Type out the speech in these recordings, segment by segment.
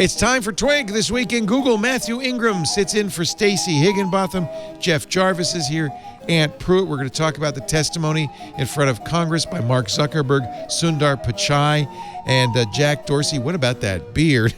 It's time for Twig This Week in Google. Mathew Ingram sits in for Stacey Higginbotham. Jeff Jarvis is here. Aunt Pruitt. We're going to talk about the testimony in front of Congress by Mark Zuckerberg, Sundar Pichai, and Jack Dorsey. What about that beard?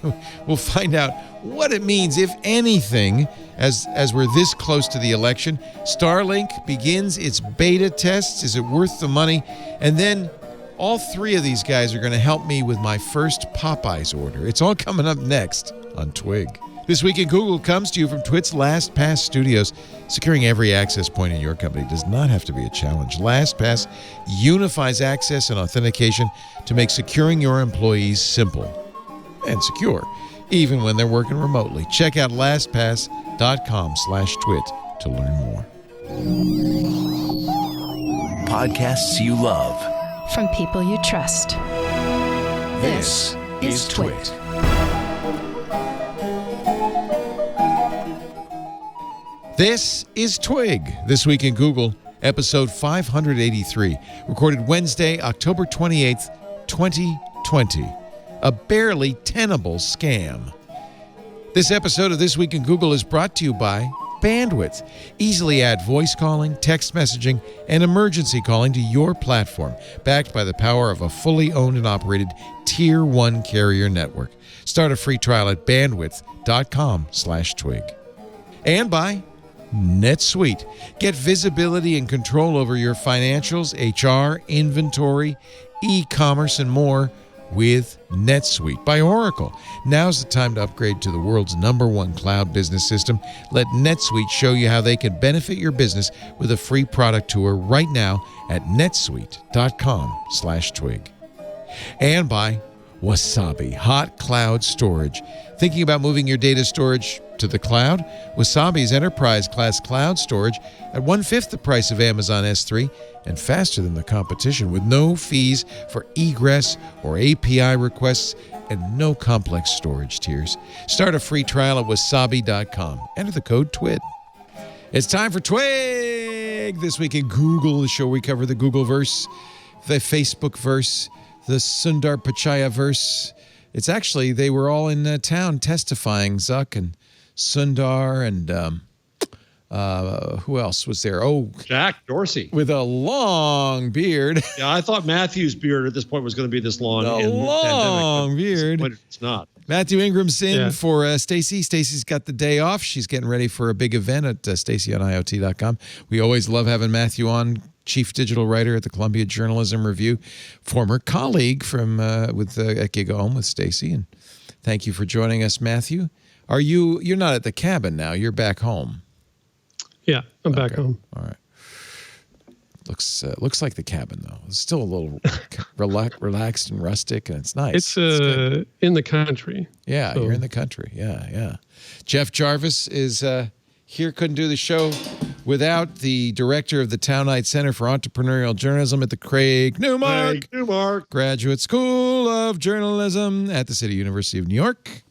We'll find out what it means, if anything, as we're this close to the election. Starlink begins its beta tests. Is it worth the money? And then all three of these guys are going to help me with my first Popeyes order. It's all coming up next on Twig. This Week in Google comes to you from Twit's LastPass Studios. Securing every access point in your company does not have to be a challenge. LastPass unifies access and authentication to make securing your employees simple and secure, even when they're working remotely. Check out lastpass.com/twit to learn more. Podcasts you love. From people you trust. This is Twit. This is Twig, This Week in Google, episode 583, recorded Wednesday, October 28th, 2020. A barely tenable scam. This episode of This Week in Google is brought to you by Bandwidth. Easily add voice calling, text messaging, and emergency calling to your platform, backed by the power of a fully owned and operated Tier 1 carrier network. Start a free trial at bandwidth.com/twig. And by NetSuite. Get visibility and control over your financials, HR, inventory, e-commerce, and more with NetSuite by Oracle. Now's the time to upgrade to the world's #1 cloud business system. Let NetSuite show you how they can benefit your business with a free product tour right now at netsuite.com/twig. And by Wasabi Hot Cloud Storage. Thinking about moving your data storage to the cloud? Wasabi's enterprise-class cloud storage at 1/5 the price of Amazon S3 and faster than the competition, with no fees for egress or API requests and no complex storage tiers. Start a free trial at wasabi.com. Enter the code TWIT. It's time for Twig This Week in Google, the show where we cover the Google verse, the Facebook verse, the Sundar Pichai verse. It's actually, they were all in town testifying, Zuck and Sundar and who else was there? Oh, Jack Dorsey. With a long beard. Yeah, I thought Matthew's beard at this point was going to be this long. A long beard. But it's not. Mathew Ingram's in for Stacey. Stacey's got the day off. She's getting ready for a big event at StaceyOnIoT.com. We always love having Mathew on, chief digital writer at the Columbia Journalism Review, former colleague from at Gig Home with Stacey. And thank you for joining us, Mathew. You're not at the cabin now. You're back home. Yeah, I'm back home. All right. Looks like the cabin, though. It's still a little relaxed and rustic, and it's nice. It's in the country. Yeah, so. You're in the country. Yeah. Jeff Jarvis is here. Couldn't do the show without the director of the Townite Center for Entrepreneurial Journalism at the Craig Newmark Graduate School of Journalism at the City University of New York.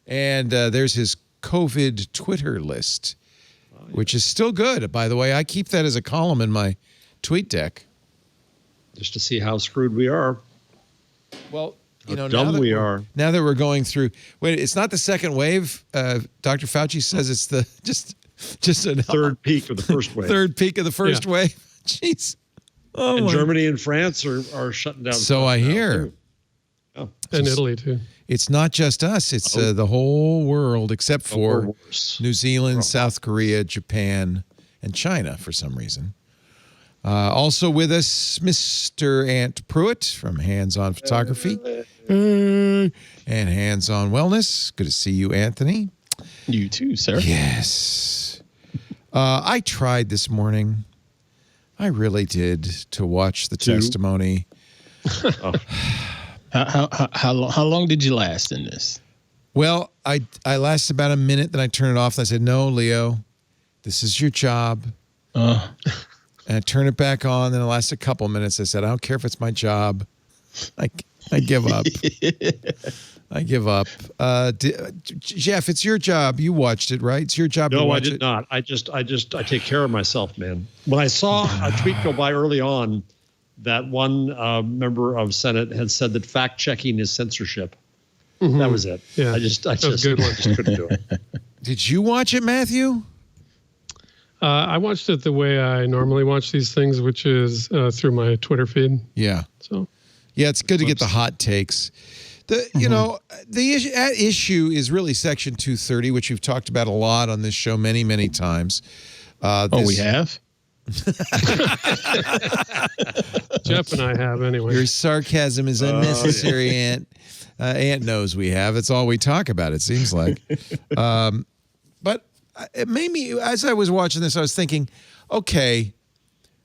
And there's his COVID Twitter list, which is still good, by the way. I keep that as a column in my tweet deck. Just to see how screwed we are. Well, how dumb we are. Now that we're going through, wait, it's not the second wave. Dr. Fauci says it's the just a third peak of the first wave. Third peak of the first wave. Jeez. Oh, and Germany and France are shutting down. So I hear. Oh. And Italy too. It's not just us. It's the whole world, except for New Zealand, South Korea, Japan, and China for some reason. Also with us, Mr. Aunt Pruitt from Hands On Photography and Hands On Wellness. Good to see you, Anthony. You too, sir. Yes. I tried this morning. I really did, to watch the testimony. How long did you last in this? Well, I lasted about a minute, then I turned it off. And I said, "No, Leo, this is your job." And I turned it back on. Then it lasted a couple of minutes. I said, "I don't care if it's my job. I give up." I give up. Jeff, it's your job. You watched it, right? It's your job to watch it. No, I did not. I take care of myself, man. When I saw a tweet go by early on that one member of Senate had said that fact-checking is censorship, That was it. Yeah, I that was a just good one. just couldn't do it. Did you watch it, Matthew? I watched it the way I normally watch these things, which is through my Twitter feed. Yeah. So, yeah, it's good to get the hot takes. You know, the issue is really Section 230, which we've talked about a lot on this show many, many times. We have? Jeff and I have anyway. Your sarcasm is unnecessary, Ant. Ant knows we have. It's all we talk about, it seems like. But it made me, as I was watching this, I was thinking, okay,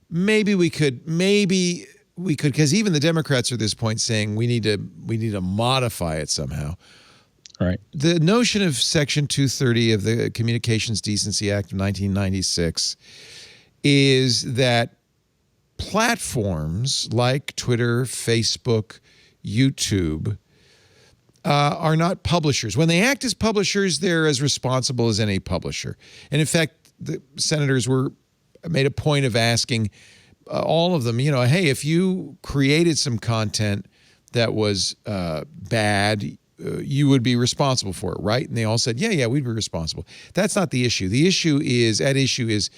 maybe we could, because even the Democrats are at this point saying we need to modify it somehow. Right. The notion of Section 230 of the Communications Decency Act of 1996 is that platforms like Twitter, Facebook, YouTube are not publishers. When they act as publishers, they're as responsible as any publisher. And in fact, the senators made a point of asking all of them, you know, hey, if you created some content that was bad, you would be responsible for it, right? And they all said, yeah, we'd be responsible. That's not the issue. The issue is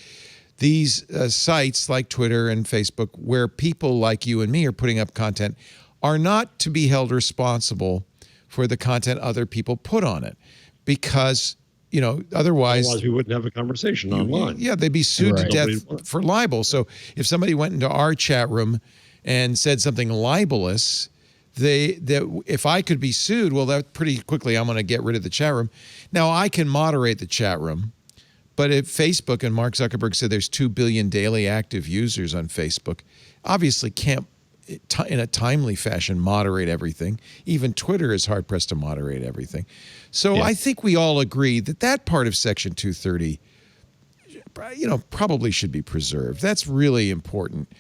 these sites like Twitter and Facebook, where people like you and me are putting up content, are not to be held responsible for the content other people put on it, because, you know, otherwise we wouldn't have a conversation online. Yeah, they'd be sued to Right. death for libel. So if somebody went into our chat room and said something libelous, if I could be sued, well, that pretty quickly I'm going to get rid of the chat room. Now, I can moderate the chat room, but if Facebook, and Mark Zuckerberg said there's 2 billion daily active users on Facebook, obviously can't in a timely fashion moderate everything. Even Twitter is hard-pressed to moderate everything. So I think we all agree that part of Section 230, you know, probably should be preserved. That's really important.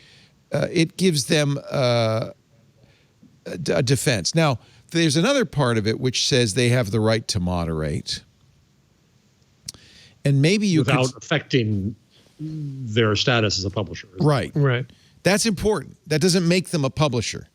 It gives them a defense. Now, there's another part of it which says they have the right to moderate. And maybe you without affecting their status as a publisher. Right. Right. That's important. That doesn't make them a publisher.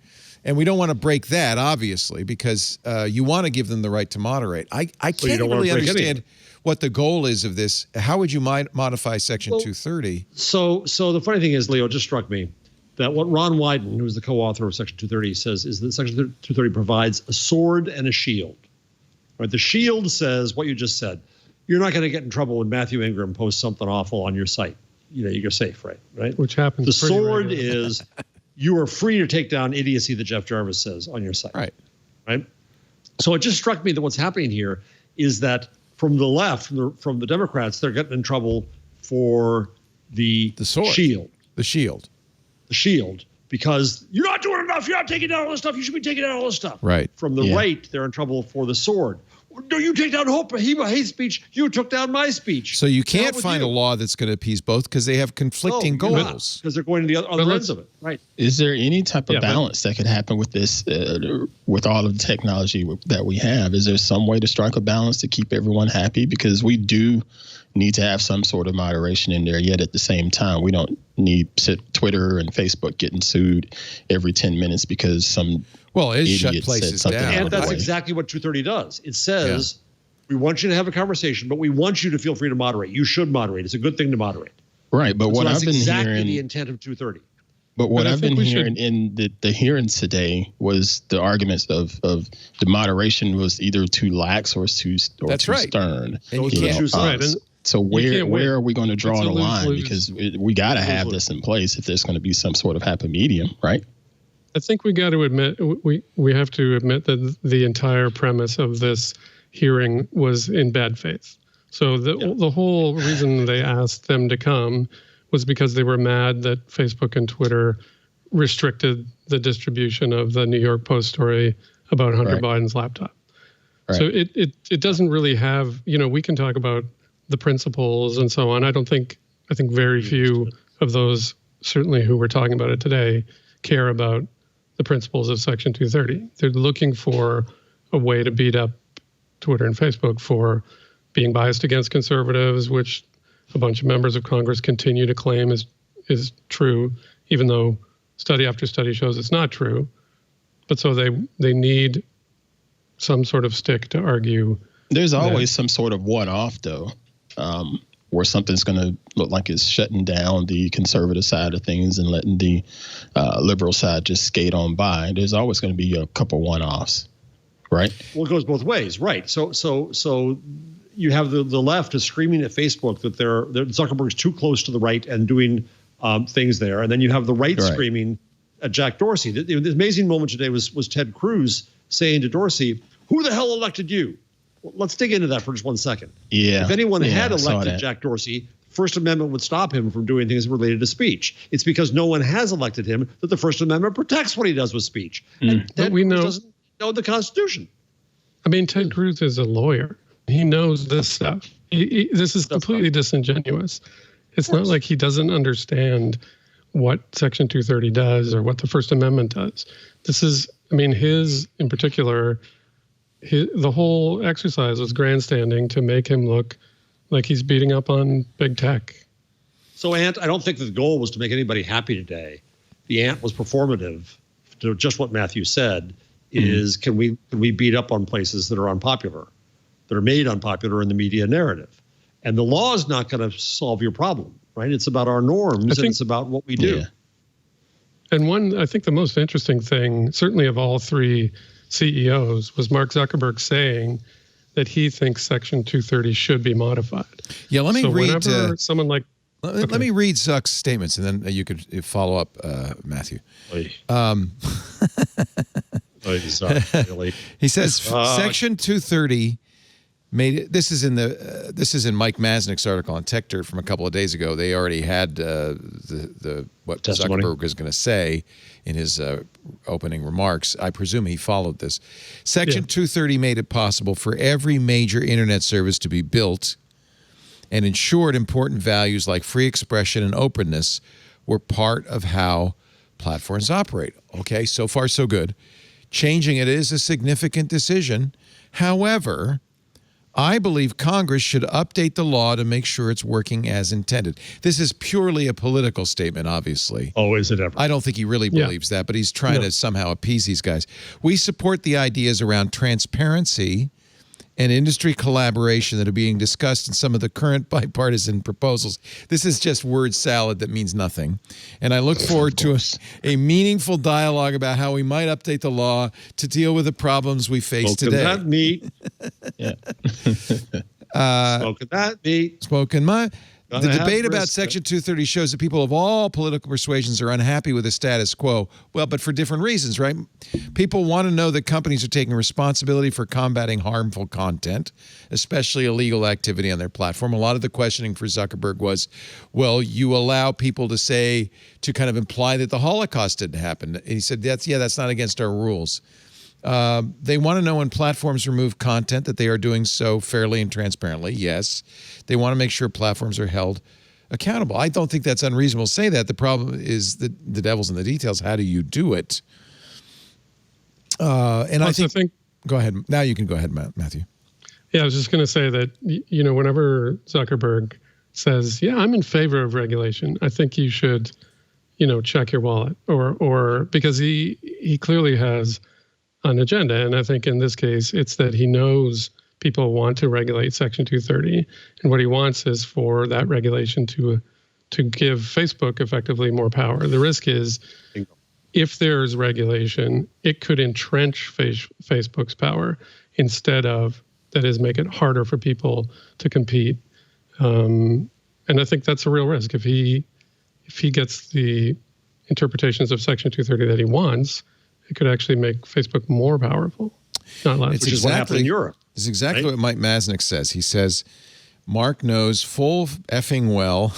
And we don't want to break that, obviously, because you want to give them the right to moderate. I can't really understand what the goal is of this. How would you modify Section 230? So the funny thing is, Leo, it just struck me that what Ron Wyden, who is the co-author of Section 230, says is that Section 230 provides a sword and a shield. Right? The shield says what you just said. You're not going to get in trouble when Mathew Ingram posts something awful on your site. You know, you're safe, right? Which happens. The sword is you are free to take down idiocy that Jeff Jarvis says on your site. Right. So it just struck me that what's happening here is that from the left, from the Democrats, they're getting in trouble for the sword. The shield, because you're not doing enough. You're not taking down all this stuff. You should be taking down all this stuff. Right. From the right, they're in trouble for the sword. No, you take down hate speech. You took down my speech. So you can't find a law that's going to appease both because they have conflicting goals. Because they're going to the other ends of it. Right. Is there any type of balance that could happen with this, with all of the technology that we have? Is there some way to strike a balance to keep everyone happy? Because we do need to have some sort of moderation in there, yet at the same time, we don't need Twitter and Facebook getting sued every 10 minutes because some idiot said something. And that's exactly what 230 does. It says, we want you to have a conversation, but we want you to feel free to moderate. You should moderate. It's a good thing to moderate. Right, but what I've been exactly hearing, the intent of 230. But what I've been hearing in the hearings today was the arguments of the moderation was either too lax or too stern. And you can't. So where are we going to draw the line? Because we got to have this in place if there's going to be some sort of happy medium, right? I think we got to admit we have to admit that the entire premise of this hearing was in bad faith. So the whole reason they asked them to come was because they were mad that Facebook and Twitter restricted the distribution of the New York Post story about Hunter Biden's laptop. Right. So it doesn't really have, we can talk about the principles and so on. I think very few of those, certainly who we're talking about it today, care about the principles of Section 230. They're looking for a way to beat up Twitter and Facebook for being biased against conservatives, which a bunch of members of Congress continue to claim is true, even though study after study shows it's not true. But so they need some sort of stick to argue. There's always some sort of one-off, though, where something's going to look like it's shutting down the conservative side of things and letting the liberal side just skate on by. There's always going to be a couple one-offs, right? Well, it goes both ways, right? So you have the left is screaming at Facebook that Zuckerberg's too close to the right and doing things there, and then you have the right screaming at Jack Dorsey. The amazing moment today was Ted Cruz saying to Dorsey, "Who the hell elected you?" Well, let's dig into that for just 1 second. Yeah. If anyone had elected Jack Dorsey, First Amendment would stop him from doing things related to speech. It's because no one has elected him that the First Amendment protects what he does with speech. And Ted Cruz doesn't know the Constitution. I mean, Ted Cruz is a lawyer. He knows this stuff. This is completely disingenuous. It's not like he doesn't understand what Section 230 does or what the First Amendment does. This is, I mean, in particular, the whole exercise was grandstanding to make him look like he's beating up on big tech. So, Ant, I don't think the goal was to make anybody happy today. The Ant was performative to just what Mathew said, is can we beat up on places that are unpopular, that are made unpopular in the media narrative? And the law is not going to solve your problem, right? It's about our norms and it's about what we do. Yeah. And I think the most interesting thing, certainly of all three CEOs, was Mark Zuckerberg saying that he thinks Section 230 should be modified. Yeah, let me read. Whenever someone like let me read Zuck's statements, and then you could follow up, Mathew. He says Section 230 made it. This is in Mike Masnick's article on Tech Dirt from a couple of days ago. They already had what testimony Zuckerberg was going to say in his opening remarks. I presume he followed this. Section 230 made it possible for every major internet service to be built and ensured important values like free expression and openness were part of how platforms operate. Okay, so far so good. Changing it is a significant decision. However, I believe Congress should update the law to make sure it's working as intended. This is purely a political statement, obviously. Oh, is it ever? I don't think he really believes that, but he's trying to somehow appease these guys. We support the ideas around transparency and industry collaboration that are being discussed in some of the current bipartisan proposals. This is just word salad that means nothing. And I look forward to a meaningful dialogue about how we might update the law to deal with the problems we face today. That meat. Smoking that meat. Smoking my... The debate about Section 230 shows that people of all political persuasions are unhappy with the status quo. Well, but for different reasons, right? People want to know that companies are taking responsibility for combating harmful content, especially illegal activity on their platform. A lot of the questioning for Zuckerberg was, well, you allow people to kind of imply that the Holocaust didn't happen. And he said, that's not against our rules. They want to know when platforms remove content that they are doing so fairly and transparently. Yes. They want to make sure platforms are held accountable. I don't think that's unreasonable to say that. The problem is the devil's in the details. How do you do it? And I think go ahead. Now you can go ahead, Mathew. Yeah, I was just going to say that, whenever Zuckerberg says, I'm in favor of regulation, I think you should, check your wallet or because he clearly has an agenda. And I think in this case, it's that he knows people want to regulate Section 230. And what he wants is for that regulation to give Facebook effectively more power. The risk is if there's regulation, it could entrench Facebook's power instead of, that is, make it harder for people to compete. And I think that's a real risk. If he gets the interpretations of Section 230 that he wants, it could actually make Facebook more powerful, not less. Which is what happened in Europe. It's exactly what Mike Masnick says. He says, Mark knows full effing well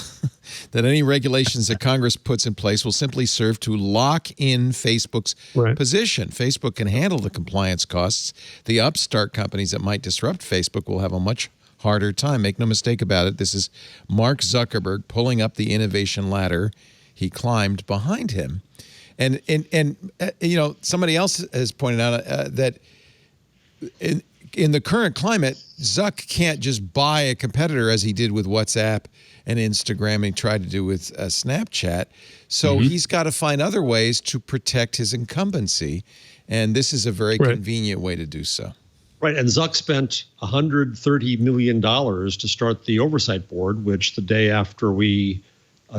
that any regulations that Congress puts in place will simply serve to lock in Facebook's position. Facebook can handle the compliance costs. The upstart companies that might disrupt Facebook will have a much harder time. Make no mistake about it. This is Mark Zuckerberg pulling up the innovation ladder he climbed behind him. And somebody else has pointed out that in the current climate, Zuck can't just buy a competitor as he did with WhatsApp and Instagram and he tried to do with Snapchat. So he's got to find other ways to protect his incumbency. And this is a very convenient way to do so. Right, and Zuck spent $130 million to start the Oversight Board, which the day after we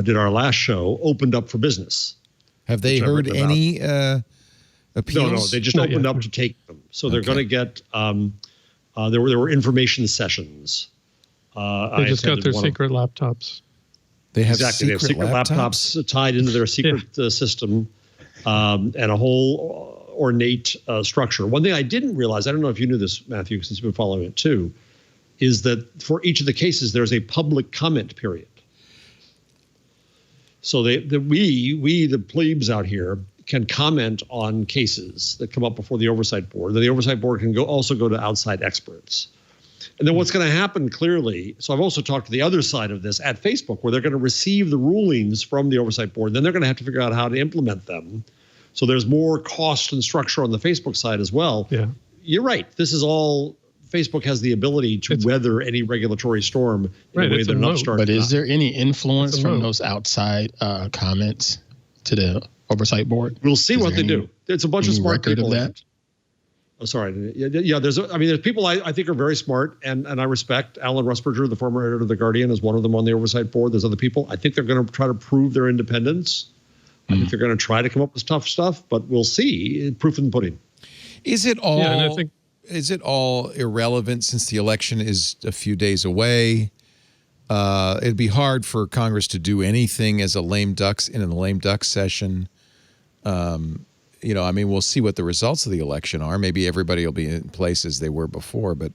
did our last show opened up for business. Have they heard any appeals? No, they just opened up to take them. So they're going to get. There were information sessions. They just got their secret laptops. They have exactly. They have secret laptops tied into their secret system, and a whole ornate structure. One thing I didn't realize, I don't know if you knew this, Mathew, since you've been following it too, is that for each of the cases, there's a public comment period. So we, the plebes out here, can comment on cases that come up before the Oversight Board. Then the Oversight Board can also go to outside experts. And then what's going to happen clearly, so I've also talked to the other side of this at Facebook, where they're going to receive the rulings from the Oversight Board. Then they're going to have to figure out how to implement them. So there's more cost and structure on the Facebook side as well. Yeah, you're right. This is all, Facebook has the ability to weather any regulatory storm in a way they're not starting. But is there any influence from those outside comments to the Oversight Board? We'll see what they do. It's a bunch of smart people. Of that? Oh, sorry. Yeah. There's people I think are very smart and I respect. Alan Rusberger, the former editor of The Guardian, is one of them on the Oversight Board. There's other people. I think they're going to try to prove their independence. I think they're going to try to come up with tough stuff, but we'll see. Proof in the pudding. Is it all? Yeah, and I think, is it all irrelevant since the election is a few days away? It'd be hard for Congress to do anything as a lame ducks in a lame duck session. We'll see what the results of the election are. Maybe everybody will be in place as they were before, but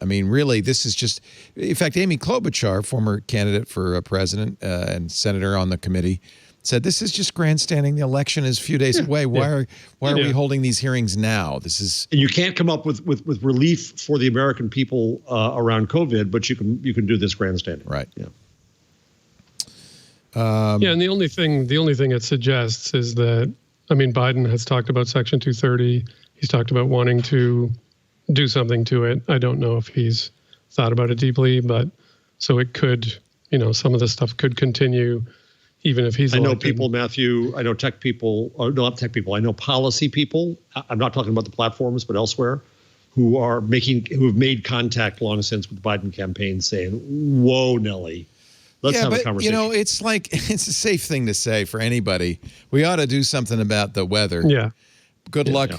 really, this is just. In fact, Amy Klobuchar, former candidate for president and senator on the committee, said this is just grandstanding. The election is a few days away. Why are we holding these hearings now? This is. And you can't come up with relief for the American people around COVID, but you can do this grandstanding. Right. Yeah. And the only thing it suggests is that, Biden has talked about Section 230. He's talked about wanting to do something to it. I don't know if he's thought about it deeply, but so it could, some of the stuff could continue even if he's elected. I know people, Mathew, I know tech people, not tech people, I know policy people. I'm not talking about the platforms, but elsewhere, who have made contact long since with the Biden campaign saying, whoa, Nelly. Let's have a conversation. It's like, it's a safe thing to say for anybody. We ought to do something about the weather. Yeah. Good luck.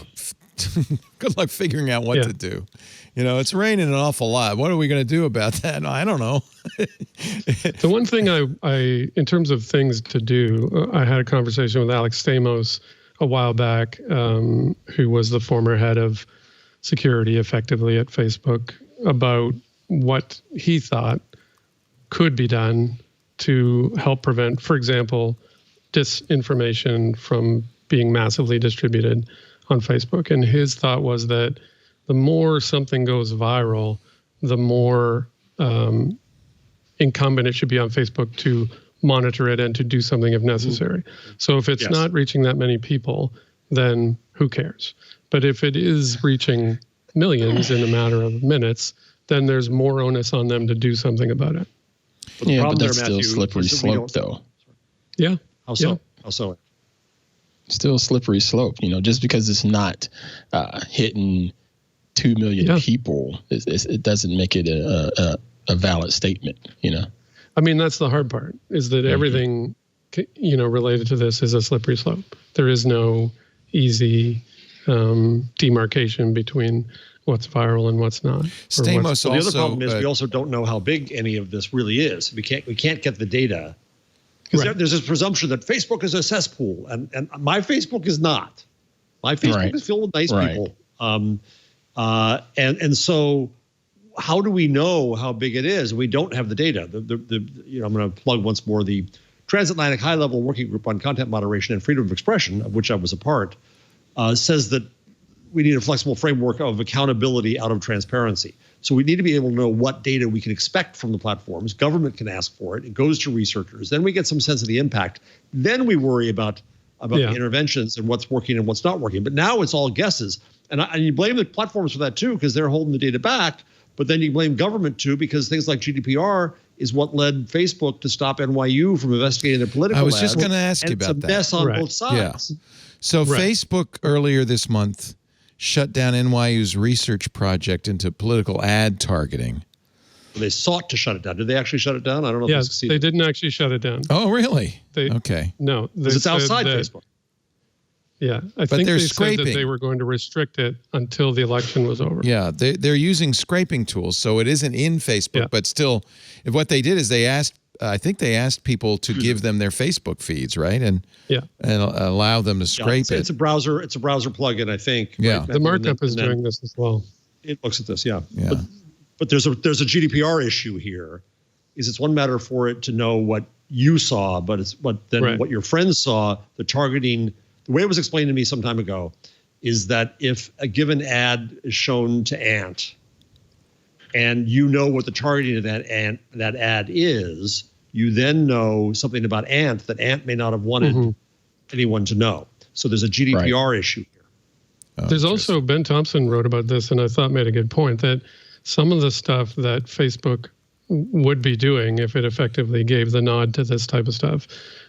Good luck figuring out what to do. It's raining an awful lot. What are we going to do about that? I don't know. The one thing I, in terms of things to do, I had a conversation with Alex Stamos a while back, who was the former head of security effectively at Facebook, about what he thought could be done to help prevent, for example, disinformation from being massively distributed on Facebook. And his thought was that the more something goes viral, the more incumbent it should be on Facebook to monitor it and to do something if necessary. So if it's not reaching that many people, then who cares? But if it is reaching millions in a matter of minutes, then there's more onus on them to do something about it. But that's still slippery slope, though. Yeah. How so? How so? Still slippery slope. Just because it's not hitting 2 million people, it doesn't make it a valid statement. That's the hard part, is that everything related to this is a slippery slope. There is no easy demarcation between what's viral and what's not. Stamos the other problem is we also don't know how big any of this really is. We can't get the data. Because there's this presumption that Facebook is a cesspool, and my Facebook is not. My Facebook is filled with nice people. And so how do we know how big it is? We don't have the data. I'm going to plug once more the Transatlantic High-Level Working Group on Content Moderation and Freedom of Expression, of which I was a part, says that we need a flexible framework of accountability out of transparency. So we need to be able to know what data we can expect from the platforms. Government can ask for it. It goes to researchers. Then we get some sense of the impact. Then we worry about the interventions and what's working and what's not working. But now it's all guesses. And you blame the platforms for that too, because they're holding the data back. But then you blame government too, because things like GDPR is what led Facebook to stop NYU from investigating their political ads. I was just going to ask you about that. It's a mess on both sides. Yeah. So Facebook earlier this month shut down NYU's research project into political ad targeting. They sought to shut it down. Did they actually shut it down? I don't know. Yeah, if they succeeded. they didn't actually shut it down. Oh, really? Okay. No, because it's outside Facebook. Yeah, I think they're they scraping. said that they were going to restrict it until the election was over. Yeah, they're using scraping tools, so it isn't in Facebook, but still, what they did is I think they asked people to give them their Facebook feeds, right, and allow them to scrape it. It's a browser plugin, I think. Yeah, right? The markup is doing this as well. It looks at this, yeah. But there's a GDPR issue here. It's one matter for it to know what you saw, but what your friends saw. The targeting. The way it was explained to me some time ago is that if a given ad is shown to Ant and you know what the targeting of that ad is, you then know something about Ant that Ant may not have wanted anyone to know. So there's a GDPR issue here. There's also, Ben Thompson wrote about this and I thought made a good point that some of the stuff that Facebook would be doing if it effectively gave the nod to this type of stuff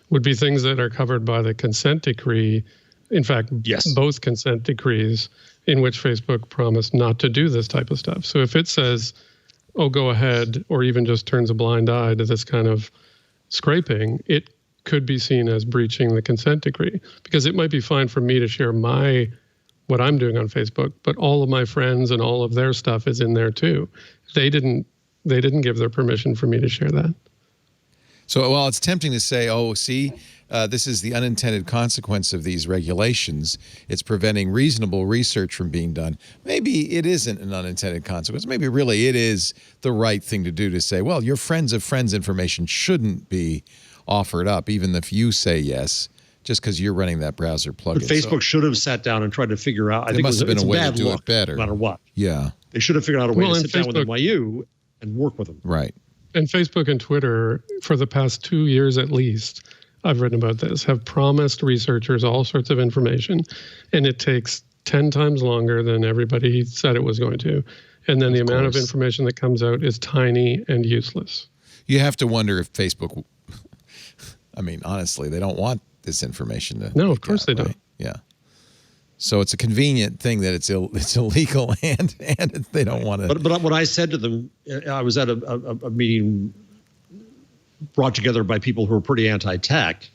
would be things that are covered by the consent decree. In fact, both consent decrees in which Facebook promised not to do this type of stuff. So if it says, oh, go ahead, or even just turns a blind eye to this kind of scraping, it could be seen as breaching the consent decree, because it might be fine for me to share what I'm doing on Facebook, but all of my friends and all of their stuff is in there too. They didn't give their permission for me to share that. So while it's tempting to say, oh, see, this is the unintended consequence of these regulations, it's preventing reasonable research from being done, maybe it isn't an unintended consequence. Maybe really it is the right thing to do to say, well, your friends of friends information shouldn't be offered up, even if you say yes, just because you're running that browser plugin. But Facebook should have sat down and tried to figure out. I think must have been a way to do it better. No matter what. Yeah. They should have figured out a way to sit down with NYU and work with them. Right. And Facebook and Twitter, for the past 2 years at least, I've written about this, have promised researchers all sorts of information, and it takes 10 times longer than everybody said it was going to. And then the amount of information that comes out is tiny and useless. You have to wonder if Facebook, I mean, honestly, they don't want this information to. No, of course they don't. Yeah. So it's a convenient thing that it's illegal and they don't want to. But what I said to them, I was at a meeting brought together by people who are pretty anti-tech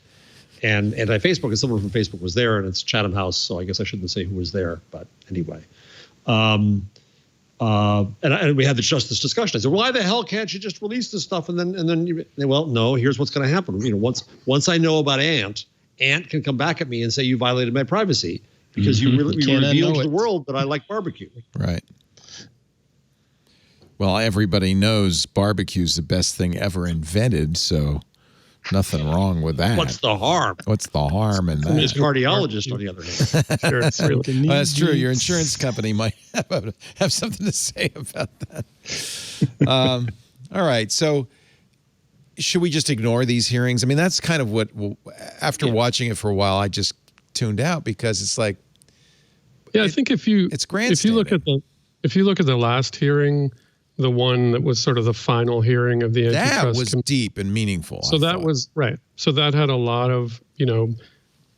and anti-Facebook, and someone from Facebook was there, and it's Chatham House, so I guess I shouldn't say who was there, but anyway. And we had this discussion. I said, why the hell can't you just release this stuff? And then well, no, here's what's going to happen. You know, once I know about Ant can come back at me and say you violated my privacy because you revealed to the world that I like barbecue. Right. Well, everybody knows barbecue's the best thing ever invented, so nothing wrong with that. What's the harm? What's the harm in that? His cardiologist, on the other hand. Sure, it's really well, that's true. Your insurance company might have something to say about that. All right. So should we just ignore these hearings? I mean, that's kind of what, after watching it for a while, I just tuned out because it's like. Yeah, I think if you look at the last hearing, the one that was sort of the final hearing of the antitrust. That was deep and meaningful. So that was right. So that had a lot of,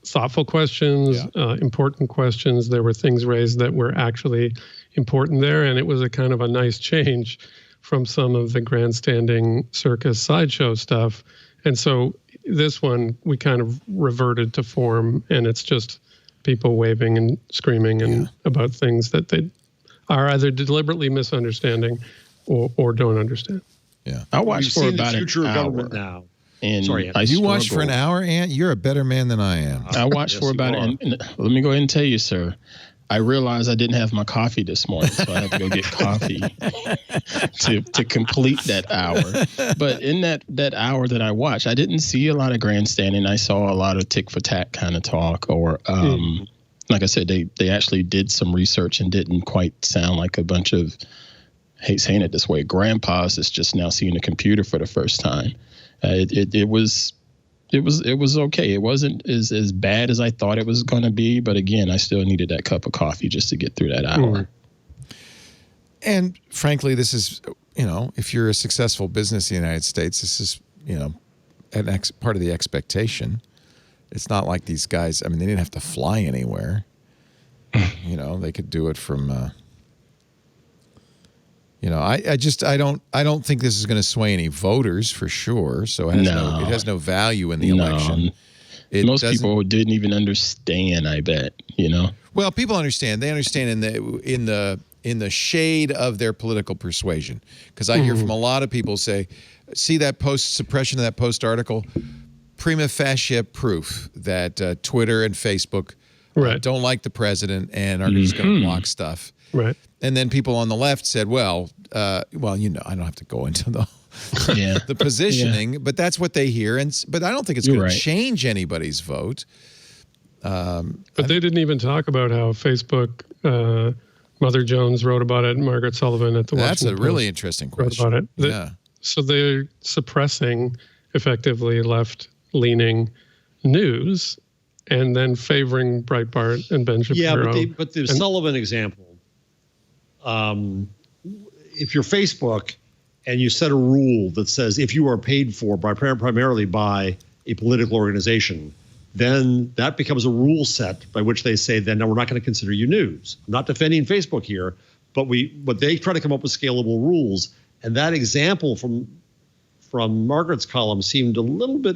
thoughtful questions, important questions. There were things raised that were actually important there. And it was a kind of a nice change from some of the grandstanding circus sideshow stuff. And so this one, we kind of reverted to form, and it's just people waving and screaming and about things that they are either deliberately misunderstanding or don't understand. Yeah. I watched for about the future an of hour. government now. And sorry, you watched for an hour, Ant? You're a better man than I am. I watched for about and let me go ahead and tell you, sir. I realized I didn't have my coffee this morning, so I had to go get coffee to complete that hour. But in that hour that I watched, I didn't see a lot of grandstanding. I saw a lot of tick for tack kind of talk, or like I said, they actually did some research and didn't quite sound like a bunch of, hate saying it this way, grandpas that's just now seeing a computer for the first time. It was okay. It wasn't as bad as I thought it was going to be, but again, I still needed that cup of coffee just to get through that hour. And frankly, this is, if you're a successful business in the United States, this is, part of the expectation. It's not like these guys, I mean, they didn't have to fly anywhere. You know, they could do it from. You know, I don't think this is going to sway any voters for sure. So it has no value in the election. Most people didn't even understand. I bet, you know. Well, people understand. They understand in the shade of their political persuasion. Because I hear from a lot of people say, "See that post suppression of that post article, prima facie proof that Twitter and Facebook don't like the president and are just going to block stuff." Right. And then people on the left said, well, you know, I don't have to go into the positioning, but that's what they hear. But I don't think it's going to change anybody's vote. But they didn't even talk about how Facebook, Mother Jones wrote about it, and Margaret Sullivan at the Washington Post. That's a really interesting question. Wrote about it. So they're suppressing effectively left-leaning news and then favoring Breitbart and Ben Shapiro. Yeah, but the Sullivan example, if you're Facebook and you set a rule that says if you are paid for primarily by a political organization, then that becomes a rule set by which they say, then no, we're not going to consider you news. I'm not defending Facebook here, but they try to come up with scalable rules. And that example from Margaret's column seemed a little bit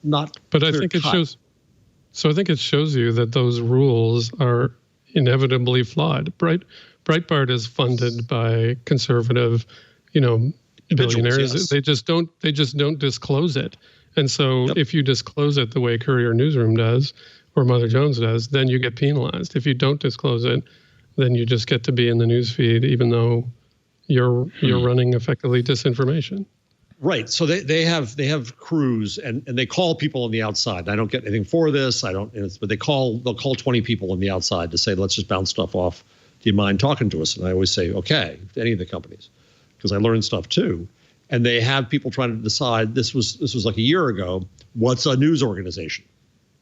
not. But I think it shows. So I think it shows you that those rules are inevitably flawed. Breitbart is funded by conservative, billionaires. Yes. They just don't disclose it. And so if you disclose it the way Courier Newsroom does or Mother Jones does, then you get penalized. If you don't disclose it, then you just get to be in the newsfeed, even though you're running effectively disinformation. Right. So they have crews and they call people on the outside. I don't get anything for this. But they'll call 20 people on the outside to say, let's just bounce stuff off. Do you mind talking to us? And I always say, okay, to any of the companies, because I learned stuff too. And they have people trying to decide, this was like a year ago, what's a news organization,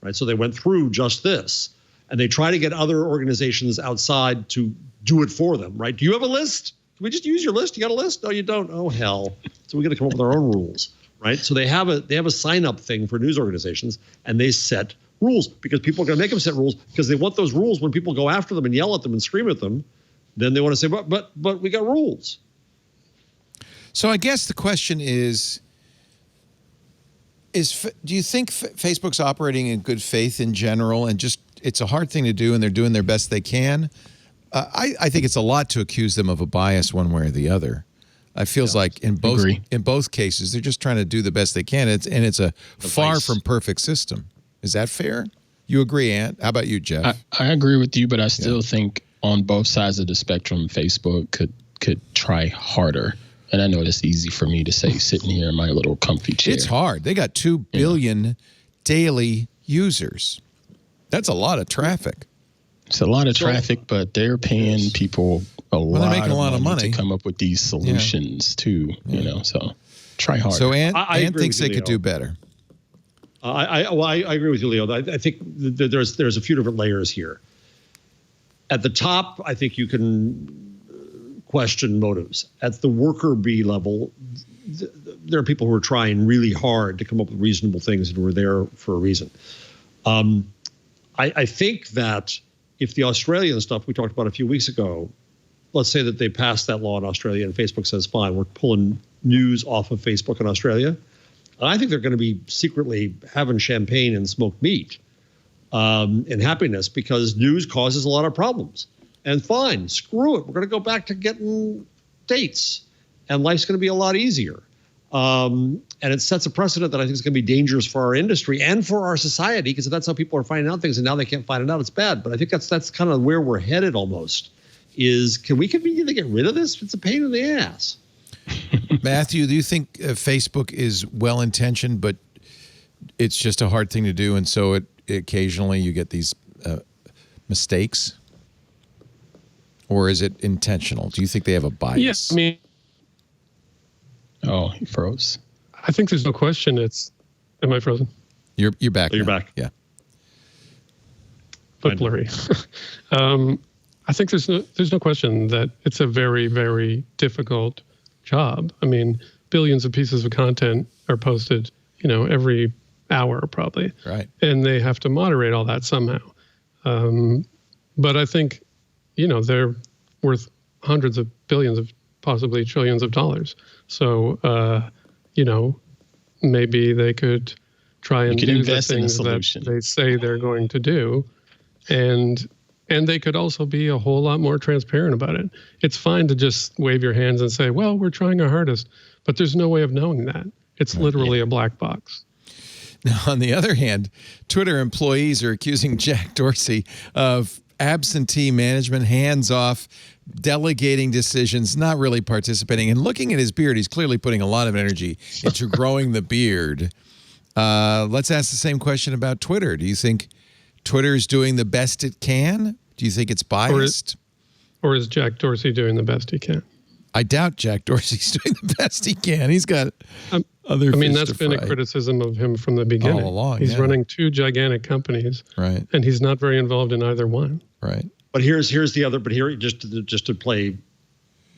right? So they went through just this, and they try to get other organizations outside to do it for them, right? Do you have a list? Can we just use your list? You got a list? No, you don't. Oh, hell. So we got to come up with our own rules, right? So they have a sign-up thing for news organizations, and they set rules because people are going to make them set rules because they want those rules when people go after them and yell at them and scream at them. Then they want to say, but we got rules. So I guess the question is do you think Facebook's operating in good faith in general, and just it's a hard thing to do, and they're doing their best they can? I think it's a lot to accuse them of a bias one way or the other. It feels like in both cases they're just trying to do the best they can, and it's a far from perfect system. Is that fair? You agree, Ant? How about you, Jeff? I agree with you, but I still think on both sides of the spectrum, Facebook could try harder. And I know it's easy for me to say sitting here in my little comfy chair. It's hard. They got 2 billion daily users. That's a lot of traffic. It's a lot of traffic, but they're paying people a lot of money to come up with these solutions too. So try hard. So Ant thinks they could do better. I agree with you, Leo. I think there's a few different layers here. At the top, I think you can question motives. At the worker bee level, there are people who are trying really hard to come up with reasonable things and who are there for a reason. I think that if the Australian stuff we talked about a few weeks ago, let's say that they passed that law in Australia and Facebook says, fine, we're pulling news off of Facebook in Australia. I think they're going to be secretly having champagne and smoked meat and happiness because news causes a lot of problems. And fine, screw it. We're going to go back to getting dates, and life's going to be a lot easier. And it sets a precedent that I think is going to be dangerous for our industry and for our society, because if that's how people are finding out things and now they can't find it out, it's bad. But I think that's kind of where we're headed almost, is can we conveniently get rid of this? It's a pain in the ass. Mathew, do you think Facebook is well-intentioned, but it's just a hard thing to do, and so occasionally you get these mistakes? Or is it intentional? Do you think they have a bias? Yes, I mean... Oh, he froze. I think there's no question Am I frozen? You're back. You're back. Yeah. But blurry. I think there's no question that it's a very, very difficult job. I mean, billions of pieces of content are posted, every hour probably. Right. And they have to moderate all that somehow. But I think, they're worth hundreds of billions of possibly trillions of dollars. So, maybe they could try and do the things that they say they're going to do. And they could also be a whole lot more transparent about it. It's fine to just wave your hands and say, well, we're trying our hardest, but there's no way of knowing that. It's literally a black box. Now, on the other hand, Twitter employees are accusing Jack Dorsey of absentee management, hands-off, delegating decisions, not really participating. And looking at his beard, he's clearly putting a lot of energy into growing the beard. Let's ask the same question about Twitter. Do you think Twitter's doing the best it can? Do you think it's biased? Or is Jack Dorsey doing the best he can? I doubt Jack Dorsey's doing the best he can. He's got other fish that's to been fry. A criticism of him from the beginning. All along, he's running two gigantic companies, right? And he's not very involved in either one, right? But here's the other. But here, just to play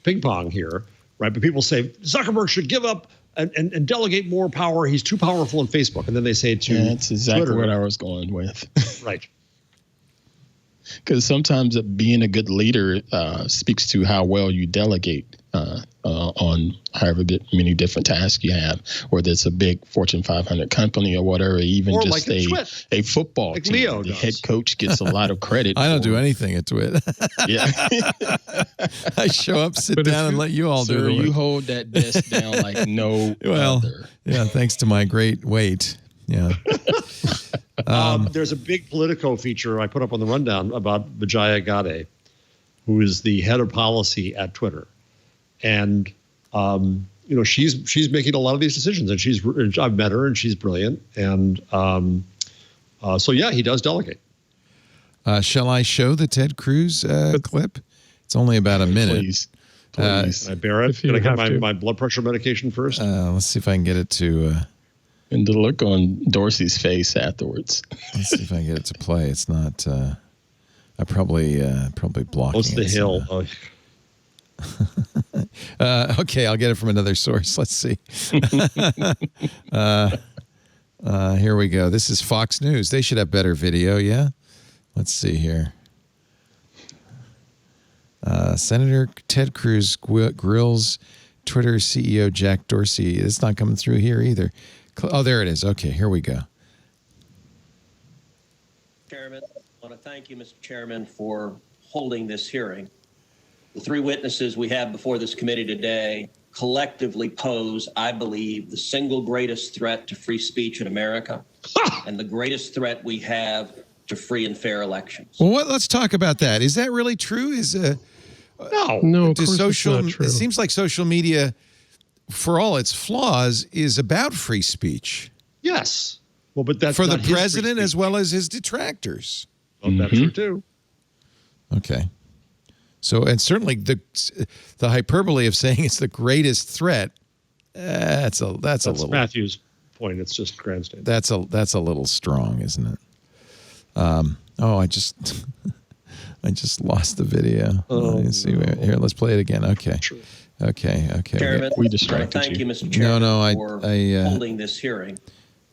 ping pong here, right? But people say Zuckerberg should give up and delegate more power. He's too powerful in Facebook, and then they say to that's exactly Twitter, what I was going with. Right. Because sometimes being a good leader speaks to how well you delegate on however many different tasks you have, whether it's a big Fortune 500 company or whatever, even or just like a football like team. Leo the does. head coach gets a lot of credit. I don't do anything at Twit. Yeah. I show up, sit down, and let you all do the work. You hold that desk down like no other. Yeah, thanks to my great weight. Yeah. There's a big Politico feature I put up on the rundown about Vijaya Gadde, who is the head of policy at Twitter, and she's making a lot of these decisions, and I've met her, and she's brilliant, and so yeah, he does delegate. Shall I show the Ted Cruz clip? It's only about a minute. Please. Can I bear it? Can I get my blood pressure medication first? Let's see if I can get it to. And the look on Dorsey's face afterwards. Let's see if I can get it to play. It's not. I probably blocking. What's the hill? Okay, I'll get it from another source. Let's see. Here we go. This is Fox News. They should have better video. Yeah. Let's see here. Senator Ted Cruz grills Twitter CEO Jack Dorsey. It's not coming through here either. Oh, there it is. Okay, here we go. Chairman, I want to thank you, Mr. Chairman, for holding this hearing. The three witnesses we have before this committee today collectively pose, I believe, the single greatest threat to free speech in America and the greatest threat we have to free and fair elections. Well, let's talk about that. Is that really true? No, of course it's not true. It seems like social media, for all its flaws, is about free speech. Yes. Well, but that's for not the president as well as his detractors. Well, that's true too. Okay. So, and certainly the hyperbole of saying it's the greatest threat, that's a little Matthew's point. It's just grandstand. That's a little strong, isn't it? I just lost the video. Let's see here. Let's play it again. Okay. Sure. Okay. Chairman, we distracted thank you, Mr. Chairman, for holding this hearing.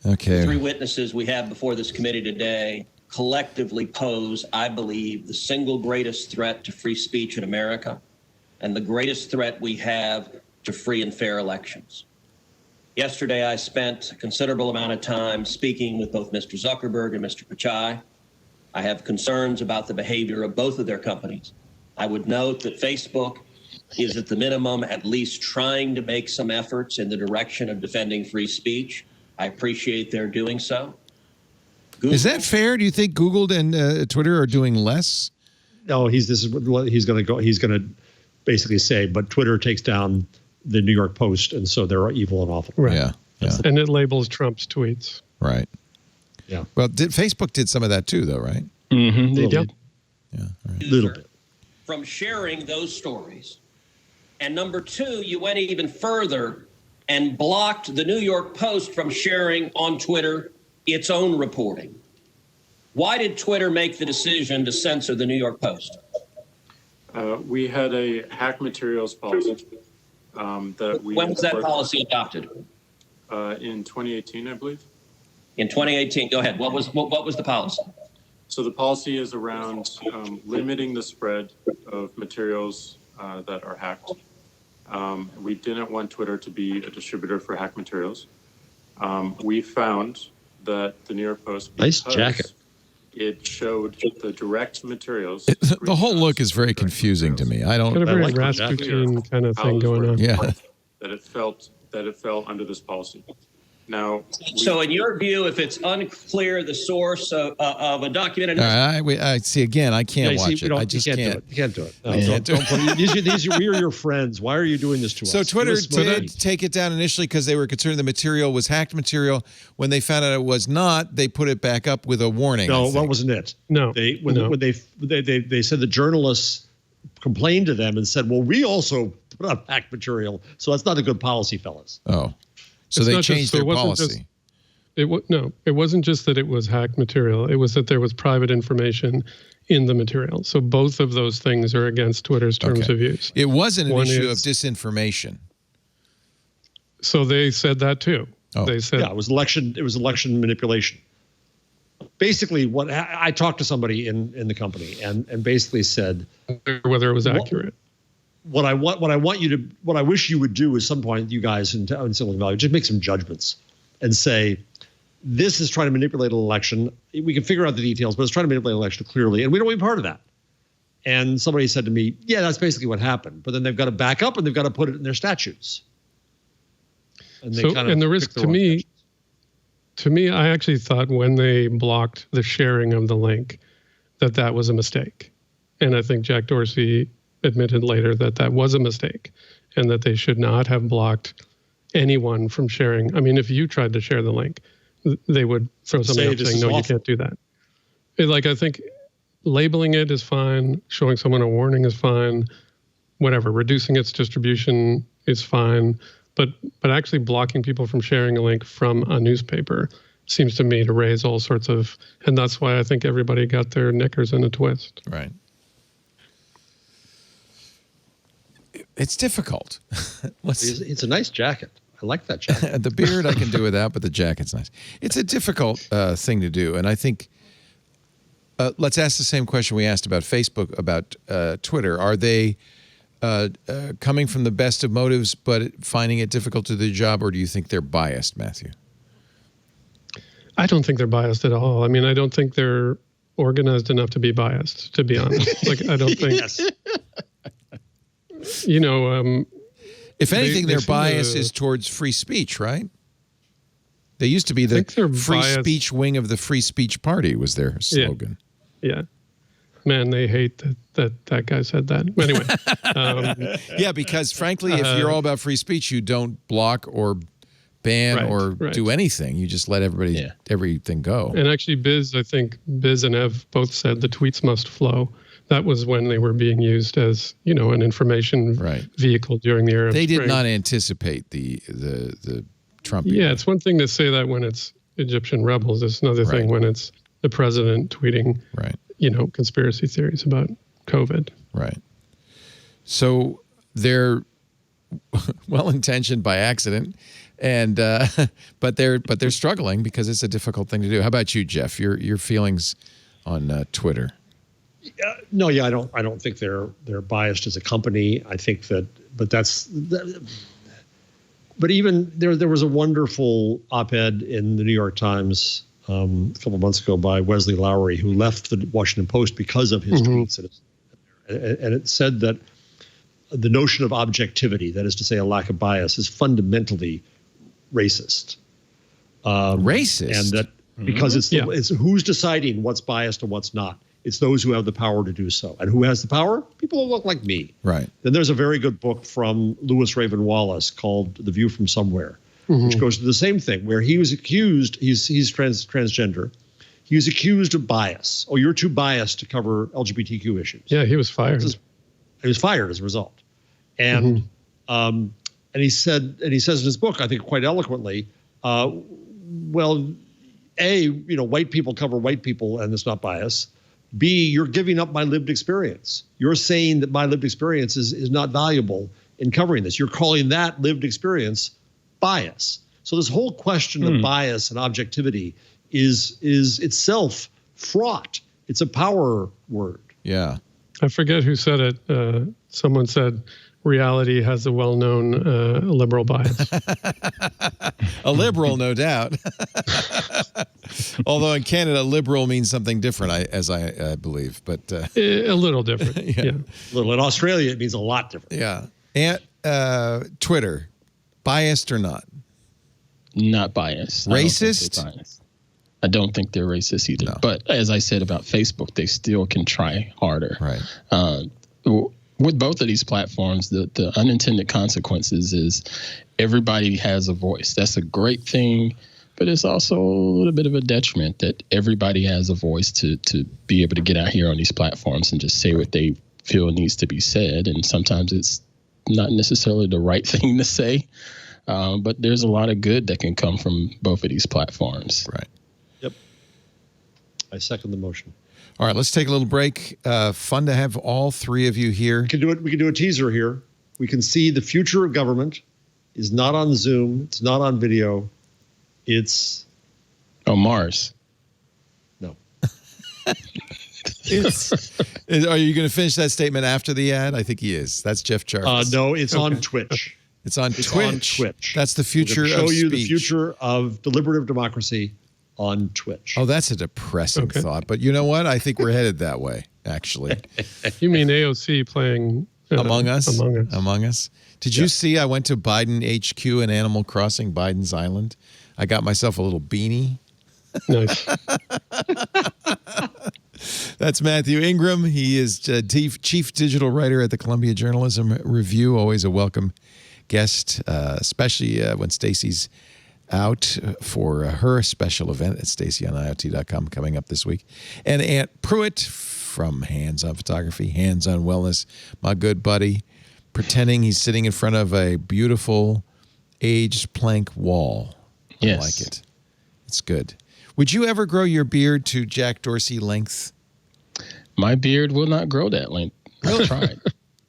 Okay. The three witnesses we have before this committee today collectively pose, I believe, the single greatest threat to free speech in America and the greatest threat we have to free and fair elections. Yesterday, I spent a considerable amount of time speaking with both Mr. Zuckerberg and Mr. Pichai. I have concerns about the behavior of both of their companies. I would note that Facebook is at the minimum at least trying to make some efforts in the direction of defending free speech. I appreciate their doing so. Google, is that fair? Do you think Google and Twitter are doing less? No, he's going to basically say, but Twitter takes down the New York Post, and so they're evil and awful. Right. Yeah. And it labels Trump's tweets. Right. Yeah. Well, Facebook did some of that too, though, right? Mm-hmm, they did. Yeah. Right. Little bit. From sharing those stories. And number two, you went even further and blocked the New York Post from sharing on Twitter its own reporting. Why did Twitter make the decision to censor the New York Post? We had a hack materials policy that we... When was that policy adopted? In 2018, I believe. In 2018. Go ahead. What was the policy? So the policy is around limiting the spread of materials that are hacked. We didn't want Twitter to be a distributor for hacked materials. We found that the New York Post, nice jacket, it showed the direct materials. The whole look is very confusing to me. I don't. Got a very like Rasputin kind of thing going on. Yeah. That it fell under this policy. Now, So in your view, if it's unclear the source of a documented... I see, again, I can't watch it. I just can't. You can't do it. No, I can't do it. We are your friends. Why are you doing this to us? So Twitter did take it down initially because they were concerned the material was hacked material. When they found out it was not, they put it back up with a warning. No, that wasn't it. No. When they said the journalists complained to them and said, well, we also put up hacked material. So that's not a good policy, fellas. Oh. So It's they not just- changed so their it wasn't policy. It wasn't just that it was hacked material. It was that there was private information in the material. So both of those things are against Twitter's terms Okay. of use. It wasn't an One issue of is- disinformation. So they said that too. Oh. They said Yeah, it was election manipulation. Basically, what I talked to somebody in the company and basically said whether it was accurate. what I wish you would do at some point, you guys in Silicon Valley, just make some judgments and say, this is trying to manipulate an election. We can figure out the details, but it's trying to manipulate an election clearly, and we don't want to be part of that. And somebody said to me, yeah, that's basically what happened. But then they've got to back up and they've got to put it in their statutes. And they And the risk to me, I actually thought when they blocked the sharing of the link, that was a mistake. And I think Jack Dorsey admitted later that was a mistake and that they should not have blocked anyone from sharing. I mean, if you tried to share the link, they would throw something up saying, no, you can't do that. I think labeling it is fine. Showing someone a warning is fine. Whatever. Reducing its distribution is fine. But actually blocking people from sharing a link from a newspaper seems to me to raise all sorts of, and that's why I think everybody got their knickers in a twist. Right. It's difficult. It's a nice jacket. I like that jacket. The beard I can do without, but the jacket's nice. It's a difficult thing to do. And I think, let's ask the same question we asked about Facebook, about Twitter. Are they coming from the best of motives, but finding it difficult to do the job, or do you think they're biased, Mathew? I don't think they're biased at all. I mean, I don't think they're organized enough to be biased, to be honest. I don't think, Yes. If anything, they their seem bias to- is towards free speech, right? They used to be the think they're free biased- speech wing of the free speech party was their slogan. yeah. Man, they hate that guy said that. Anyway. Yeah, because frankly, if you're all about free speech, you don't block or ban or do anything. You just let everything go. And actually, I think Biz and Ev both said the tweets must flow. That was when they were being used as, an information vehicle during the era of They did Spring. not anticipate the Trump. Yeah, it's one thing to say that when it's Egyptian rebels. It's another thing when it's the president tweeting, conspiracy theories about COVID. Right. So they're well-intentioned by accident, and but they're struggling because it's a difficult thing to do. How about you, Jeff? Your feelings on Twitter? I don't think they're biased as a company. I think but even there was a wonderful op-ed in the New York Times a couple of months ago by Wesley Lowery, who left the Washington Post because of his tweets. And it said that the notion of objectivity, that is to say a lack of bias, is fundamentally racist. Racist? And that because it's who's deciding what's biased and what's not. It's those who have the power to do so. And who has the power? People who look like me. Right. Then there's a very good book from Lewis Raven Wallace called The View from Somewhere, which goes to the same thing, where he was accused, he's transgender, he was accused of bias. Oh, you're too biased to cover LGBTQ issues. Yeah, he was fired. He was fired as a result. And and he says in his book, I think quite eloquently, white people cover white people and it's not bias. B, you're giving up my lived experience. You're saying that my lived experience is not valuable in covering this. You're calling that lived experience bias. So this whole question of bias and objectivity is itself fraught It's a power word. Yeah. I forget who said it. Someone said reality has a well-known liberal bias. A liberal, no doubt. Although in Canada, liberal means something different, I believe. But a little different. Yeah. A little. In Australia, it means a lot different. Yeah. And Twitter, biased or not? Not biased. Racist? I don't think they're racist either. No. But as I said about Facebook, they still can try harder. Right. With both of these platforms, the unintended consequences is everybody has a voice. That's a great thing, but it's also a little bit of a detriment that everybody has a voice to be able to get out here on these platforms and just say what they feel needs to be said. And sometimes it's not necessarily the right thing to say, but there's a lot of good that can come from both of these platforms. Right. Yep. I second the motion. All right, let's take a little break. Fun to have all three of you here. We can do a teaser here. We can see the future of government is not on Zoom. It's not on video. It's Mars. No. Are you going to finish that statement after the ad? I think he is. That's Jeff Jarvis. No, it's on Twitch. It's on Twitch. That's the future of speech. Show you the future of deliberative democracy on Twitch. Oh, that's a depressing thought. But you know what? I think we're headed that way, actually. You mean AOC playing Among Us? Among Us. Did you see I went to Biden HQ in Animal Crossing, Biden's Island? I got myself a little beanie. Nice. That's Mathew Ingram. He is chief digital writer at the Columbia Journalism Review. Always a welcome guest, especially when Stacy's out for her special event at StacyOnIoT.com coming up this week. And Aunt Pruitt from Hands On Photography, Hands On Wellness, my good buddy, pretending he's sitting in front of a beautiful aged plank wall. Yes. I like it. It's good. Would you ever grow your beard to Jack Dorsey length? My beard will not grow that length. I've tried.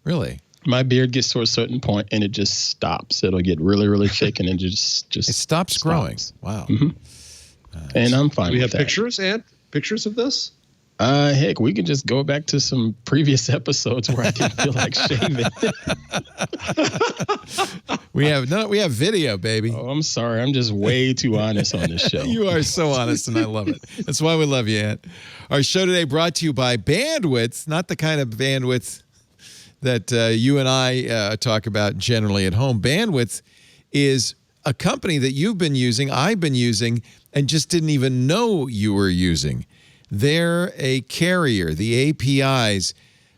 Really? My beard gets to a certain point and it just stops. It'll get really, really thick and it just it stops growing. Wow. Mm-hmm. And I'm fine. Do we with have pictures, Ant? Pictures of this? Heck, we can just go back to some previous episodes where I didn't feel like shaving. We have video, baby. Oh, I'm sorry. I'm just way too honest on this show. You are so honest, and I love it. That's why we love you, Ant. Our show today brought to you by Bandwidth, not the kind of bandwidth that you and I talk about generally at home. Bandwidth is a company that you've been using, I've been using, and just didn't even know you were using. They're a carrier, the APIs,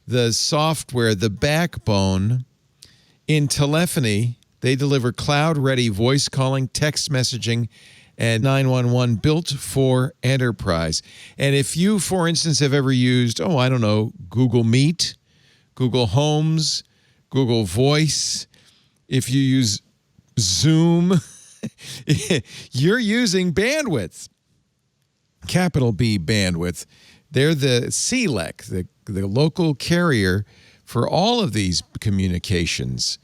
the software, the backbone in telephony. They deliver cloud-ready voice calling, text messaging, and 911 built for enterprise. And if you, for instance, have ever used, Google Meet, Google Homes, Google Voice, if you use Zoom, you're using Bandwidth. Capital B Bandwidth. They're the CLEC, the local carrier for all of these communications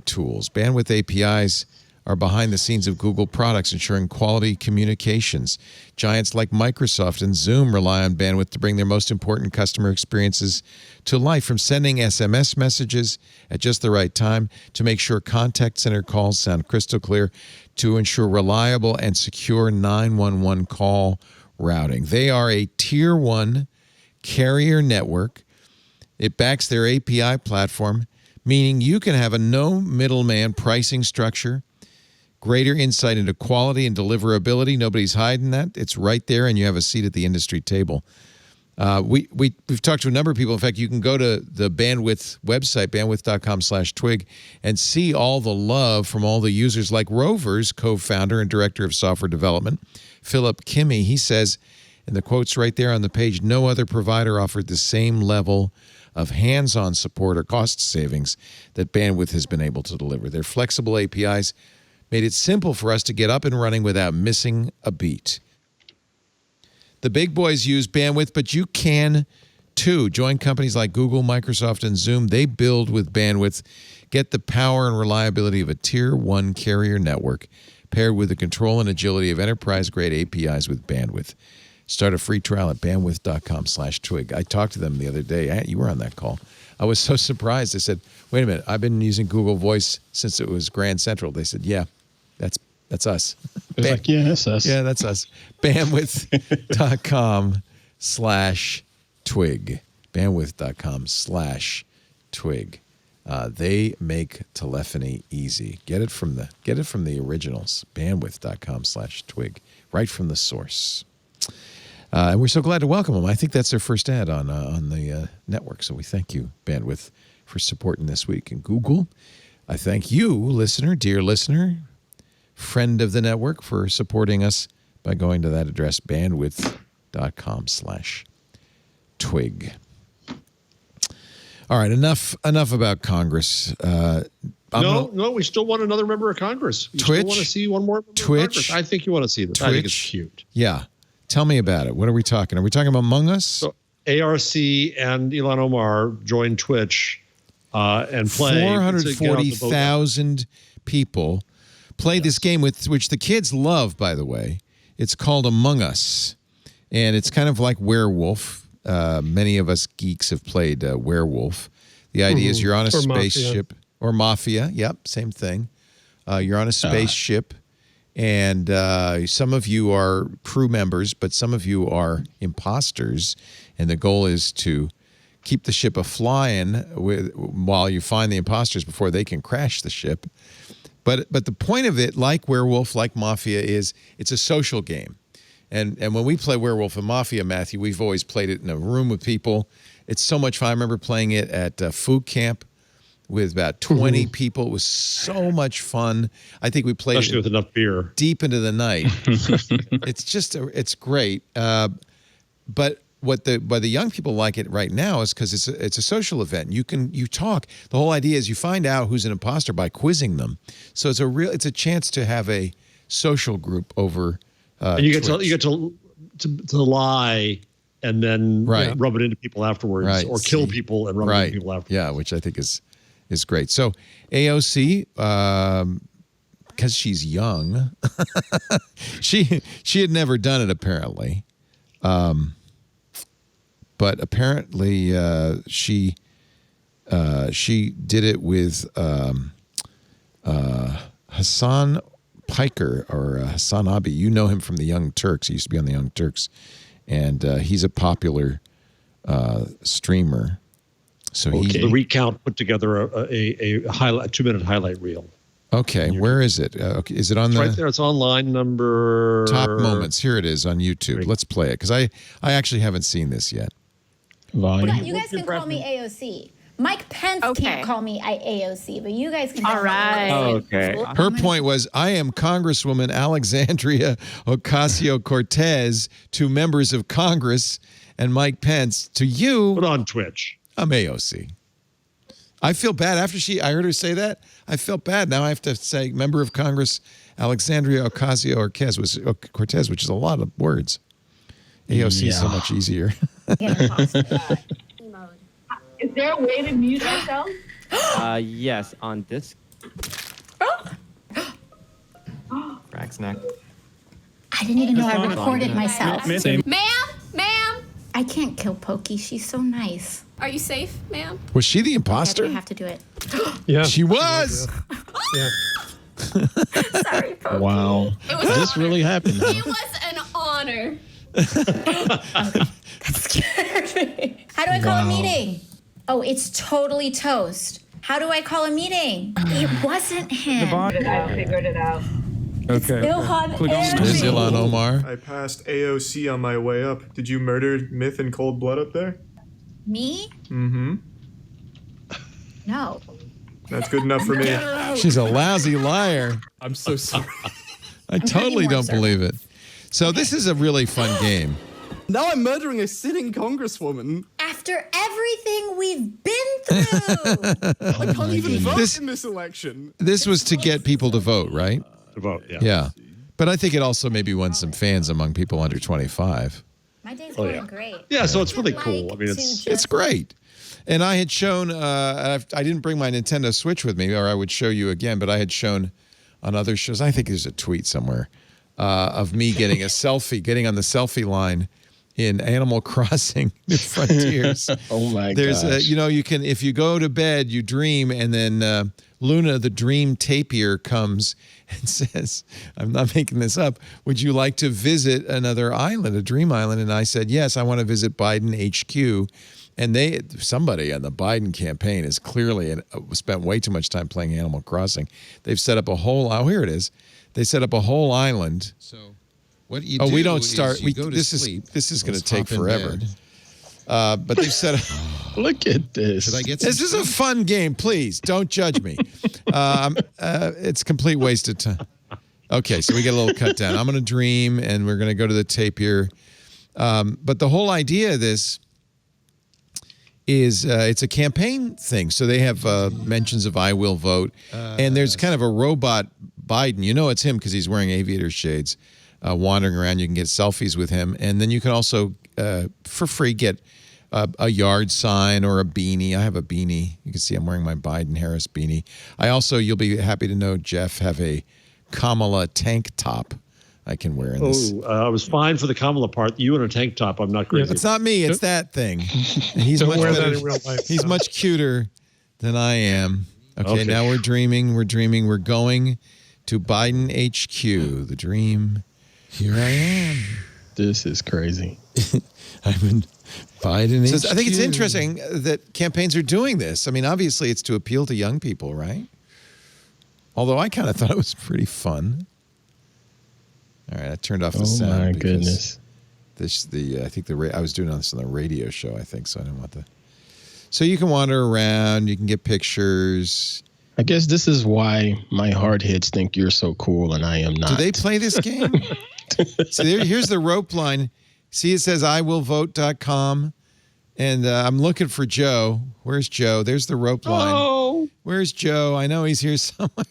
tools. Bandwidth APIs are behind the scenes of Google products, ensuring quality communications. Giants like Microsoft and Zoom rely on Bandwidth to bring their most important customer experiences to life, from sending SMS messages at just the right time to make sure contact center calls sound crystal clear, to ensure reliable and secure 911 call routing. They are a Tier 1 carrier network. It backs their API platform, meaning you can have a no middleman pricing structure, greater insight into quality and deliverability. Nobody's hiding that. It's right there, and you have a seat at the industry table. We've talked to a number of people. In fact, you can go to the Bandwidth website, bandwidth.com/twig, and see all the love from all the users, like Rover's co-founder and director of software development, Philip Kimmy. He says, and the quote's right there on the page, no other provider offered the same level of hands-on support or cost savings that Bandwidth has been able to deliver. Their flexible APIs made it simple for us to get up and running without missing a beat. The big boys use Bandwidth, but you can too. Join companies like Google, Microsoft, and Zoom. They build with Bandwidth. Get the power and reliability of a Tier 1 carrier network paired with the control and agility of enterprise-grade APIs with Bandwidth. Start a free trial at bandwidth.com/twig. I talked to them the other day. You were on that call. I was so surprised. I said, wait a minute, I've been using Google Voice since it was Grand Central. They said, yeah, that's us. It's like, yeah, that's us. Yeah, that's us. Bandwidth.com/twig. Bandwidth.com/twig. They make telephony easy. Get it from the originals. Bandwidth.com/twig. Right from the source. And we're so glad to welcome them. I think that's their first ad on the network. So we thank you, Bandwidth, for supporting This Week in Google. I thank you, listener, dear listener, friend of the network, for supporting us by going to that address, bandwidth.com/twig. All right, enough about Congress. No, we still want another member of Congress. We still want to see one more member of Congress. I think you want to see this. I think it's cute. Yeah. Tell me about it. What are we talking? Are we talking about Among Us? So ARC and Elon Omar joined Twitch and play. 440,000 people play this game, which the kids love, by the way. It's called Among Us, and it's kind of like Werewolf. Many of us geeks have played Werewolf. The idea is you're on a spaceship. Or Mafia. Yep, same thing. You're on a spaceship. And some of you are crew members, but some of you are imposters. And the goal is to keep the ship a-flying while you find the imposters before they can crash the ship. But the point of it, like Werewolf, like Mafia, is it's a social game. And when we play Werewolf and Mafia, Mathew, we've always played it in a room with people. It's so much fun. I remember playing it at food camp with about 20 people. It was so much fun. I think we played especially with enough beer deep into the night. It's great. But what the young people like it right now is because it's a social event. You talk. The whole idea is you find out who's an imposter by quizzing them. So it's a chance to have a social group over. And you get to lie and then rub it into people afterwards, or kill people and rub it into people afterwards. Yeah, which I think is great. So AOC, because she's young, she had never done it apparently, but apparently she did it with Hassan Piker or Hassan Abi. You know him from the Young Turks. He used to be on the Young Turks, and he's a popular streamer. So the recount put together a 2-minute highlight reel. Okay, where is it? Is it on right there? It's online number top moments. Here it is on YouTube. Let's play it because I actually haven't seen this yet. Volume. You guys can call me AOC. Mike Pence can't call me AOC, but you guys can call me AOC. Her point was, I am Congresswoman Alexandria Ocasio-Cortez to members of Congress, and Mike Pence to you. Put on Twitch. I'm AOC. I feel bad after I heard her say that. I felt bad. Now I have to say member of Congress Alexandria Ocasio-Cortez, which is a lot of words. AOC is so much easier. Is there a way to mute ourselves? Yes, on this. Crack snack. I didn't even know I recorded myself. Ma'am! I can't kill Pokey. She's so nice. Are you safe, ma'am? Was she the imposter? I have to do it. Yeah. She was! Yeah. Sorry, Pokey. Wow. This really happened. It was an honor. That scared me. How do I call a meeting? Oh, it's totally toast. How do I call a meeting? It wasn't him. I figured it out. Okay. There's Elon Omar. I passed AOC on my way up. Did you murder Myth in cold blood up there? Me? Mm-hmm. No. That's good enough for me. She's a lousy liar. I'm so sorry. I totally don't believe it. So this is a really fun game. Now I'm murdering a sitting congresswoman. After everything we've been through. I can't even vote in this election. This was to get people to vote, right? To vote, yeah. Yeah. But I think it also maybe won some fans among people under 25. My day's going great. Yeah, so it's really cool. I mean, it's great. And I had shown, I didn't bring my Nintendo Switch with me, or I would show you again, but I had shown on other shows, I think there's a tweet somewhere, of me getting a selfie, getting on the selfie line in Animal Crossing New Frontiers. Oh my There's gosh. you can, if you go to bed, you dream, and then Luna, the dream tapir, comes and says, I'm not making this up, would you like to visit another island, a dream island? And I said, yes, I want to visit Biden HQ. And somebody on the Biden campaign has clearly spent way too much time playing Animal Crossing. They've set up a whole, here it is. They set up a whole island. So what you do we don't is start. you go to sleep. This is going to take hop in forever. bed. But they've set up. Look at this. Should I get This is a fun game. Please don't judge me. It's a complete waste of time. Okay, so we get a little cut down. I'm going to dream, and we're going to go to the tapir. But the whole idea of this is it's a campaign thing. So they have mentions of I will vote. And there's kind of a robot Biden. You know it's him because he's wearing aviator shades, wandering around. You can get selfies with him. And then you can also, for free, get a yard sign or a beanie. I have a beanie. You can see I'm wearing my Biden-Harris beanie. I also, you'll be happy to know, Jeff, have a Kamala tank top I can wear in this. I was fine for the Kamala part. You in a tank top, I'm not crazy. It's not me. It's that thing. And he's Don't much wear better. that in real life. He's much cuter than I am. Okay, now we're dreaming. We're dreaming. We're going to Biden HQ. The dream. Here I am. This is crazy. I'm in Biden HQ. HQ. I think it's interesting that campaigns are doing this. I mean, obviously, it's to appeal to young people, right? Although I kind of thought it was pretty fun. All right, I turned off the sound. Oh my because goodness! I think I was doing this on the radio show. I think so. I didn't want the. So you can wander around. You can get pictures. I guess this is why my hardheads think you're so cool and I am not. Do they play this game? See, here's the rope line. See, it says IWillVote.com. And I'm looking for Joe. Where's Joe? There's the rope line. Oh, Where's Joe? I know he's here somewhere.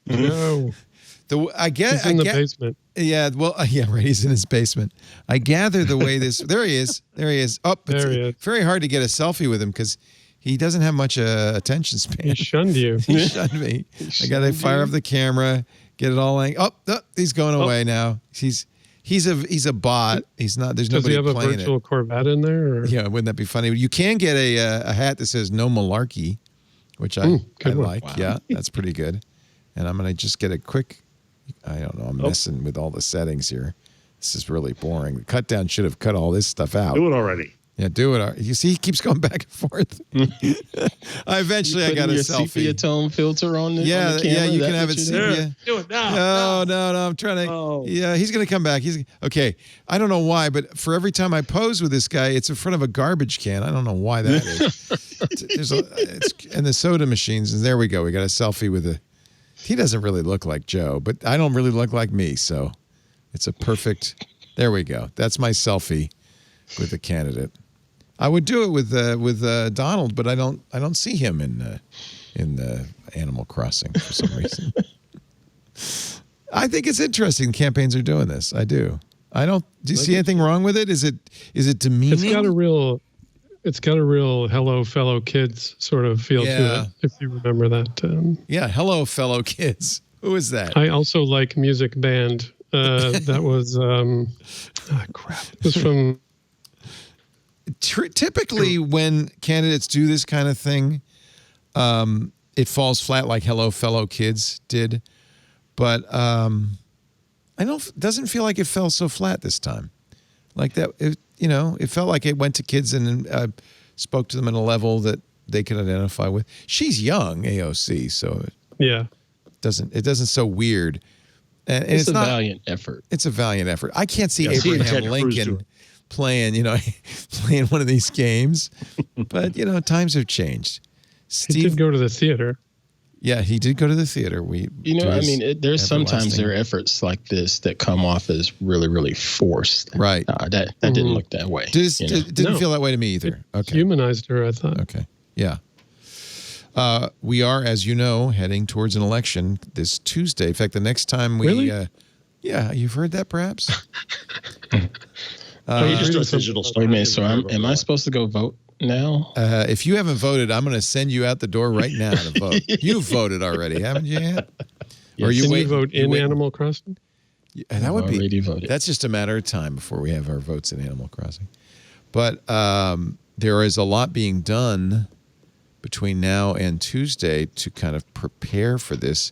no. He's in the basement. Yeah, well, yeah, right. He's in his basement. I gather the way this. There he is. There he is. Oh, There he is. Very hard to get a selfie with him because he doesn't have much attention span. He shunned you. He shunned me. I got to fire up the camera, get it all. He's going away now. He's a bot. He's not. There's Does he nobody have a playing virtual it. Corvette in there? Or? Yeah, wouldn't that be funny? You can get a hat that says "No Malarkey," which I good one. like. Wow. Yeah, that's pretty good. And I'm gonna just get a quick. I don't know. I'm messing with all the settings here. This is really boring. The cut down should have cut all this stuff out. Do it already. Yeah, do it. You see, he keeps going back and forth. Eventually, I got a your selfie. sepia tone filter on the Yeah, on the camera? you Is can that have what it you're doing? sepia. Do it now. No. I'm trying to. Oh. Yeah, he's going to come back. He's okay. I don't know why, but for every time I pose with this guy, it's in front of a garbage can. I don't know why that is. And the soda machines. And there we go. We got a selfie with a. He doesn't really look like Joe, but I don't really look like me. So it's a perfect. There we go. That's my selfie with the candidate. I would do it with Donald, but I don't see him in Animal Crossing for some reason. I think it's interesting. Campaigns are doing this. I do. I don't. Do you see anything wrong with it? Is it demeaning? It's got a real hello fellow kids sort of feel to it. If you remember that. Yeah. Hello, fellow kids. Who is that? I also like Music Band. That was crap. It was from. Typically, when candidates do this kind of thing, it falls flat like "Hello, fellow kids" did, but it doesn't feel like it fell so flat this time. Like that, it felt like it went to kids and spoke to them at a level that they could identify with. She's young, AOC, so it doesn't so weird. And it's a valiant effort. It's a valiant effort. I can't see Abraham Lincoln playing one of these games, but times have changed. He did go to the theater. Yeah, he did go to the theater. There's sometimes there are efforts like this that come off as really, really forced. Right. That didn't look that way. It didn't feel that way to me either. Okay. Humanized her, I thought. Okay. Yeah. We are, as you know, heading towards an election this Tuesday. In fact, the next time we... Really? Yeah, you've heard that perhaps? You just do digital stuff. Wait a minute, so am I supposed to go vote now? If you haven't voted, I'm going to send you out the door right now to vote. You've voted already, haven't you yet? Yes. Can you vote in Animal Crossing? And that would be already voted. That's just a matter of time before we have our votes in Animal Crossing. But there is a lot being done between now and Tuesday to kind of prepare for this.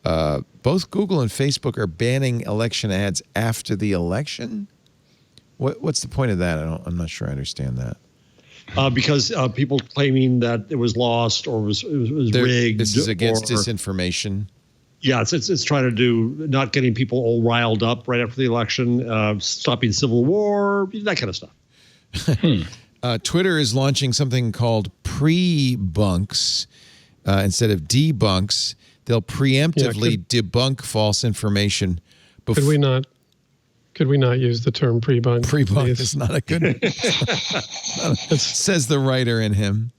Both Google and Facebook are banning election ads after the election. What's the point of that? I'm not sure I understand that. Because people claiming that it was lost or was rigged. This is against disinformation. Yeah, it's trying to do not getting people all riled up right after the election, stopping civil war, that kind of stuff. Twitter is launching something called pre-bunks instead of debunks. They'll preemptively debunk false information. Could we not use the term pre-bunk? Pre-bunk is not a good. Says the writer in him.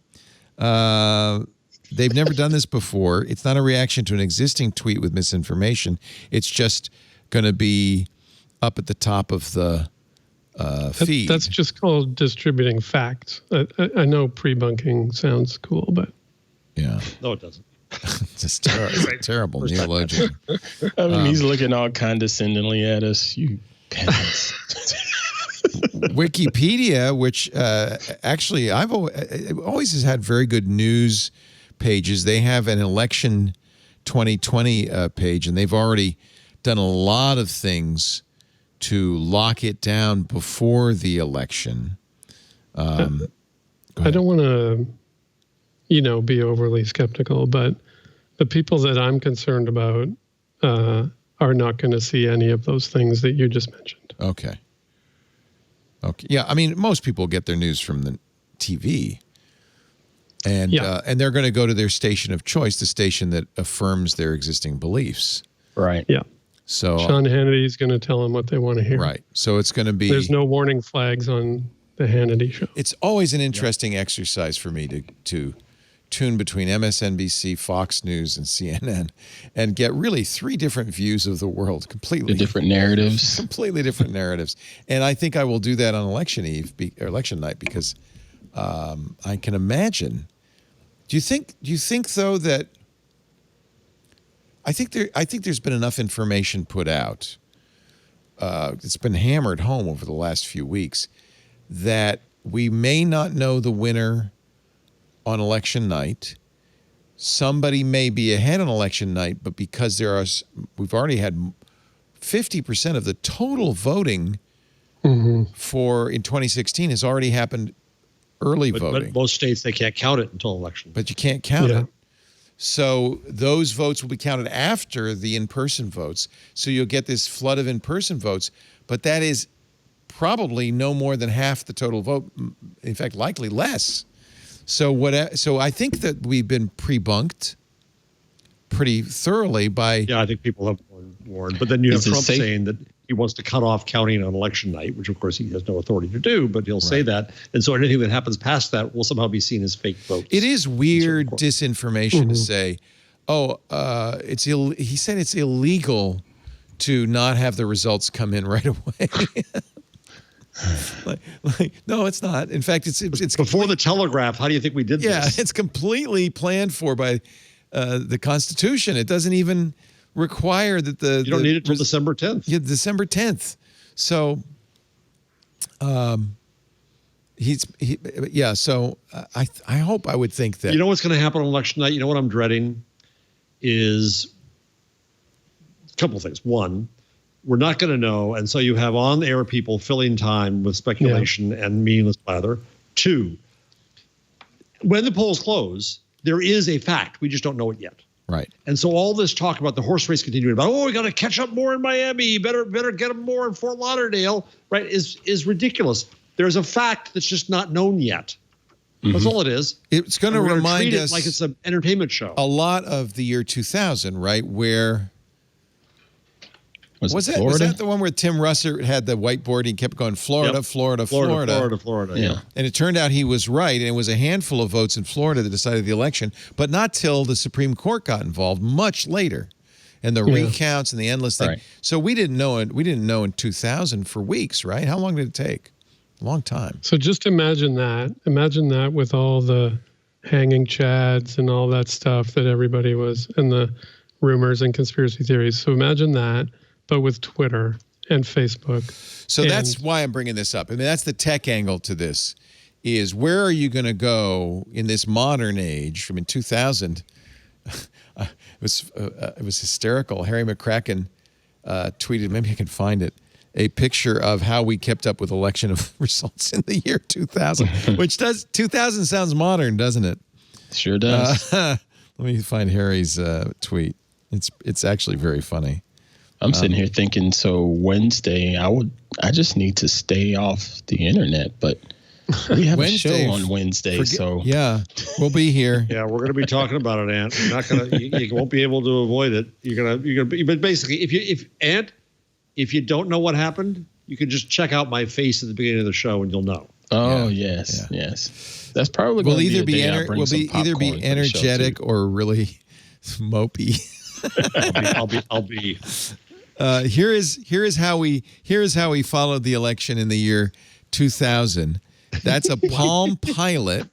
They've never done this before. It's not a reaction to an existing tweet with misinformation. It's just going to be up at the top of the feed. That's just called distributing facts. I know pre-bunking sounds cool, but yeah, no, it doesn't. Just terrible neologism. I mean, he's looking all condescendingly at us. You pants. Wikipedia, which actually I've always has had very good news pages. They have an election 2020 page, and they've already done a lot of things to lock it down before the election. I don't want to, be overly skeptical, but the people that I'm concerned about are not going to see any of those things that you just mentioned. Okay. Yeah, I mean, most people get their news from the TV. And they're going to go to their station of choice, the station that affirms their existing beliefs. Right. Yeah. So Sean Hannity's going to tell them what they want to hear. Right. So it's going to be. There's no warning flags on the Hannity show. It's always an interesting exercise for me to tune between MSNBC, Fox News, and CNN, and get really three different views of the world, completely different narratives. Completely different narratives. And I think I will do that on election night because I can imagine. Do you think though that I think there's been enough information put out. It's been hammered home over the last few weeks that we may not know the winner on election night. Somebody may be ahead on election night, but because we've already had 50% of the total voting for in 2016 has already happened early voting. But most states, they can't count it until election. But you can't count it. So those votes will be counted after the in-person votes. So you'll get this flood of in-person votes, but that is probably no more than half the total vote. In fact, likely less. So I think that we've been pre-bunked pretty thoroughly by. Yeah, I think people have warned. But then you have Trump saying that he wants to cut off counting on election night, which of course he has no authority to do, but he'll say that. And so anything that happens past that will somehow be seen as fake votes. It is weird disinformation to say, he said it's illegal to not have the results come in right away. No, it's not. In fact, it's before the telegraph. How do you think we did this? Yeah, it's completely planned for by the Constitution. It doesn't even require that you don't need it till December 10th. Yeah, December 10th. So, So I hope I would think that. You know what's going to happen on election night? You know what I'm dreading is a couple of things. One, we're not going to know, and so you have on-air people filling time with speculation and meaningless blather. Two, when the polls close, there is a fact. We just don't know it yet. Right. And so all this talk about the horse race continuing about, we got to catch up more in Miami, better get them more in Fort Lauderdale, right, is ridiculous. There's a fact that's just not known yet. That's all it is. It's going to remind us like it's an entertainment show. A lot of the year 2000, right, where was that the one where Tim Russert had the whiteboard and he kept going Florida. Yeah. And it turned out he was right, and it was a handful of votes in Florida that decided the election, but not till the Supreme Court got involved much later. And the recounts and the endless thing. Right. So we didn't know it. We didn't know in 2000 for weeks, right? How long did it take? A long time. So just imagine that. Imagine that with all the hanging chads and all that stuff that everybody was, and the rumors and conspiracy theories. So imagine that. but with Twitter and Facebook. So that's why I'm bringing this up. I mean, that's the tech angle to this, is where are you going to go in this modern age? I mean, 2000, it was hysterical. Harry McCracken tweeted, maybe I can find it, a picture of how we kept up with election of results in the year 2000, which 2000 sounds modern, doesn't it? Sure does. Let me find Harry's tweet. It's actually very funny. I'm sitting here thinking, so Wednesday, I just need to stay off the internet, but we have Wednesday, a show on Wednesday, so yeah, we'll be here. Yeah, we're going to be talking about it, Ant. You're not going to, you won't be able to avoid it. You're going to, but basically, if you don't know what happened, you can just check out my face at the beginning of the show and you'll know. Oh yes. That's probably We'll going either to be, be a day I bring some either be popcorn for the show, energetic too. or really mopey. I'll be. Here is how we followed the election in the year 2000. That's a Palm Pilot.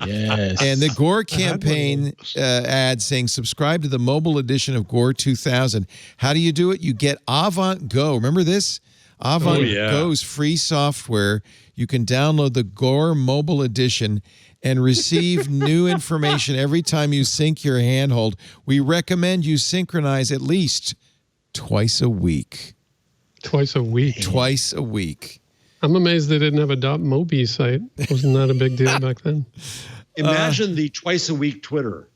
Yes. And the Gore campaign ad saying, subscribe to the mobile edition of Gore 2000. How do you do it? You get Avant Go. Remember this? Avant Go's free software. You can download the Gore mobile edition and receive new information every time you sync your handhold. We recommend you synchronize at least twice a week. Twice a week? Twice a week. I'm amazed they didn't have a .mobi site. Wasn't that a big deal back then? Imagine the twice a week Twitter.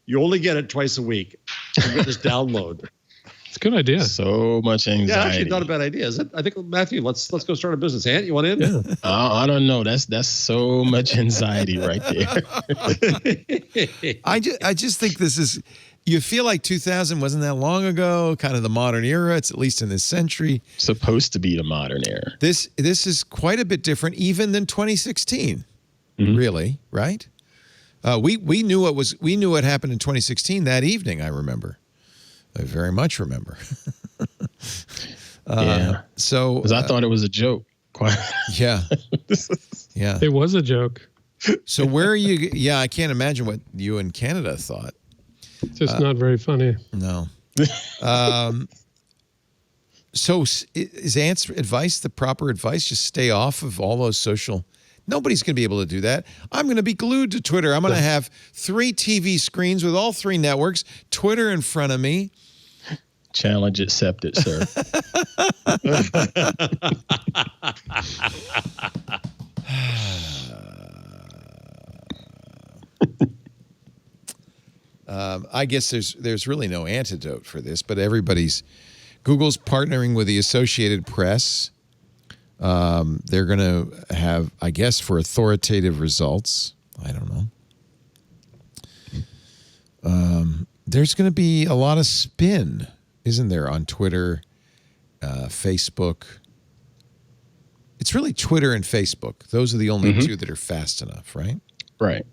You only get it twice a week. You get this download. It's a good idea. So much anxiety. Yeah, actually not a bad idea, is it? I think, Matthew, let's go start a business. Ant, you want in? Yeah. I don't know. That's so much anxiety right there. I just think this is, you feel like 2000 wasn't that long ago, kind of the modern era. It's at least in this century. Supposed to be the modern era. This is quite a bit different even than 2016. Really, right? We knew what happened in 2016 that evening, I remember. I very much remember. Yeah. So because I thought it was a joke. Yeah. Yeah. It was a joke. So where are you? Yeah, I can't imagine what you in Canada thought. Just not very funny. No. So is Ant's advice the proper advice? Just stay off of all those social. Nobody's going to be able to do that. I'm going to be glued to Twitter. I'm going to have 3 TV screens with all 3 networks, Twitter in front of me. Challenge accepted, sir. I guess there's really no antidote for this, but Google's partnering with the Associated Press. They're going to have, I guess, for authoritative results. I don't know. There's going to be a lot of spin, isn't there, on Twitter, Facebook? It's really Twitter and Facebook. Those are the only 2 that are fast enough, right? Right.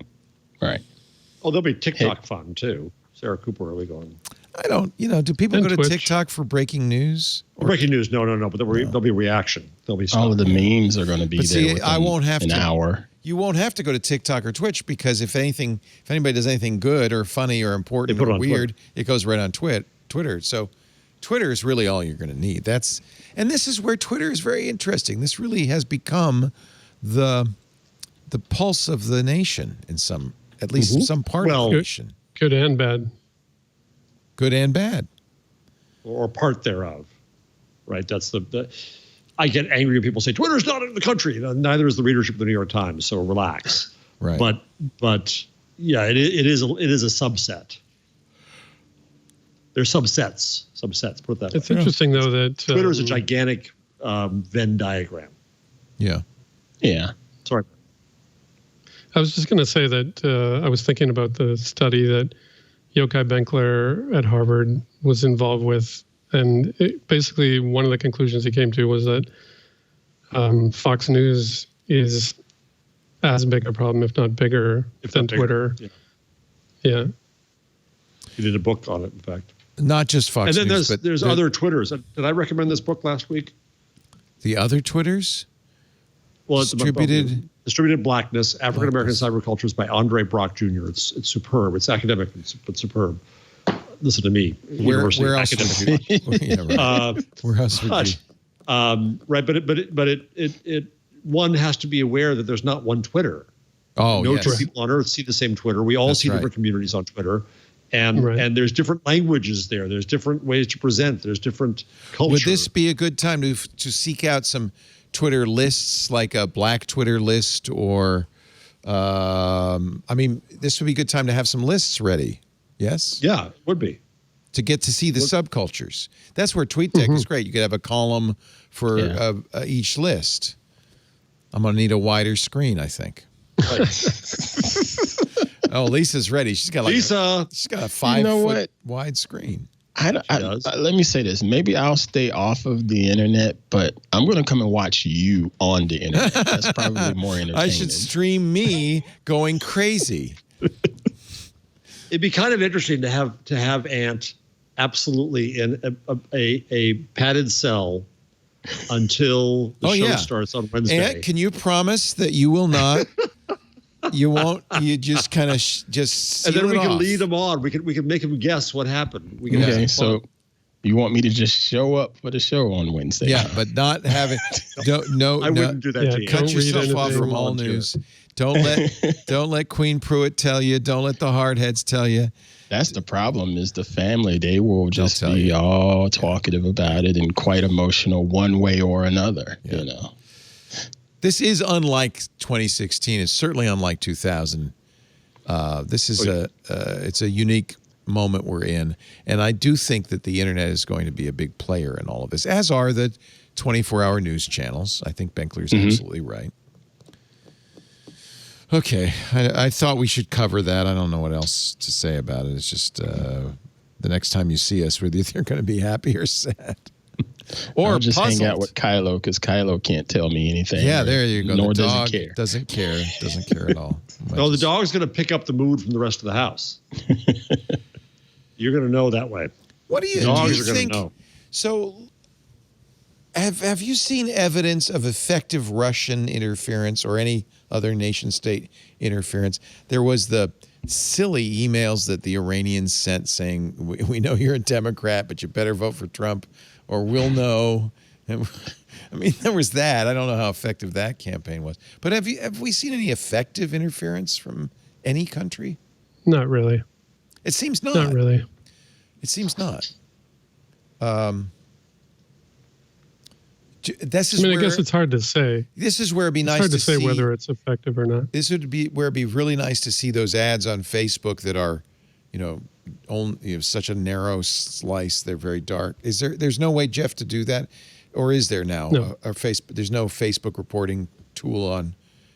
Oh, there'll be TikTok fun, too. Sarah Cooper, are we going? I don't, do people And go to Twitch. TikTok for breaking news? Breaking news, no. But there'll be reaction. There'll be stuff. All of the memes are going to be But there see, within I won't have an to. hour. You won't have to go to TikTok or Twitch because if anybody does anything good or funny or important They put it or on weird, it goes right on Twitter. So Twitter is really all you're going to need. And this is where Twitter is very interesting. This really has become the pulse of the nation in some part of the nation. Good and bad. Good and bad. Or part thereof, right? That's the I get angry when people say Twitter's not in the country. Neither is the readership of the New York Times. So relax. Right. But yeah, it is a subset. There's subsets. Put it that way. It's interesting though that Twitter is a gigantic Venn diagram. Yeah. Yeah. Sorry. I was just going to say that I was thinking about the study that Yochai Benkler at Harvard was involved with. And basically one of the conclusions he came to was that Fox News is as big a problem, if not bigger, than Twitter. Yeah. He did a book on it, in fact. Not just Fox News. And then there's other Twitters. Did I recommend this book last week? The other Twitters? Well, Distributed Blackness, African-American Cybercultures by Andre Brock Jr. It's superb. It's academic, but superb. listen to me. Where else? Yeah, right. Where else would you? Right, but it one has to be aware that there's not one Twitter. Oh, no yes. two people on Earth see the same Twitter. We all see different communities on Twitter, and there's different languages there. There's different ways to present. There's different culture. Would this be a good time to seek out some Twitter lists, like a Black Twitter list, or this would be a good time to have some lists ready. Yes? Yeah, it would be. To get to see the subcultures. That's where TweetDeck is great. You could have a column for each list. I'm going to need a wider screen, I think. Oh, Lisa's ready. She's got she's got a 5-foot wide screen. Let me say this. Maybe I'll stay off of the internet, but I'm going to come and watch you on the internet. That's probably more entertaining. I should stream me going crazy. It'd be kind of interesting to have Ant absolutely in a padded cell until the show starts on Wednesday. Ant, can you promise that you will not? You won't. You just kind of just. And then we can off. lead him on. We can make him guess what happened. We can okay, so you want me to just show up for the show on Wednesday? Yeah, but not having. No, I wouldn't do that to you. Cut yourself off from all news. Don't let Queen Pruitt tell you. Don't let the hardheads tell you. That's the problem. Is the family? They will just be all talkative about it and quite emotional one way or another. Yeah. You know. This is unlike 2016. It's certainly unlike 2000. This is it's a unique moment we're in, and I do think that the internet is going to be a big player in all of this, as are the 24-hour news channels. I think Benkler's absolutely right. Okay, I thought we should cover that. I don't know what else to say about it. It's just the next time you see us, whether you're going to be happy or sad. Or I'll just puzzled. hang out with Kylo because Kylo can't tell me anything. Yeah, there you go. Nor the does dog he care. Doesn't care. Doesn't care at all. No, the dog's going to pick up the mood from the rest of the house. You're going to know that way. What do you, dogs do you are think? Know. So, have you seen evidence of effective Russian interference or any other nation-state interference? There was the silly emails that the Iranians sent saying, "We know you're a Democrat, but you better vote for Trump." Or we'll know. I mean, there was that. I don't know how effective that campaign was. But have we seen any effective interference from any country? Not really. It seems not. Not really. It seems not. This is I guess it's hard to say. This is where it'd be nice to see say whether it's effective or not. This would be where it'd be really nice to see those ads on Facebook that are, only such a narrow slice. They're very dark. There's no way, Jeff, to do that, or is there now? No. There's no Facebook reporting tool on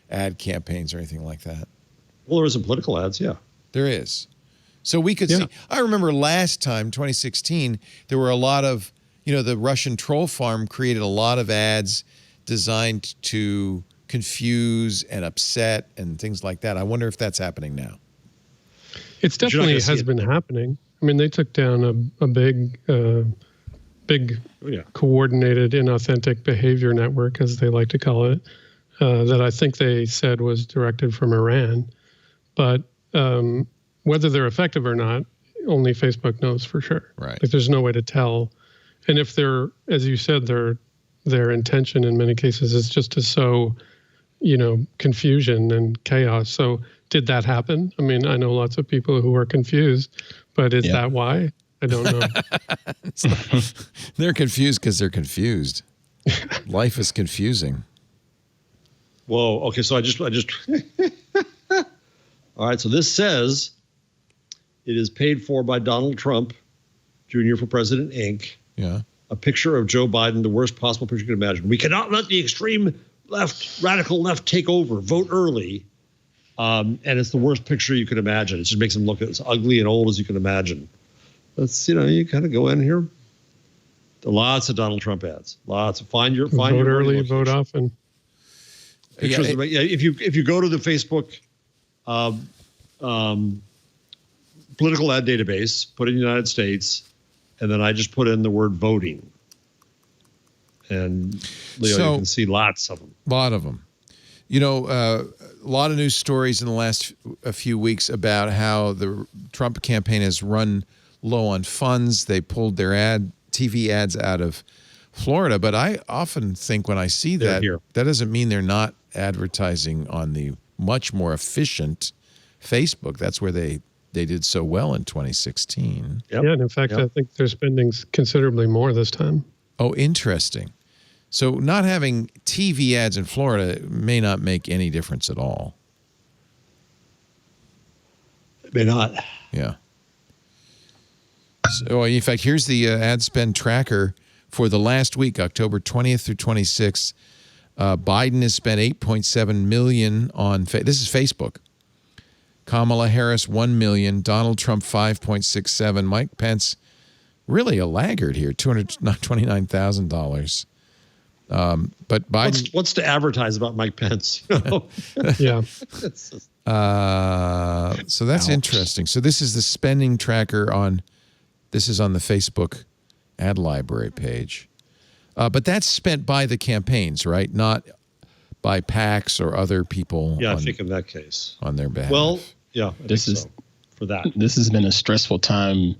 ad campaigns or anything like that. Well, there is in political ads, yeah. There is. So we could see. I remember last time, 2016, there were a lot of, the Russian troll farm created a lot of ads designed to confuse and upset and things like that. I wonder if that's happening now. It's definitely has been happening. I mean, they took down a big coordinated inauthentic behavior network, as they like to call it, that I think they said was directed from Iran. But whether they're effective or not, only Facebook knows for sure. Right. Like, there's no way to tell. And if they're, as you said, their intention in many cases is just to sow, confusion and chaos. So did that happen? I mean, I know lots of people who are confused, but is that why? I don't know. They're confused because they're confused. Life is confusing. Whoa. Okay. So I just. All right. So this says it is paid for by Donald Trump Jr. for President Inc. Yeah. A picture of Joe Biden, the worst possible picture you can imagine. We cannot let the extreme left, radical left take over. Vote early. And it's the worst picture you can imagine. It just makes him look as ugly and old as you can imagine. That's, you kind of go in here. Lots of Donald Trump ads. Lots of find your vote early, vote often. Pictures if you go to the Facebook political ad database, put in the United States, and then I just put in the word voting. And Leo, you can see lots of them. A lot of them. A lot of news stories in the last few weeks about how the Trump campaign has run low on funds. They pulled their TV ads out of Florida. But I often think when I see that, that doesn't mean they're not advertising on the much more efficient Facebook. That's where they did so well in 2016. Yeah, and in fact, I think they're spending considerably more this time. Oh, interesting. So not having TV ads in Florida may not make any difference at all. It may not. Yeah. So, in fact, here's the ad spend tracker for the last week, October 20th through 26th. Biden has spent $8.7 million on this is Facebook. Kamala Harris $1 million, Donald Trump $5.67, Mike Pence really a laggard here, $229,000. But Biden, what's to advertise about Mike Pence? Yeah. So that's interesting. So this is the spending tracker this is on the Facebook ad library page. But that's spent by the campaigns, right? Not by PACs or other people. Yeah, I think in that case. On their behalf. Well, yeah, for that. This has been a stressful time,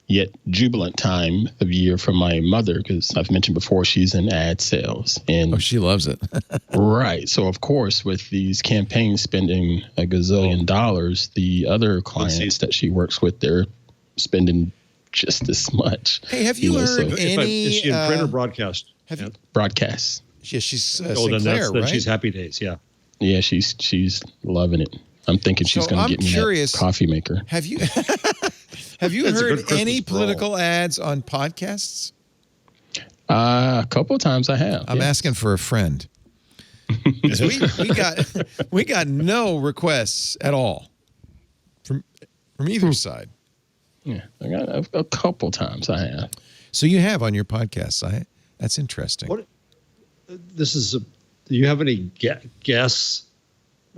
yet jubilant time of year for my mother, because I've mentioned before she's in ad sales. And she loves it. Right. So, of course, with these campaigns spending a gazillion dollars, the other clients that she works with, they're spending just as much. Hey, have you heard any... Is she in print or broadcast? Broadcast. Yeah, she's Sinclair, right? She's Happy Days, yeah. Yeah, she's loving it. I'm thinking she's going to get me that coffee maker. Have you heard any political ads on podcasts? A couple of times I have. I'm asking for a friend. we got no requests at all from either side. Yeah, I got a couple times I have. So you have on your podcast. That's interesting. Do you have any guess?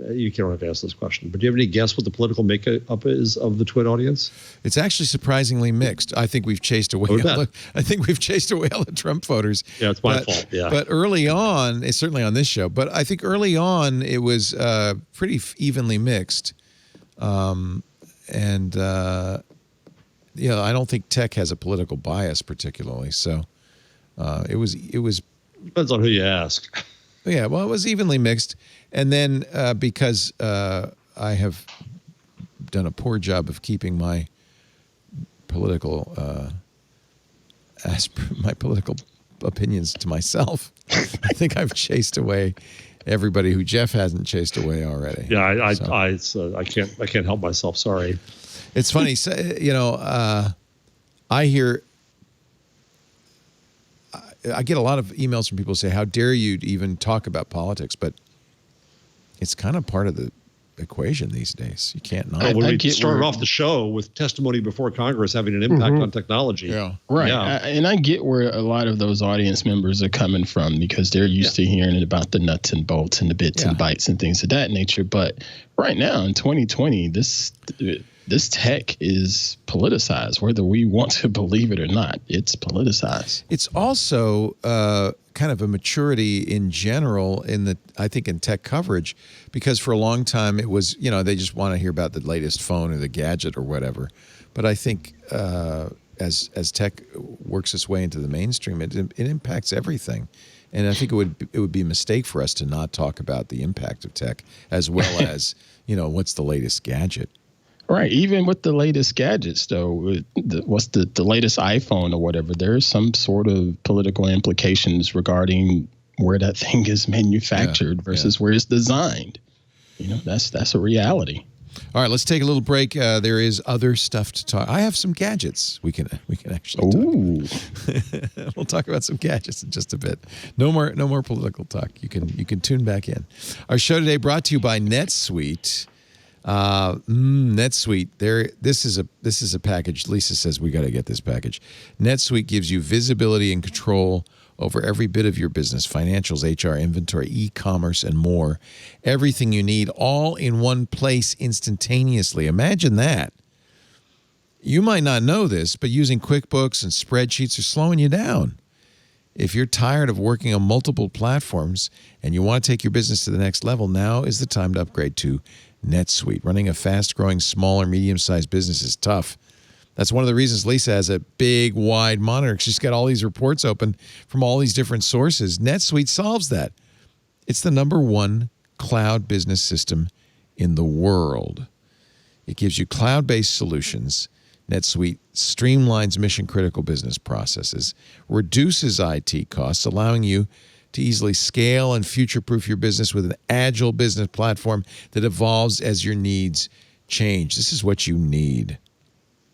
You don't have to ask this question, but do you have any guess what the political makeup is of the Twit audience? It's actually surprisingly mixed. I think we've chased away. All the Trump voters. Yeah, it's my fault. Yeah, but early on, it's certainly on this show. But I think early on it was pretty evenly mixed, I don't think tech has a political bias particularly. So it was depends on who you ask. Yeah, well, it was evenly mixed. And then because I have done a poor job of keeping my political opinions to myself, I think I've chased away everybody who Jeff hasn't chased away already. Yeah, I can't help myself. Sorry. It's funny, I get a lot of emails from people who say, how dare you even talk about politics? But it's kind of part of the equation these days. You can't not. We started off the show with testimony before Congress having an impact on technology. Yeah. Right. Yeah. And I get where a lot of those audience members are coming from because they're used to hearing about the nuts and bolts and the bits and bytes and things of that nature. But right now in 2020, this tech is politicized, whether we want to believe it or not. It's politicized. It's also kind of a maturity in general I think in tech coverage, because for a long time it was, they just want to hear about the latest phone or the gadget or whatever. But I think as tech works its way into the mainstream, it impacts everything. And I think it would be a mistake for us to not talk about the impact of tech as well as, what's the latest gadget. Right. Even with the latest gadgets, though, what's the latest iPhone or whatever, there's some sort of political implications regarding where that thing is manufactured versus where it's designed. That's a reality. All right, let's take a little break. There is other stuff to talk. I have some gadgets we can actually talk. We'll talk about some gadgets in just a bit. No more political talk. You can tune back in. Our show today brought to you by NetSuite. NetSuite. This is a package. Lisa says we got to get this package. NetSuite gives you visibility and control over every bit of your business: financials, HR, inventory, e-commerce, and more. Everything you need, all in one place instantaneously. Imagine that. You might not know this, but using QuickBooks and spreadsheets are slowing you down. If you're tired of working on multiple platforms and you want to take your business to the next level, now is the time to upgrade to NetSuite. Running a fast-growing small or medium-sized business is tough. That's one of the reasons Lisa has a big, wide monitor. She's got all these reports open from all these different sources. NetSuite solves that. It's the #1 cloud business system in the world. It gives you cloud-based solutions. NetSuite streamlines mission-critical business processes, reduces IT costs, allowing you to easily scale and future-proof your business with an agile business platform that evolves as your needs change. This is what you need.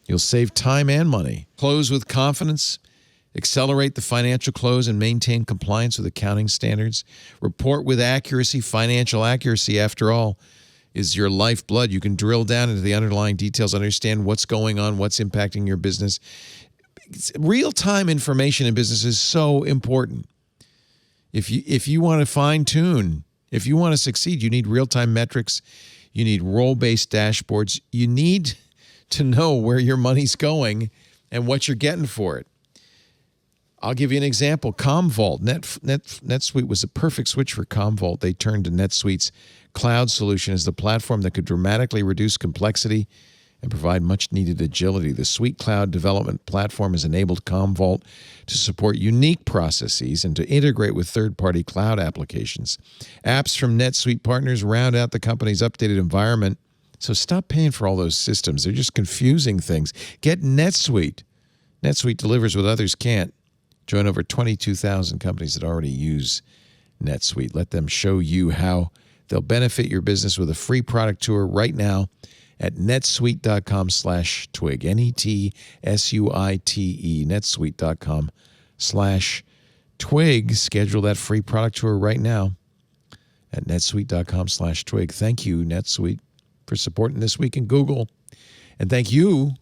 You'll save time and money. Close with confidence. Accelerate the financial close and maintain compliance with accounting standards. Report with accuracy. Financial accuracy, after all, is your lifeblood. You can drill down into the underlying details, understand what's going on, what's impacting your business. Real-time information in business is so important. If you want to fine-tune, if you want to succeed, you need real-time metrics. You need role-based dashboards. You need to know where your money's going and what you're getting for it. I'll give you an example. Commvault. NetSuite was a perfect switch for Commvault. They turned to NetSuite's cloud solution as the platform that could dramatically reduce complexity and provide much-needed agility. The Suite Cloud development platform has enabled Commvault to support unique processes and to integrate with third-party cloud applications. Apps from NetSuite partners round out the company's updated environment. So stop paying for all those systems. They're just confusing things. Get NetSuite. NetSuite delivers what others can't. Join over 22,000 companies that already use NetSuite. Let them show you how they'll benefit your business with a free product tour right now at netsuite.com/twig. NETSUITE, netsuite.com/twig. Schedule that free product tour right now at netsuite.com/twig. Thank you, NetSuite, for supporting This Week in Google. And thank you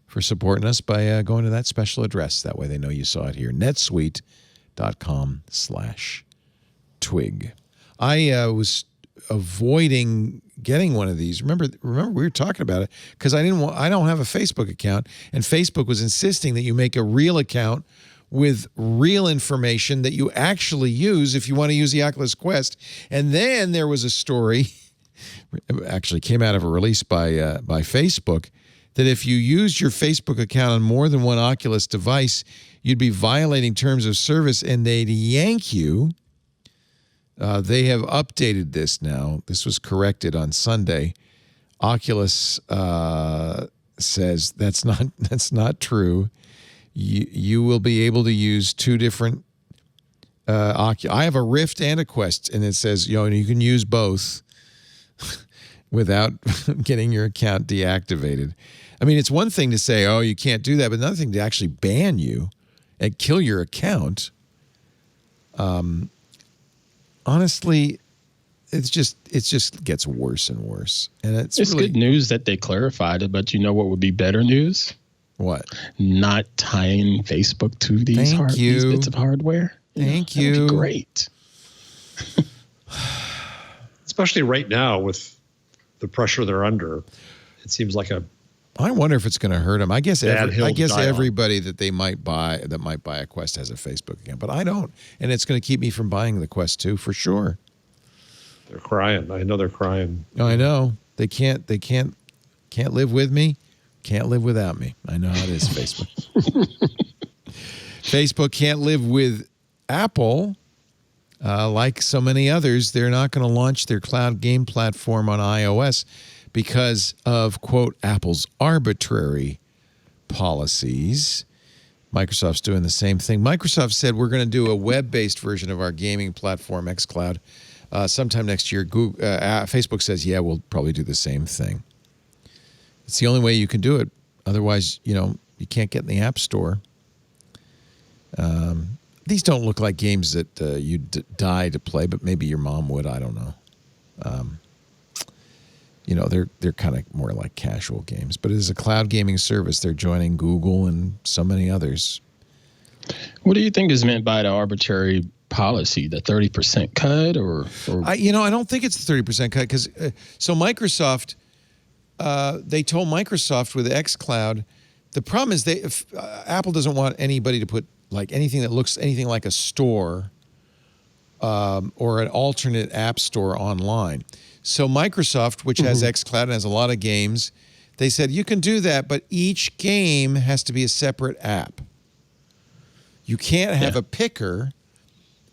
for supporting us by going to that special address. That way they know you saw it here. netsuite.com/twig. I was avoiding getting one of these. Remember we were talking about it because I don't have a Facebook account, and Facebook was insisting that you make a real account with real information that you actually use if you want to use the Oculus Quest. And then there was a story, actually came out of a release by Facebook, that if you used your Facebook account on more than one Oculus device, you'd be violating terms of service and they'd yank you. They have updated this now. This was corrected on Sunday. Oculus says that's not true. You will be able to use two different I have a Rift and a Quest, and it says you can use both without getting your account deactivated. I mean, it's one thing to say, oh, you can't do that, but another thing to actually ban you and kill your account. Honestly, it just gets worse and worse. And it's really good news that they clarified it, but you know what would be better news? What? Not tying Facebook to these bits of hardware. Thank you. That would be great. Especially right now with the pressure they're under. It seems like I wonder if it's going to hurt them. I guess everybody on. that might buy a Quest has a Facebook account, but I don't, and it's going to keep me from buying the Quest 2 for sure. They're crying. I know they're crying. No, I know they can't live with me, can't live without me. I know how it is. Facebook. Facebook can't live with Apple. Like so many others, they're not going to launch their cloud game platform on iOS because of, quote, Apple's arbitrary policies. Microsoft's doing the same thing. Microsoft said we're going to do a web-based version of our gaming platform, xCloud, sometime next year. Facebook says, yeah, we'll probably do the same thing. It's the only way you can do it. Otherwise, you can't get in the App Store. These don't look like games that you'd die to play, but maybe your mom would. I don't know. They're kind of more like casual games. But as a cloud gaming service, they're joining Google and so many others. What do you think is meant by the arbitrary policy? The 30% cut, or? I don't think it's the 30% cut because so Microsoft, they told Microsoft with xCloud, the problem is Apple doesn't want anybody to put like anything that looks anything like a store or an alternate app store online. So Microsoft, which has xCloud and has a lot of games, They said you can do that, but each game has to be a separate app. You can't have a picker,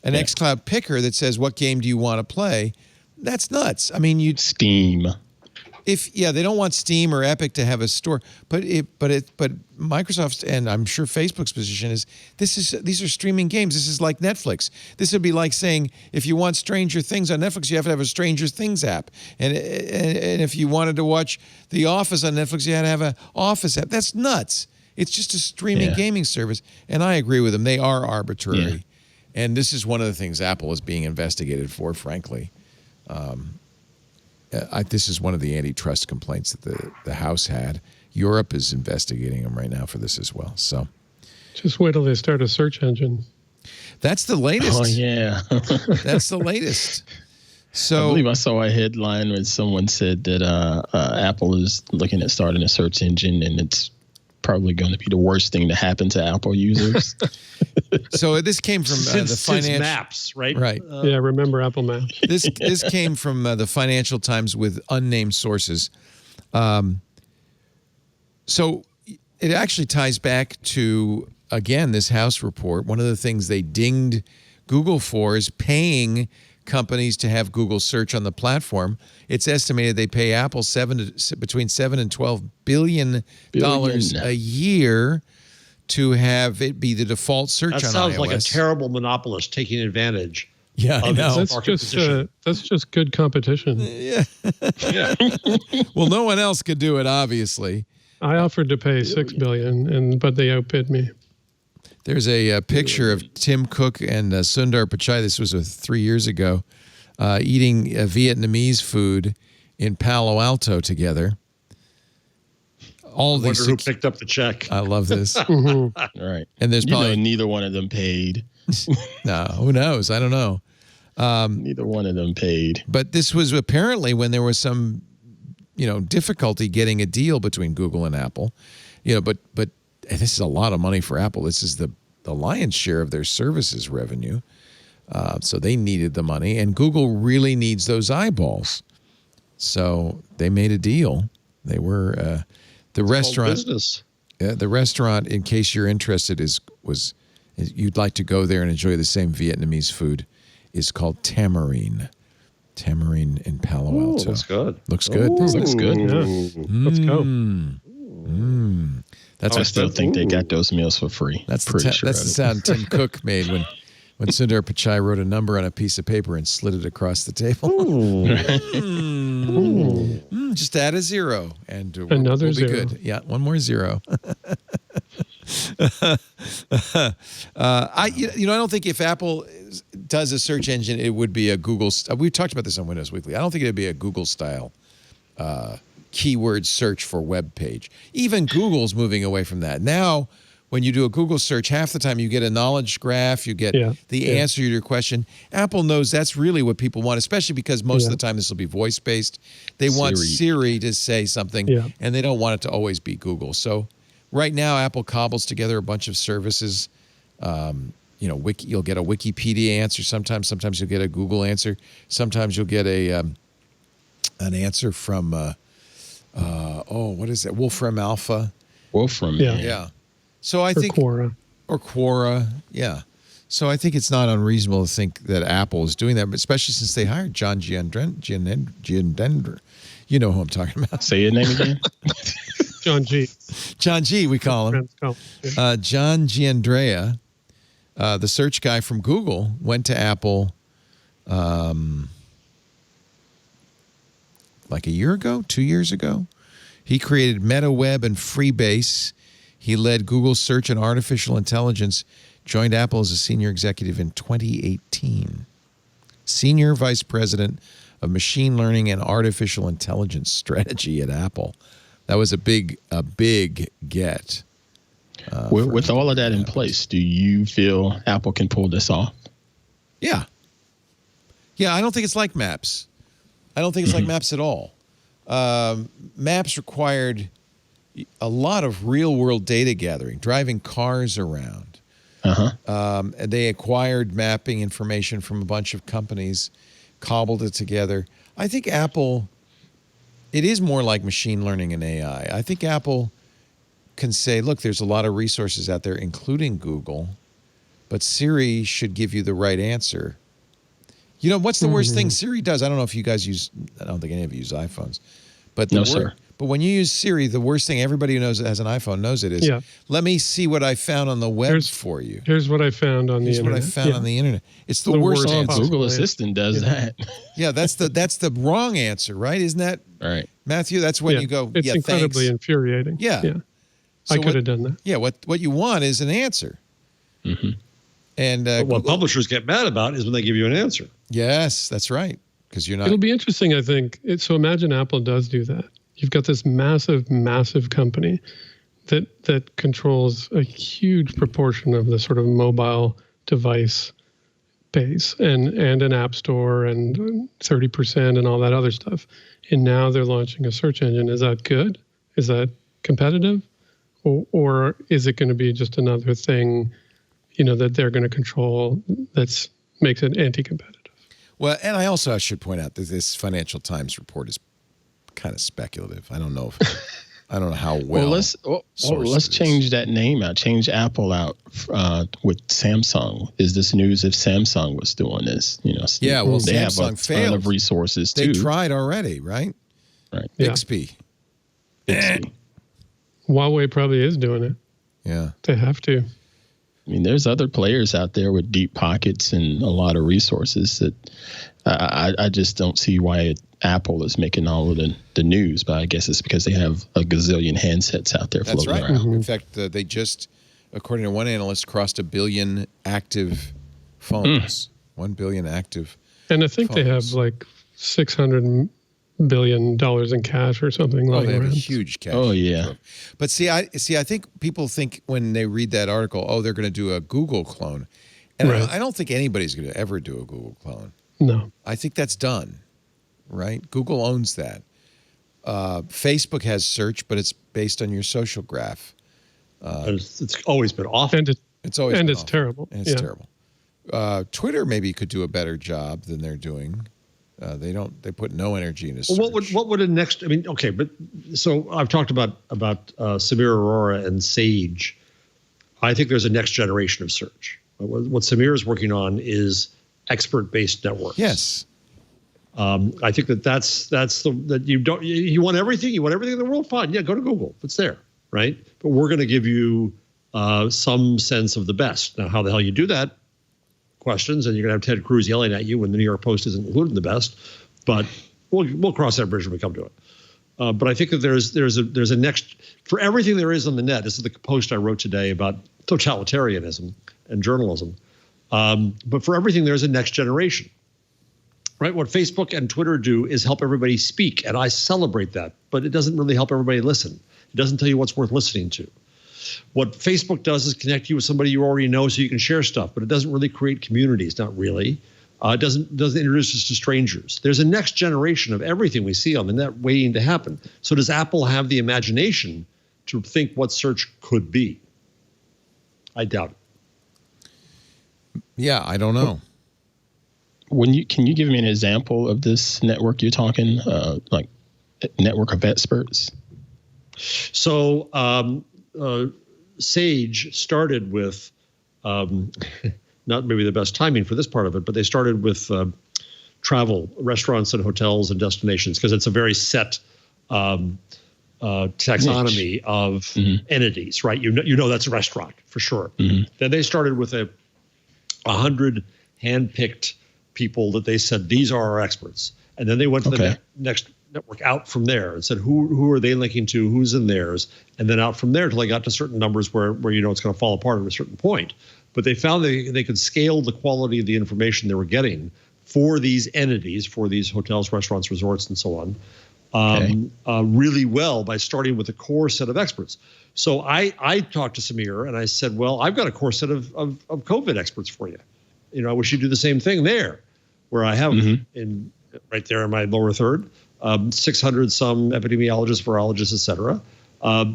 an xCloud picker that says what game do you want to play. That's nuts. I mean, Steam. They don't want Steam or Epic to have a store, but Microsoft's and I'm sure Facebook's position is these are streaming games. This is like Netflix. This would be like saying if you want Stranger Things on Netflix, you have to have a Stranger Things app, and if you wanted to watch The Office on Netflix, you had to have an Office app. That's nuts. It's just a streaming gaming service, and I agree with them. They are arbitrary, and this is one of the things Apple is being investigated for, frankly. This is one of the antitrust complaints that the House had. Europe is investigating them right now for this as well. So, just wait till they start a search engine. That's the latest. Oh yeah, that's the latest. So I believe I saw a headline when someone said that Apple is looking at starting a search engine, and it's probably going to be the worst thing to happen to Apple users. So this came from the financial Maps, right? Right. Yeah, remember Apple Maps. This came from the Financial Times with unnamed sources. So it actually ties back to, again, this House report. One of the things they dinged Google for is paying companies to have Google search on the platform. It's estimated they pay Apple between $7 and $12 billion a year to have it be the default search on iOS. That sounds like a terrible monopolist taking advantage. Yeah, I know. That's just good competition. Yeah. Well, no one else could do it, obviously. I offered to pay $6 billion, but they outbid me. There's a picture of Tim Cook and Sundar Pichai. This was 3 years ago, eating Vietnamese food in Palo Alto together. I wonder who picked up the check. I love this. Right. And there's probably neither one of them paid. No, who knows? I don't know. Neither one of them paid. But this was apparently when there was some, difficulty getting a deal between Google and Apple. But this is a lot of money for Apple. This is the lion's share of their services revenue. So they needed the money, and Google really needs those eyeballs. So they made a deal. They were the restaurant business. The restaurant, in case you're interested, you'd like to go there and enjoy the same Vietnamese food, is called Tamarine. Tamarine in Palo Alto. Looks good. Looks good. Looks good. Yeah. Let's go. I still think they got those meals for free. That's the sound Tim Cook made when Sundar Pichai wrote a number on a piece of paper and slid it across the table. Just add a zero, and another we'll be zero. good. Yeah, one more zero. I don't think if Apple does a search engine, it would be a Google. We've talked about this on Windows Weekly. I don't think it would be a Google style keyword search for web page. Even Google's moving away from that. Now, when you do a Google search, half the time you get a knowledge graph, you get the answer to your question. Apple knows that's really what people want, especially because most of the time this will be voice-based. They want Siri to say something, and they don't want it to always be Google. So right now, Apple cobbles together a bunch of services. You'll get a Wikipedia answer sometimes. Sometimes you'll get a Google answer. Sometimes you'll get an answer from, what is that? Wolfram Alpha. Wolfram, yeah. So I think Quora, yeah. So I think it's not unreasonable to think that Apple is doing that, but especially since they hired John Gianendra. You know who I'm talking about. Say your name again. John G. John G. We call him. John Gianandrea, the search guy from Google, went to Apple like a year ago, 2 years ago. He created MetaWeb and Freebase. He led Google Search and Artificial Intelligence, joined Apple as a senior executive in 2018. Senior Vice President of Machine Learning and Artificial Intelligence Strategy at Apple. That was a big get. With all of that in place, do you feel Apple can pull this off? Yeah. Yeah, I don't think it's like Maps. I don't think it's like Maps at all. Maps required a lot of real-world data gathering, driving cars around. And they acquired mapping information from a bunch of companies, cobbled it together. I think Apple It is more like machine learning and AI. I think Apple can say, look, there's a lot of resources out there, including Google, but Siri should give you the right answer. You know, what's the worst thing Siri does? I don't know if you guys use, I don't think any of you use iPhones. But sir. But when you use Siri, the worst thing, everybody who knows has an iPhone knows it is, let me see what I found on the web for you. Here's what I found on the internet. Here's what I found on the internet. It's the worst answer. Google Assistant does that. Yeah, that's the wrong answer, right? Isn't that right, Matthew? That's when you go, it's incredibly infuriating. Yeah. So I could have done that. Yeah, what you want is an answer. Mm-hmm. And but what publishers get mad about is when they give you an answer. Yes, that's right. Because you're not. It'll be interesting, I think. So imagine Apple does do that. You've got this massive, massive company that controls a huge proportion of the sort of mobile device base and an app store and 30% and all that other stuff. And now they're launching a search engine. Is that good? Is that competitive? Or is it going to be just another thing, that they're going to control that makes it anti-competitive? Well, and I should point out that this Financial Times report is kind of speculative. I don't know how well. Let's change that name out. Change Apple out with Samsung. Is this news if Samsung was doing this? Well, they Samsung have a failed. ton of resources too. They tried already, right? Right. Bixby. Huawei probably is doing it. Yeah, they have to. I mean, there's other players out there with deep pockets and a lot of resources that I just don't see why Apple is making all of the news. But I guess it's because they have a gazillion handsets out there floating around. That's right. In fact, they just, according to one analyst, crossed 1 billion active phones. 1 billion active. And I think they have like $600 billion in cash or something like that. They have a huge cash. Oh yeah. But I think people think when they read that article, they're going to do a Google clone, and I don't think anybody's going to ever do a Google clone. No, I think that's done. Right? Google owns that. Facebook has search, but it's based on your social graph. It's always been off. It's always been off. Terrible. And it's terrible. Twitter maybe could do a better job than they're doing. They put no energy into search. Well, what would a next? I mean, okay, but so I've talked about Samir Arora and Sage. I think there's a next generation of search. What Samir is working on is expert-based networks. Yes. I think you want everything. You want everything in the world. Fine, yeah, go to Google. It's there, right? But we're going to give you some sense of the best. Now, how the hell you do that? Questions, and you're going to have Ted Cruz yelling at you when the New York Post isn't included in the best. But we'll cross that bridge when we come to it. But I think that there's a next for everything there is on the net. This is the post I wrote today about totalitarianism and journalism. But for everything, there's a next generation. Right? What Facebook and Twitter do is help everybody speak, and I celebrate that. But it doesn't really help everybody listen. It doesn't tell you what's worth listening to. What Facebook does is connect you with somebody you already know so you can share stuff, but it doesn't really create communities, not really. It doesn't introduce us to strangers. There's a next generation of everything we see on the net waiting to happen. So does Apple have the imagination to think what search could be? I doubt it. Yeah, I don't know. Can you give me an example of this network you're talking, like network of experts? So Sage started with, not maybe the best timing for this part of it, but they started with travel, restaurants and hotels and destinations, because it's a very set taxonomy of entities, right? You know that's a restaurant for sure. Then they started with 100 handpicked people that they said, these are our experts. And then they went to the next network out from there and said, who are they linking to? Who's in theirs? And then out from there until they got to certain numbers where it's going to fall apart at a certain point. But they found they could scale the quality of the information they were getting for these entities, for these hotels, restaurants, resorts, and so on, really well by starting with a core set of experts. So I talked to Samir and I said, well, I've got a core set of COVID experts for you. I wish you'd do the same thing there, where I have right there in my lower third, 600 some epidemiologists, virologists, et cetera.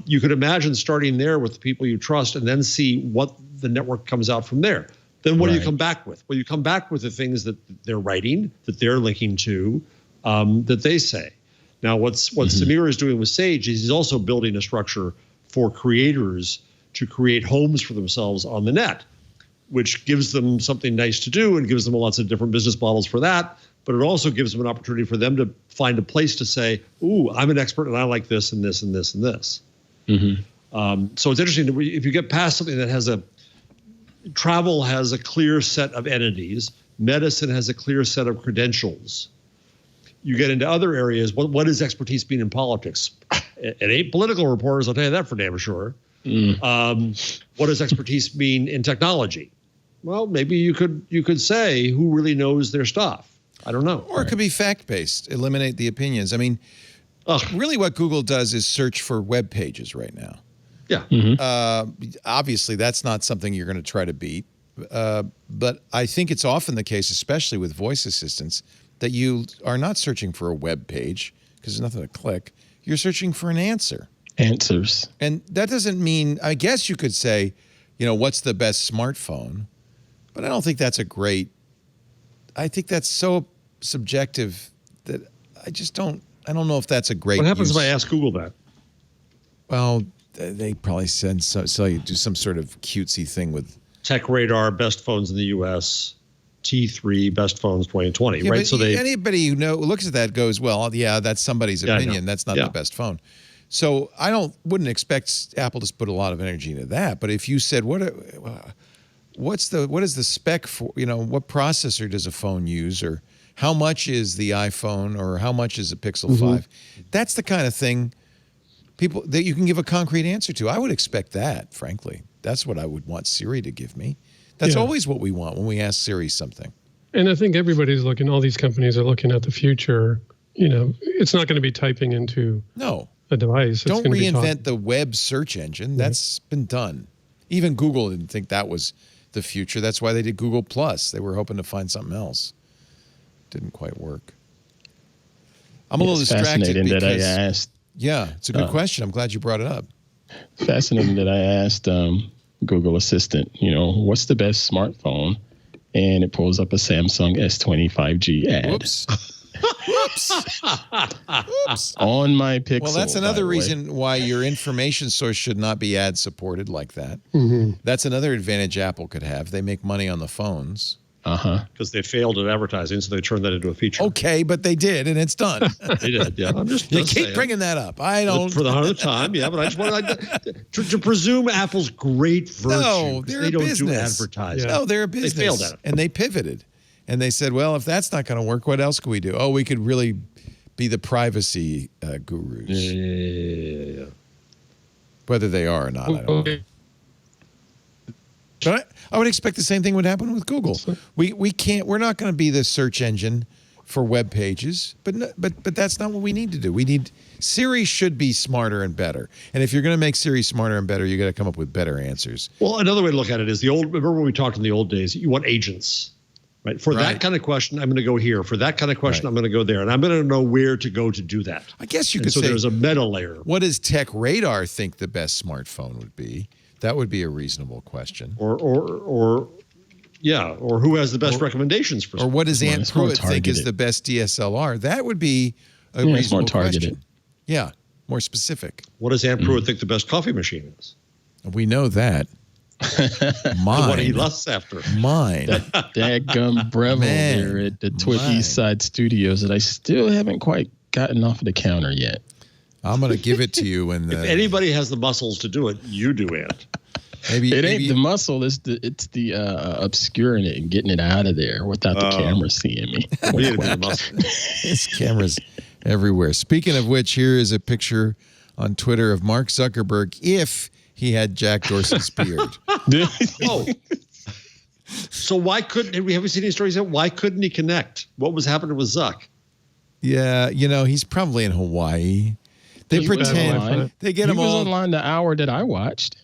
You could imagine starting there with the people you trust and then see what the network comes out from there. Then what do you come back with? Well, you come back with the things that they're writing, that they're linking to, that they say. Now, what Samir is doing with Sage is he's also building a structure for creators to create homes for themselves on the net, which gives them something nice to do and gives them lots of different business models for that. But it also gives them an opportunity for them to find a place to say, ooh, I'm an expert and I like this and this and this and this. So it's interesting if you get past something that has travel has a clear set of entities, medicine has a clear set of credentials. You get into other areas. What does expertise mean in politics? It ain't political reporters, I'll tell you that for damn sure. What does expertise mean in technology? Well, maybe you could say who really knows their stuff. I don't know. Or it could be fact-based, eliminate the opinions. I mean, really what Google does is search for web pages right now. Yeah. Obviously, that's not something you're going to try to beat. But I think it's often the case, especially with voice assistants, that you are not searching for a web page because there's nothing to click. You're searching for an answer. Answers. And that doesn't mean, I guess you could say, what's the best smartphone? But I don't think that's I think that's so subjective that I don't know if that's a great What happens use. if I ask Google that? Well, they probably sell you do some sort of cutesy thing with Tech Radar, best phones in the U.S., T3, best phones 2020, yeah, right? But So anybody who looks at that goes, well, yeah, that's somebody's opinion. That's not the best phone. So I wouldn't expect Apple to put a lot of energy into that. But if you said, what is the spec for, what processor does a phone use, or how much is the iPhone, or how much is a Pixel 5? That's the kind of thing that you can give a concrete answer to. I would expect that, frankly. That's what I would want Siri to give me. That's always what we want when we ask Siri something. And I think everybody's all these companies are looking at the future. It's not going to be typing into a device. Don't reinvent the web search engine. That's been done. Even Google didn't think that was the future. That's why they did Google Plus. They were hoping to find something else. Didn't quite work. I'm a little distracted because... that I asked... Yeah, it's a good question. I'm glad you brought it up. Fascinating that I asked Google Assistant, what's the best smartphone? And it pulls up a Samsung S20 5G ad. Whoops. Whoops. Whoops. On my Pixel. Well, that's another reason why your information source should not be ad supported like that. That's another advantage Apple could have. They make money on the phones. Because they failed at advertising, so they turned that into a feature. Okay, but they did, and it's done. They did, yeah. I'm just you keep saying. bringing that up. I don't. For the 100th time, yeah, but I just want to presume Apple's great virtue. No, they're they a don't business. do advertising. No, they're a business. They failed at it. And they pivoted. And they said, well, if that's not going to work, what else can we do? Oh, we could really be the privacy gurus. Yeah. Whether they are or not, I don't know. But I would expect the same thing would happen with Google. We're not going to be the search engine for web pages, but that's not what we need to do. Siri should be smarter and better. And if you're going to make Siri smarter and better, you got to come up with better answers. Well, another way to look at it is remember when we talked in the old days, you want agents, right? For that kind of question, I'm going to go here. For that kind of question, I'm going to go there. And I'm going to know where to go to do that. I guess you could say. So there's a meta layer. What does Tech Radar think the best smartphone would be? That would be a reasonable question. Or who has the best recommendations for? Or what does Aunt Pruitt think is the best DSLR? That would be a reasonable question. Yeah, more specific. What does Aunt Pruitt think the best coffee machine is? We know that. Mine. What he lusts after. Mine. That dadgum Breville there at the Twit East Side Studios that I still haven't quite gotten off of the counter yet. I'm going to give it to you when if anybody has the muscles to do it, you do it. Maybe the muscle. It's the obscuring it and getting it out of there without the camera seeing me. We need a bit of muscle. His camera's everywhere. Speaking of which, here is a picture on Twitter of Mark Zuckerberg if he had Jack Dorsey's beard. So why couldn't we? Have we seen any stories yet? Why couldn't he connect? What was happening with Zuck? Yeah, he's probably in Hawaii. They pretend they get him all. He was online the hour that I watched.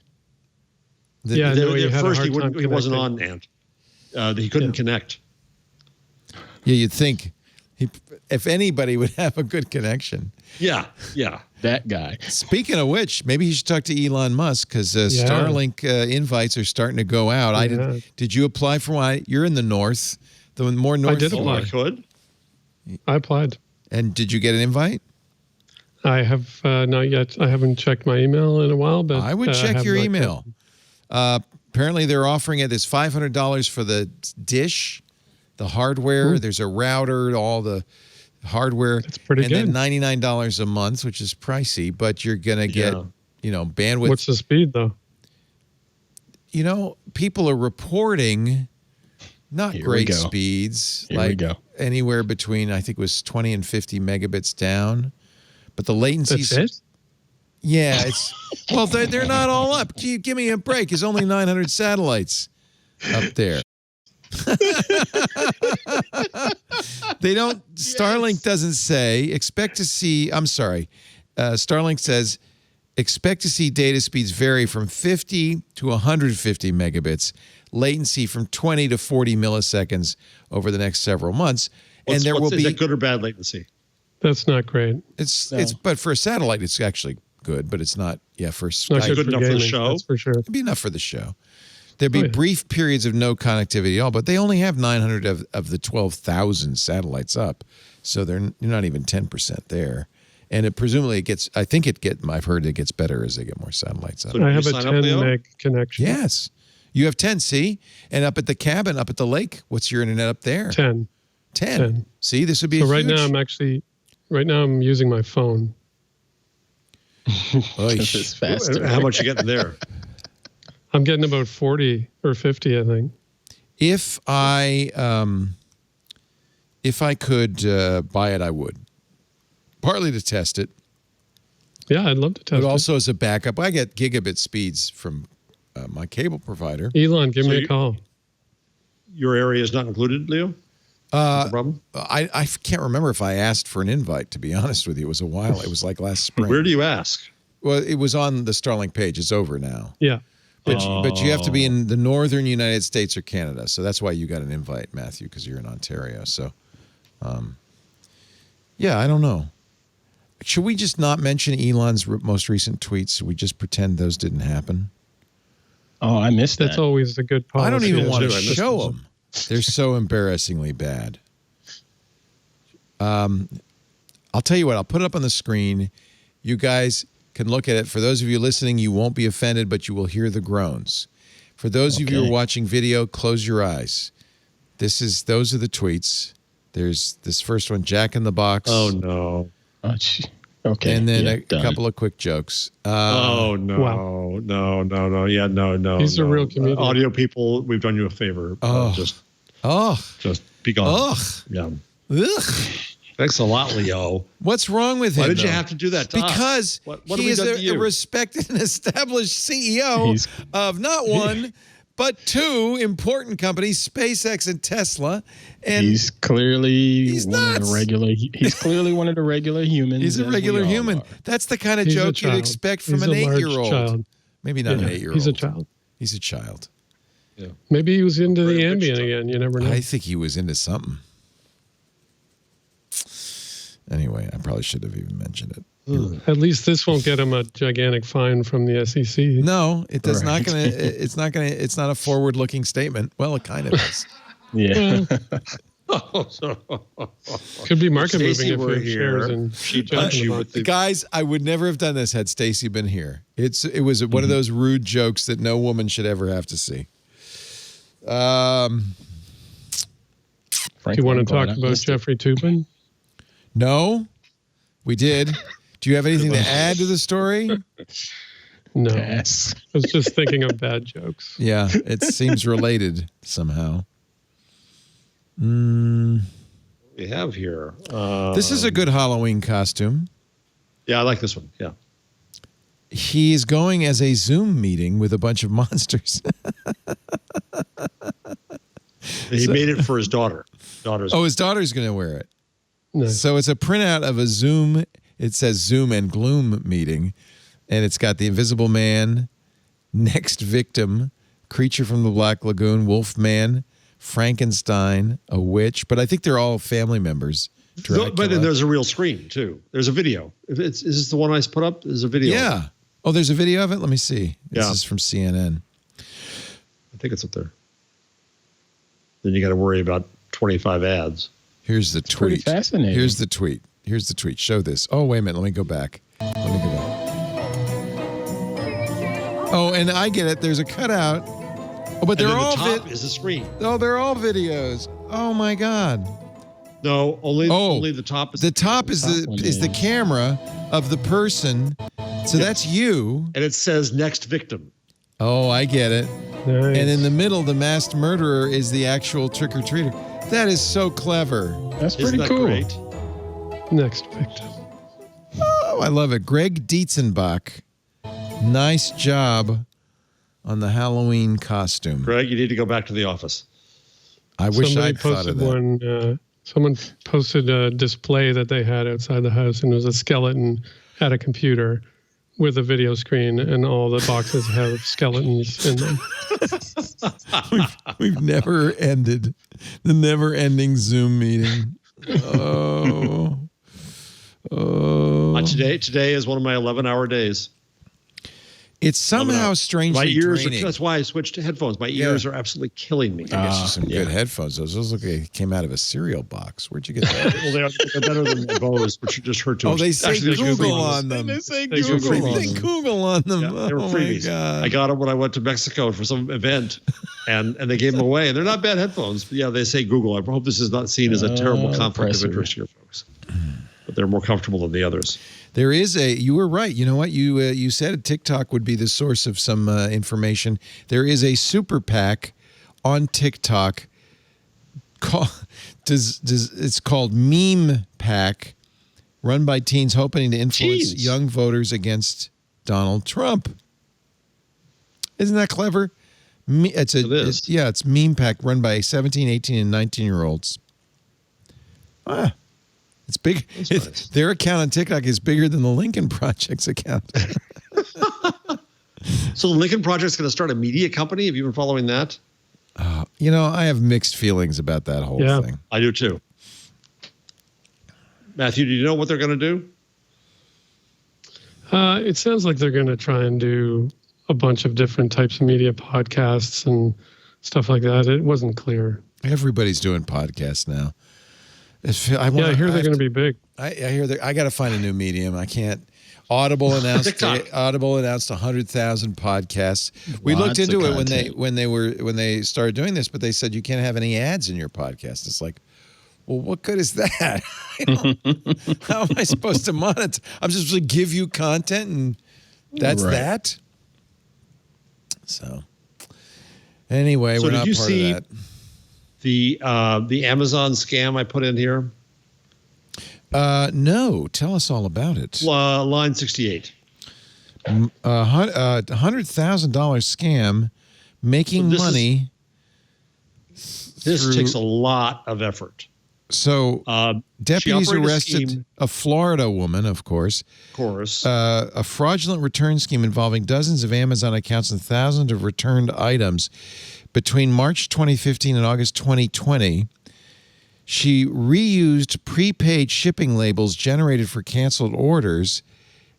At first he wasn't on, Ant. He couldn't connect. Yeah, you'd think if anybody would have a good connection. Yeah. That guy. Speaking of which, maybe you should talk to Elon Musk because Starlink invites are starting to go out. Did you apply for one? You're in the north. The more north. I did apply. I could. I applied. And did you get an invite? I have not yet. I haven't checked my email in a while, but I would check your email. Apparently, they're offering it as $500 for the dish, the hardware. Ooh. There's a router, all the hardware. That's pretty and good. then $99 a month, which is pricey, but you're going to get, bandwidth. What's the speed, though? People are reporting not Here we great go. speeds, Here we like go. anywhere between, I think it was 20 and 50 megabits down. But the latency. That's it? Yeah, it's well, they're not all up. Give me a break. There's only 900 satellites up there. They don't. Starlink doesn't say expect to see. I'm sorry. Starlink says expect to see data speeds vary from 50 to 150 megabits, latency from 20 to 40 milliseconds over the next several months, and there will be. Is that good or bad latency? That's not great. But for a satellite, it's actually good, but it's not. Yeah, for Not Skype, good enough for the show. That's for sure. It'd be enough for the show. There'd be brief periods of no connectivity at all, but they only have 900 of the 12,000 satellites up, so you're not even 10% there. And it presumably it gets. I've heard it gets better as they get more satellites up. So I have a 10 meg connection. Yes, you have 10. See, and up at the cabin, up at the lake, what's your internet up there? 10. 10. See, this would be. So right now I'm using my phone. This is faster. How much you getting there? I'm getting about 40 or 50, I think. If I could buy it, I would. Partly to test it. Yeah, I'd love to test it. But also as a backup. I get gigabit speeds from my cable provider. Elon, give me a call. Your area is not included, Leo? Problem? I can't remember if I asked for an invite, to be honest with you. It was a while. It was like last spring. Where do you ask? Well, it was on the Starlink page. It's over now. Yeah. But you have to be in the northern United States or Canada. So that's why you got an invite, Matthew, because you're in Ontario. So, yeah, I don't know. Should we just not mention Elon's most recent tweets? We just pretend those didn't happen? Oh, I missed that. That's always a good policy. I don't even want to show them. They're so embarrassingly bad. I'll tell you what. I'll put it up on the screen. You guys can look at it. For those of you listening, you won't be offended, but you will hear the groans. For those of you who are watching video, close your eyes. Those are the tweets. There's this first one, Jack in the Box. Oh, no. Okay. And then a couple of quick jokes. No. Yeah, no. He's a real comedian. Audio people, we've done you a favor. Just be gone. Yeah. Ugh. Thanks a lot, Leo. What's wrong with him? Why did you have to do that to us? Because he is a respected and established CEO of not one, but two important companies, SpaceX and Tesla. And he's clearly one of the regular humans. He's a regular human. That's the kind of joke you'd expect from an 8-year-old. Maybe not an 8-year-old. He's a child. He's a child. Yeah. Maybe he was into the Ambien again. You never know. I think he was into something. Anyway, I probably should have even mentioned it. At least this won't get him a gigantic fine from the SEC. No, it does not. It's not going to. It's not a forward-looking statement. Well, it kind of is. Yeah. Could be market Stacey moving if were your shares here. and She'd punch you with the Guys, I would never have done this had Stacey been here. It was one of those rude jokes that no woman should ever have to see. Do you want to talk about Jeffrey Toobin? No, we did. Do you have anything to add to the story? No. Yes. I was just thinking of bad jokes. Yeah, it seems related somehow. we have here. This is a good Halloween costume. Yeah, I like this one. Yeah. He's going as a Zoom meeting with a bunch of monsters. He made it for his daughter. His daughter's going to wear it. Nice. So it's a printout of a Zoom. It says Zoom and Gloom meeting. And it's got the Invisible Man, Next Victim, Creature from the Black Lagoon, Wolfman, Frankenstein, a witch. But I think they're all family members. But then there's a real screen, too. There's a video. Is this the one I put up? There's a video. Yeah. Oh, there's a video of it? Let me see. This is from CNN. I think it's up there. Then you got to worry about 25 ads. Here's the tweet. Pretty fascinating. Here's the tweet. Here's the tweet. Show this. Oh, wait a minute. Let me go back. Oh, and I get it. There's a cutout. Oh, but they're all the top is the screen. Oh, they're all videos. Oh my God. No, only the top is the top is the camera of the person. So that's you. And it says next victim. Oh, I get it. Nice. And in the middle, the masked murderer is the actual trick-or-treater. That is so clever. That's pretty cool. Great? Next victim. Oh, I love it. Greg Dietzenbach. Nice job on the Halloween costume. Greg, you need to go back to the office. I wish I'd thought of that. Someone posted a display that they had outside the house, and it was a skeleton at a computer with a video screen, and all the boxes have skeletons in them. We've never ended the never-ending Zoom meeting. Oh. Today is one of my 11-hour days. It's somehow strangely my ears draining. That's why I switched to headphones. My ears are absolutely killing me. I guess you some good headphones. Those look like they came out of a cereal box. Where'd you get that? Well, they're better than the Bose, which you just heard to. Oh, they say Google on them. They say Google on them. Yeah, they were freebies. God. I got them when I went to Mexico for some event, and they gave them away. And they're not bad headphones. But yeah, they say Google. I hope this is not seen as a terrible conflict of interest here, folks. But they're more comfortable than the others. There is you were right. You know what? You said TikTok would be the source of some information. There is a super PAC on TikTok. It's called Meme PAC, run by teens hoping to influence young voters against Donald Trump. Isn't that clever? It's Meme PAC run by 17, 18, and 19-year-olds. It's big. Their account on TikTok is bigger than the Lincoln Project's account. So the Lincoln Project's going to start a media company? Have you been following that? You know, I have mixed feelings about that whole thing. I do too. Mathew, do you know what they're going to do? It sounds like they're going to try and do a bunch of different types of media podcasts and stuff like that. It wasn't clear. Everybody's doing podcasts now. I hear they're going to be big. I hear I got to find a new medium. I can't. Audible announced 100,000 podcasts. We looked into it when they started doing this, but they said you can't have any ads in your podcast. It's like, well, what good is that? How am I supposed to monetize? I'm just supposed to give you content, and that's that. So anyway, we're not part of that. The Amazon scam I put in here? No. Tell us all about it. Line 68. $100,000 scam making money. This takes a lot of effort. So deputies arrested a Florida woman, of course. A fraudulent return scheme involving dozens of Amazon accounts and thousands of returned items. Between March 2015 and August 2020, she reused prepaid shipping labels generated for canceled orders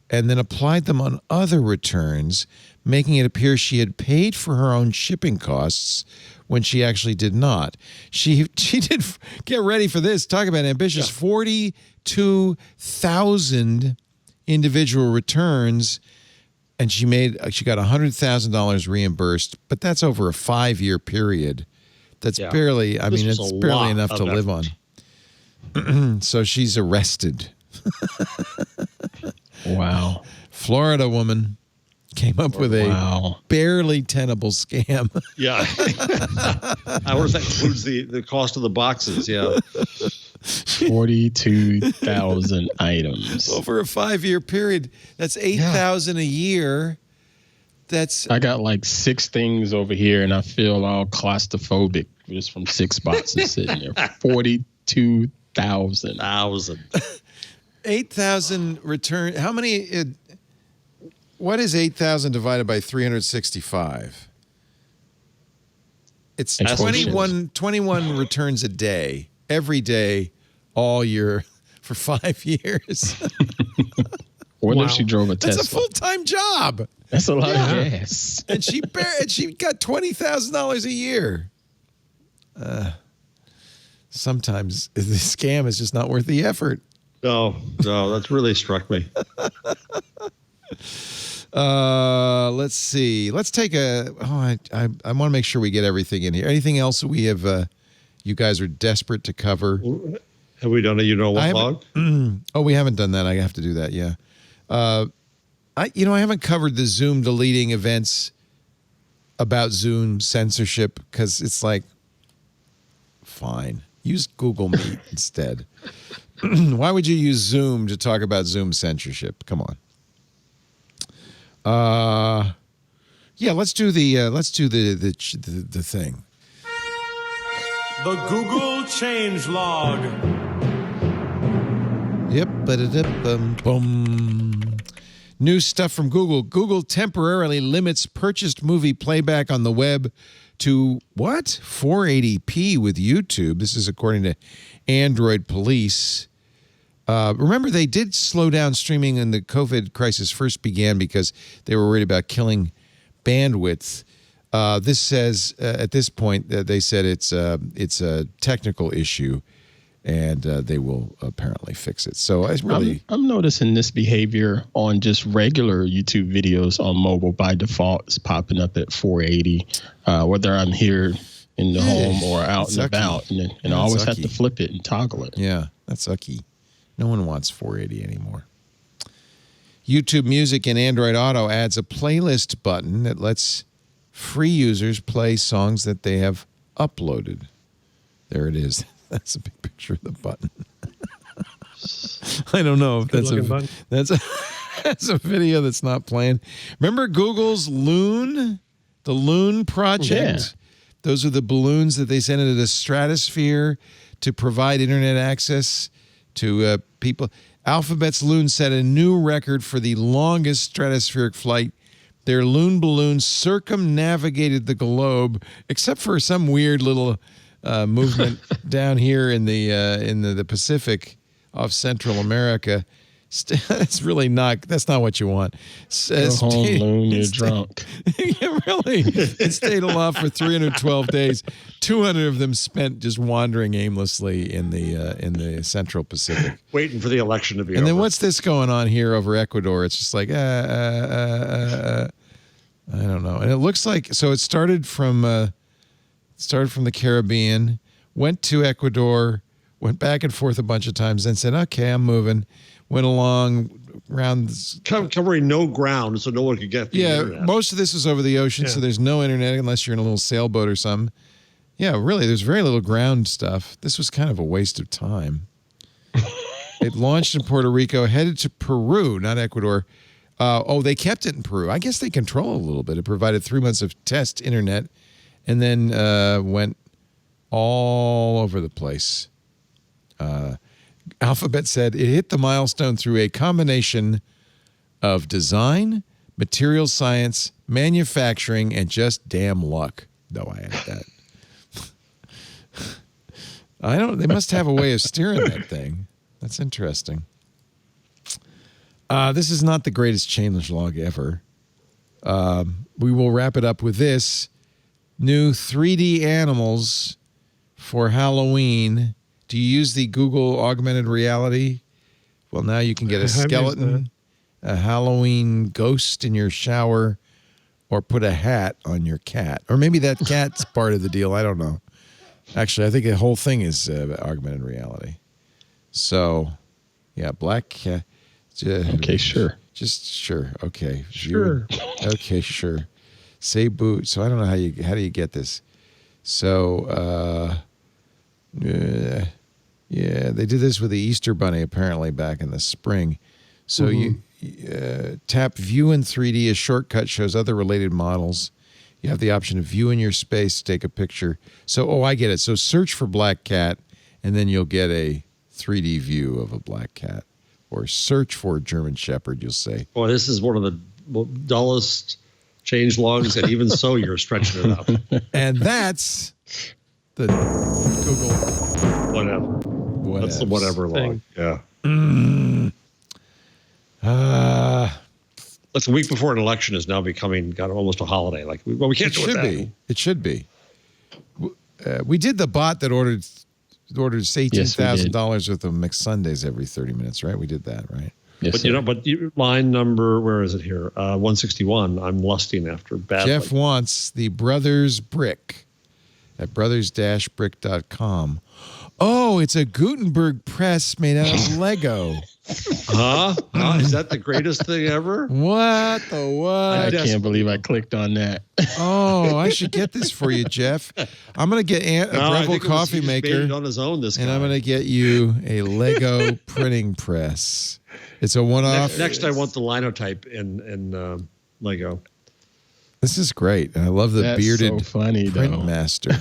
and then applied them on other returns, making it appear she had paid for her own shipping costs when she actually did not. She did, get ready for this, talk about ambitious, 42,000 individual returns, and she got $100,000 reimbursed, but that's over a 5-year period. That's barely, it's barely enough to live on. So she's arrested. Wow. Florida woman came up with a barely tenable scam. Yeah. I wonder if that includes the cost of the boxes. Yeah. 42,000 items. Over a 5-year period. That's 8,000 a year. I got like 6 things over here, and I feel all claustrophobic just from 6 boxes sitting there. 42,000. 8,000 return. How many? What is 8,000 divided by 365? It's 21 returns a day, every day, all year for 5 years. What if she drove a Tesla? That's a full-time job. That's a lot of gas. And she got $20,000 a year. Sometimes the scam is just not worth the effort. No, that's really struck me. Let's see. Let's take a. I want to make sure we get everything in here. Anything else that we have? You guys are desperate to cover. Have we done a what log? Oh, we haven't done that. I have to do that. Yeah. I haven't covered the Zoom deleting events about Zoom censorship because it's like, fine, use Google Meet instead. Why would you use Zoom to talk about Zoom censorship? Come on. Yeah, let's do the thing. The Google change log. Yep, boom. New stuff from Google. Google temporarily limits purchased movie playback on the web to what? 480p with YouTube. This is according to Android Police. Remember, they did slow down streaming when the COVID crisis first began because they were worried about killing bandwidth. This says at this point they said it's a technical issue, and they will apparently fix it. So I'm noticing this behavior on just regular YouTube videos on mobile by default. It's popping up at 480, whether I'm here in the home or out and about, and I always have to flip it and toggle it. Yeah, that's sucky. No one wants 480 anymore. YouTube Music in Android Auto adds a playlist button that lets free users play songs that they have uploaded. There it is. That's a big picture of the button. I don't know if that's a video that's not playing. Remember Google's Loon? The Loon project? Yeah. Those are the balloons that they sent into the stratosphere to provide internet access to people. Alphabet's Loon set a new record for the longest stratospheric flight. Their Loon balloon circumnavigated the globe, except for some weird little movement down here in the Pacific off Central America. It's really not. That's not what you want. Go home, Loon. You're drunk. Yeah, really. It stayed aloft for 312 days. 200 of them spent just wandering aimlessly in the Central Pacific, waiting for the election to be over. And then what's this going on here over Ecuador? It's just like I don't know. And it looks like it started from the Caribbean, went to Ecuador, went back and forth a bunch of times, then said, "Okay, I'm moving." Went along around covering no ground, so no one could get the internet. Most of this is over the ocean, so there's no internet unless you're in a little sailboat or something. Yeah, really, there's very little ground stuff. This was kind of a waste of time. It launched in Puerto Rico, headed to Peru, not Ecuador. They kept it in Peru. I guess they control it a little bit. It provided 3 months of test internet, and then went all over the place. Alphabet said it hit the milestone through a combination of design, material science, manufacturing, and just damn luck. No, I added that. They must have a way of steering that thing. That's interesting. This is not the greatest change log ever. We will wrap it up with this. New 3D animals for Halloween. Do you use the Google augmented reality? Well, now you can get a skeleton, a Halloween ghost in your shower, or put a hat on your cat. Or maybe that cat's part of the deal. I don't know. Actually, I think the whole thing is augmented reality. So, yeah, black cat. Okay, sure. Just sure. Okay. Sure. Okay, sure. Say boo. So I don't know how do you get this? So, yeah, they did this with the Easter Bunny apparently back in the spring. So you tap View in 3D. A shortcut shows other related models. You have the option of view in your space to take a picture. So, I get it. So search for black cat, and then you'll get a 3D view of a black cat. Or search for German Shepherd, you'll say. Boy, this is one of the dullest change logs, and even so, you're stretching it up. And that's the Google whatever. That's the whatever log. Yeah. Like the week before an election is now becoming almost a holiday. Like, we can't do it. It should be. We did the bot that ordered ordered $18,000 worth of McSundays every 30 minutes, right? We did that, right? Yes, but line number, where is it here? 161. I'm lusting after badly. Jeff wants the Brothers Brick at brothers-brick.com. Oh, it's a Gutenberg press made out of Lego. Is that the greatest thing ever? What the what? I can't believe I clicked on that. Oh, I should get this for you, Jeff. I'm going to get a Breville coffee maker. On his own, this guy. And I'm going to get you a Lego printing press. It's a one-off. Next, I want the linotype in Lego. This is great. And I love the bearded print master.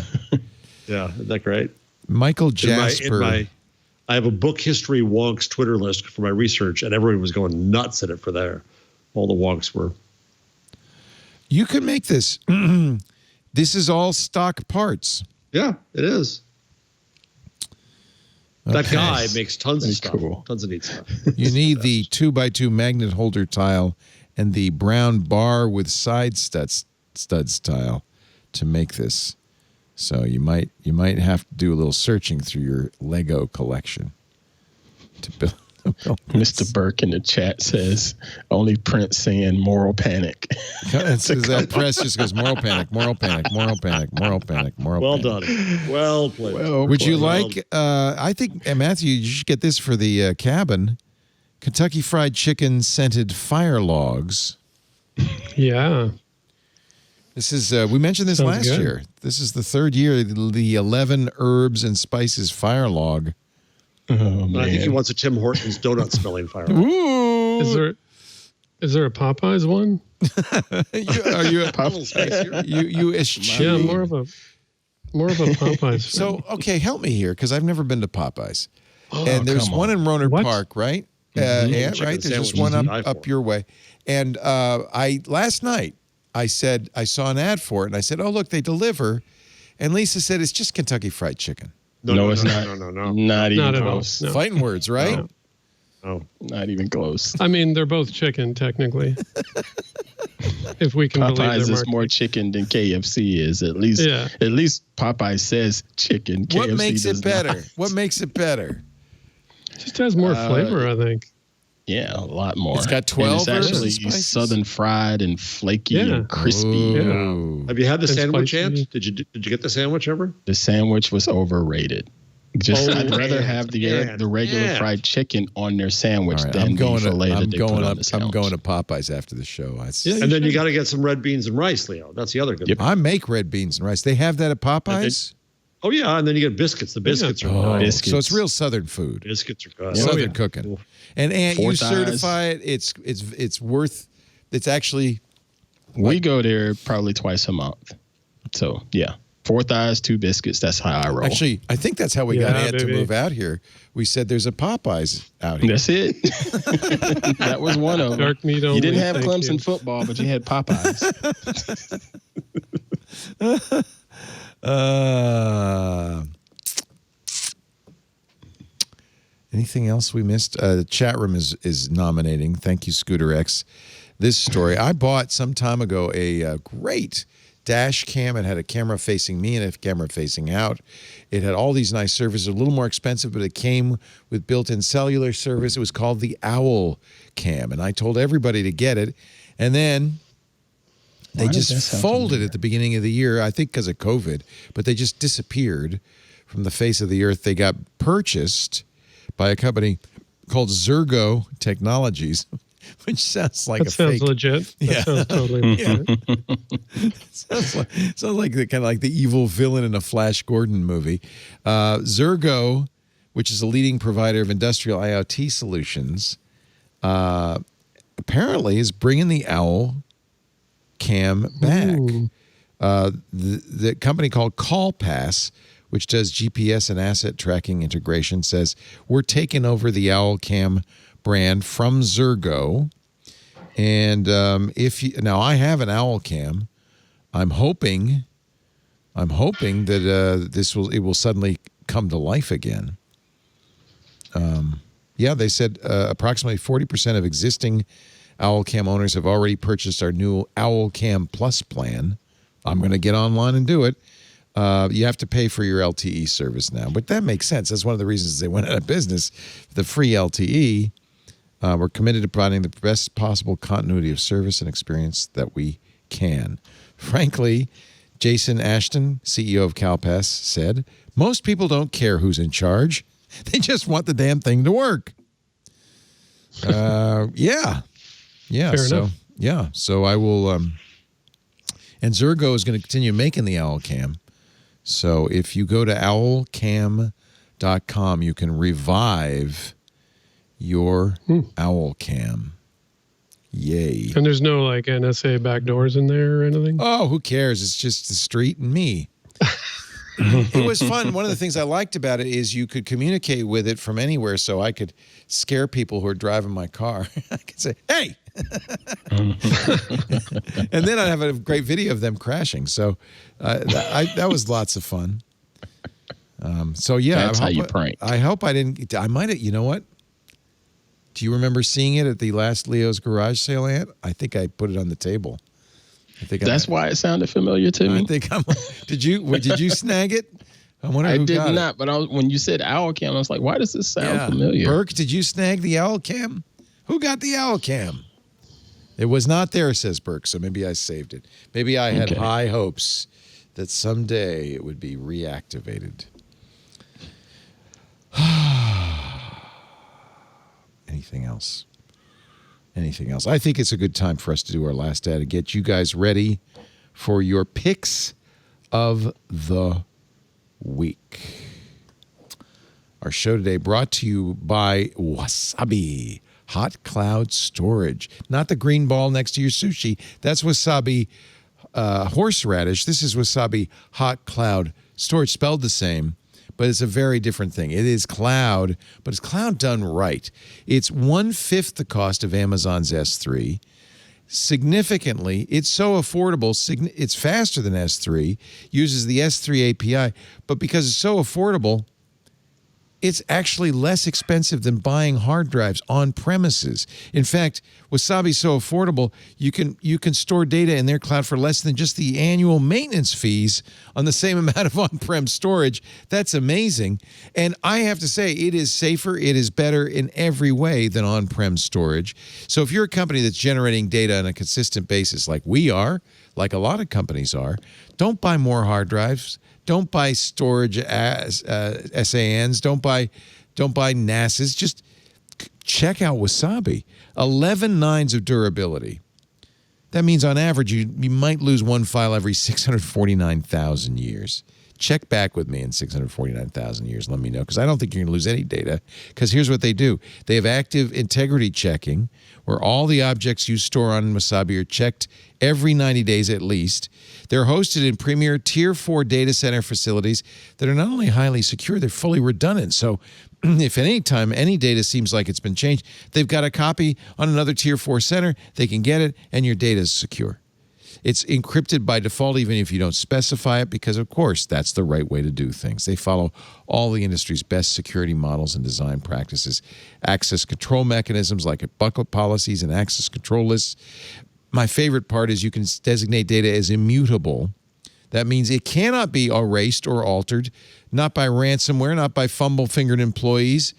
Yeah, isn't that great? Michael Jasper. I have a book history wonks Twitter list for my research, and everyone was going nuts at it for there. All the wonks were. You can make this. This is all stock parts. Yeah, it is. That Okay. guy makes tons of stuff. Tons of neat stuff. You need the 2x2 magnet holder tile and the brown bar with side studs tile to make this. So you might have to do a little searching through your Lego collection to build. Mr. Burke in the chat says only Prince saying moral panic. That press just goes moral panic, moral panic, moral panic, moral panic, moral Well panic. done. Well played. Would you like, I think, Matthew, you should get this for the cabin. Kentucky Fried Chicken Scented Firelogs. Yeah. This is, we mentioned this Sounds last good. year. This is the third year, the 11 herbs and spices firelog. Oh, man. I think he wants a Tim Hortons donut smelling fire. Ooh. Is there a Popeyes one? Are you a Popeyes? You eschew. Yeah, more of a Popeyes. So, okay, help me here, because I've never been to Popeyes. Oh, And there's one in Rohnert What? Park, right? Chicken Right? There's just sandwiches one to die up for. your way. And last night, I said, I saw an ad for it, and I said, oh, look, they deliver. And Lisa said, it's just Kentucky Fried Chicken. No, it's not. No. Not even Not at all. close. No. Fighting words, right? Oh. Not even close. I mean, they're both chicken, technically. If we can believe Popeyes their is marketing. more chicken than KFC is. At least Popeyes says chicken. What KFC makes does it better? not. What makes it better? It just has more flavor, I think. Yeah, a lot more. It's got And 12 it's herbs and actually spices? southern fried and flaky Yeah. and crispy. Ooh. Have you had the And sandwich, spicy. Ant? Did you get the sandwich ever? The sandwich was overrated. I'd rather have the regular fried chicken on their sandwich All right, than the filet that they put on the I'm sandwich. going to Popeyes after the show. And then you got to get some red beans and rice, Leo. That's the other good thing. I make red beans and rice. They have that at Popeyes? Oh, yeah. And then you get biscuits. The biscuits are Oh, nice. so it's real Southern food. Biscuits are good. Southern cooking. And Ant, Four you thighs. certify it. It's worth. It's actually. We go there probably twice a month. So, yeah. 4 thighs, 2 biscuits. That's how I roll. Actually, I think that's how we got Yeah, Ant to baby. move out here. We said there's a Popeyes out here. That's it. That was one of them. Dark meat only. You didn't have thank Clemson you. football, but you had Popeyes. Anything else we missed? The chat room is nominating. Thank you, Scooter X. This story I bought some time ago. A great dash cam. It had a camera facing me and a camera facing out. It had all these nice services. A little more expensive, but it came with built-in cellular service. It was called the OwlCam, and I told everybody to get it. And then they Why does that just sound folded familiar? at the beginning of the year, I think because of COVID, but they just disappeared from the face of the earth. They got purchased by a company called Zergo Technologies, which sounds like That a sounds fake. legit. That sounds totally legit. sounds like the kind of like the evil villain in a Flash Gordon movie. Zergo, which is a leading provider of industrial IoT solutions, apparently is bringing the OwlCam back. The company called CallPass, which does GPS and asset tracking integration, says we're taking over the OwlCam brand from Zergo. And now I have an OwlCam. I'm hoping that it will suddenly come to life again. Yeah, they said approximately 40% of existing OwlCam owners have already purchased our new OwlCam Plus plan. I'm going to get online and do it. You have to pay for your LTE service now, but that makes sense. That's one of the reasons they went out of business. The free LTE, we're committed to providing the best possible continuity of service and experience that we can. Frankly, Jason Ashton, CEO of CalPass, said, most people don't care who's in charge. They just want the damn thing to work. Yeah. Fair enough. Yeah. So I will, and Zergo is going to continue making the OwlCam. So if you go to OwlCam.com, you can revive your OwlCam. Yay. And there's no like NSA backdoors in there or anything? Oh, who cares? It's just the street and me. It was fun. One of the things I liked about it is you could communicate with it from anywhere, so I could scare people who are driving my car. I could say, hey! And then I'd have a great video of them crashing. So that was lots of fun. So, yeah. That's how you prank. I hope I didn't. I might have. You know what? Do you remember seeing it at the last Leo's garage sale, Ant? I think I put it on the table. That's why it sounded familiar to me. I think did you snag it? I wonder I who did got not, it. but when you said OwlCam, I was like, why does this sound familiar? Burke, did you snag the OwlCam? Who got the OwlCam? It was not there, says Burke, so maybe I saved it. Maybe I had high hopes that someday it would be reactivated. Anything else? Anything else? I think it's a good time for us to do our last ad to get you guys ready for your picks of the week. Our show today brought to you by Wasabi Hot Cloud Storage. Not the green ball next to your sushi. That's Wasabi horseradish. This is Wasabi Hot Cloud Storage, spelled the same, but it's a very different thing. It is cloud, but it's cloud done right. It's 1/5 the cost of Amazon's S3. Significantly, it's so affordable. It's faster than S3, uses the S3 API, but because it's so affordable, it's actually less expensive than buying hard drives on premises. In fact, Wasabi's so affordable, you can store data in their cloud for less than just the annual maintenance fees on the same amount of on-prem storage. That's amazing. And I have to say, it is safer, it is better in every way than on-prem storage. So if you're a company that's generating data on a consistent basis like we are, like a lot of companies are, don't buy more hard drives. Don't buy storage SANs. Don't buy NASs. Just check out Wasabi. 11 nines of durability. That means on average you might lose one file every 649,000 years. Check back with me in 649,000 years. Let me know, because I don't think you're going to lose any data. Because here's what they do. They have active integrity checking, where all the objects you store on Wasabi are checked every 90 days at least. They're hosted in premier Tier 4 data center facilities that are not only highly secure, they're fully redundant. So if at any time any data seems like it's been changed, they've got a copy on another Tier 4 center. They can get it, and your data is secure. It's encrypted by default, even if you don't specify it, because, of course, that's the right way to do things. They follow all the industry's best security models and design practices, access control mechanisms like bucket policies and access control lists. My favorite part is you can designate data as immutable. That means it cannot be erased or altered, not by ransomware, not by fumble-fingered employees,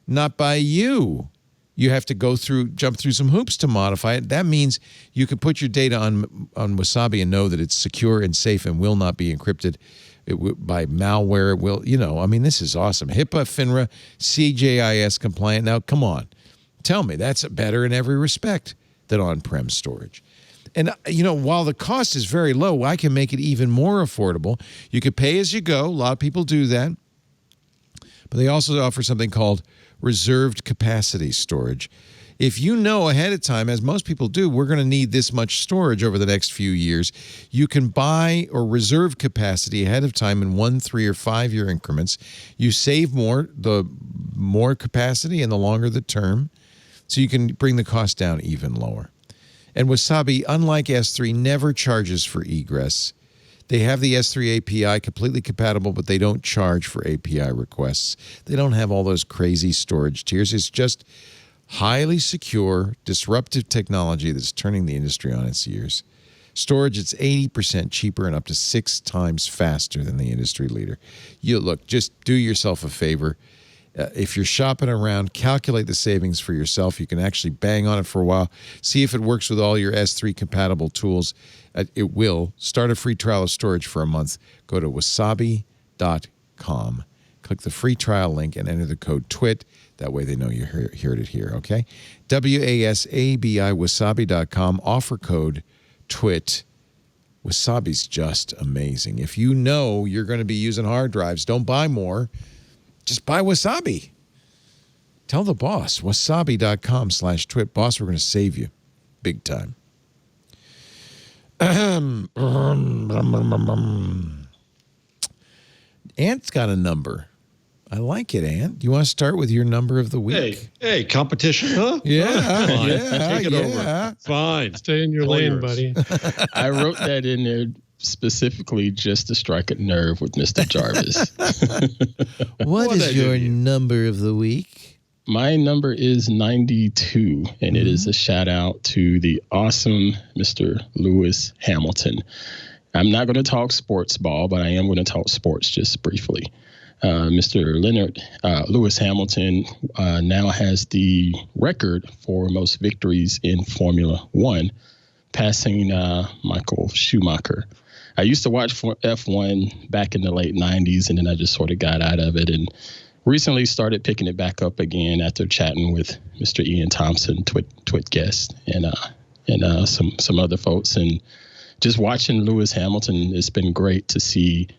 not by you. You have to jump through some hoops to modify it. That means you can put your data on Wasabi and know that it's secure and safe and will not be encrypted by malware. It will, this is awesome. HIPAA, FINRA, CJIS compliant. Now, come on. Tell me that's better in every respect than on-prem storage. And, while the cost is very low, I can make it even more affordable. You could pay as you go. A lot of people do that. But they also offer something called reserved capacity storage. If you know ahead of time, as most people do, we're going to need this much storage over the next few years, you can buy or reserve capacity ahead of time in 1, 3, or 5 year increments. You save more, the more capacity and the longer the term, so you can bring the cost down even lower. And Wasabi, unlike S3, never charges for egress. They have the S3 API completely compatible, but they don't charge for API requests. They don't have all those crazy storage tiers. It's just highly secure, disruptive technology that's turning the industry on its ears. Storage, it's 80% cheaper and up to 6 times faster than the industry leader. You look, just do yourself a favor. If you're shopping around, calculate the savings for yourself. You can actually bang on it for a while. See if it works with all your S3 compatible tools. It will. Start a free trial of storage for a month. Go to wasabi.com. Click the free trial link and enter the code TWIT. That way they know you heard it here, okay? WASABI, wasabi.com. Offer code TWIT. Wasabi's just amazing. If you know you're going to be using hard drives, don't buy more. Just buy Wasabi. Tell the boss, wasabi.com/twit. Boss, we're going to save you big time. Ant's got a number. I like it, Ant. You want to start with your number of the week? Hey, competition, huh? Yeah, Fine. yeah, Take it over. Fine. Stay in your lane, buddy. I wrote that in there specifically just to strike a nerve with Mr. Jarvis. What is your number of the week? My number is 92, and it is a shout out to the awesome Mr. Lewis Hamilton. I'm not going to talk sports ball, but I am going to talk sports just briefly. Mr. Lewis Hamilton now has the record for most victories in Formula One, passing Michael Schumacher. I used to watch F1 back in the late 90s, and then I just sort of got out of it and recently started picking it back up again after chatting with Mr. Ian Thompson, Twit guest, and some other folks. And just watching Lewis Hamilton, it's been great to see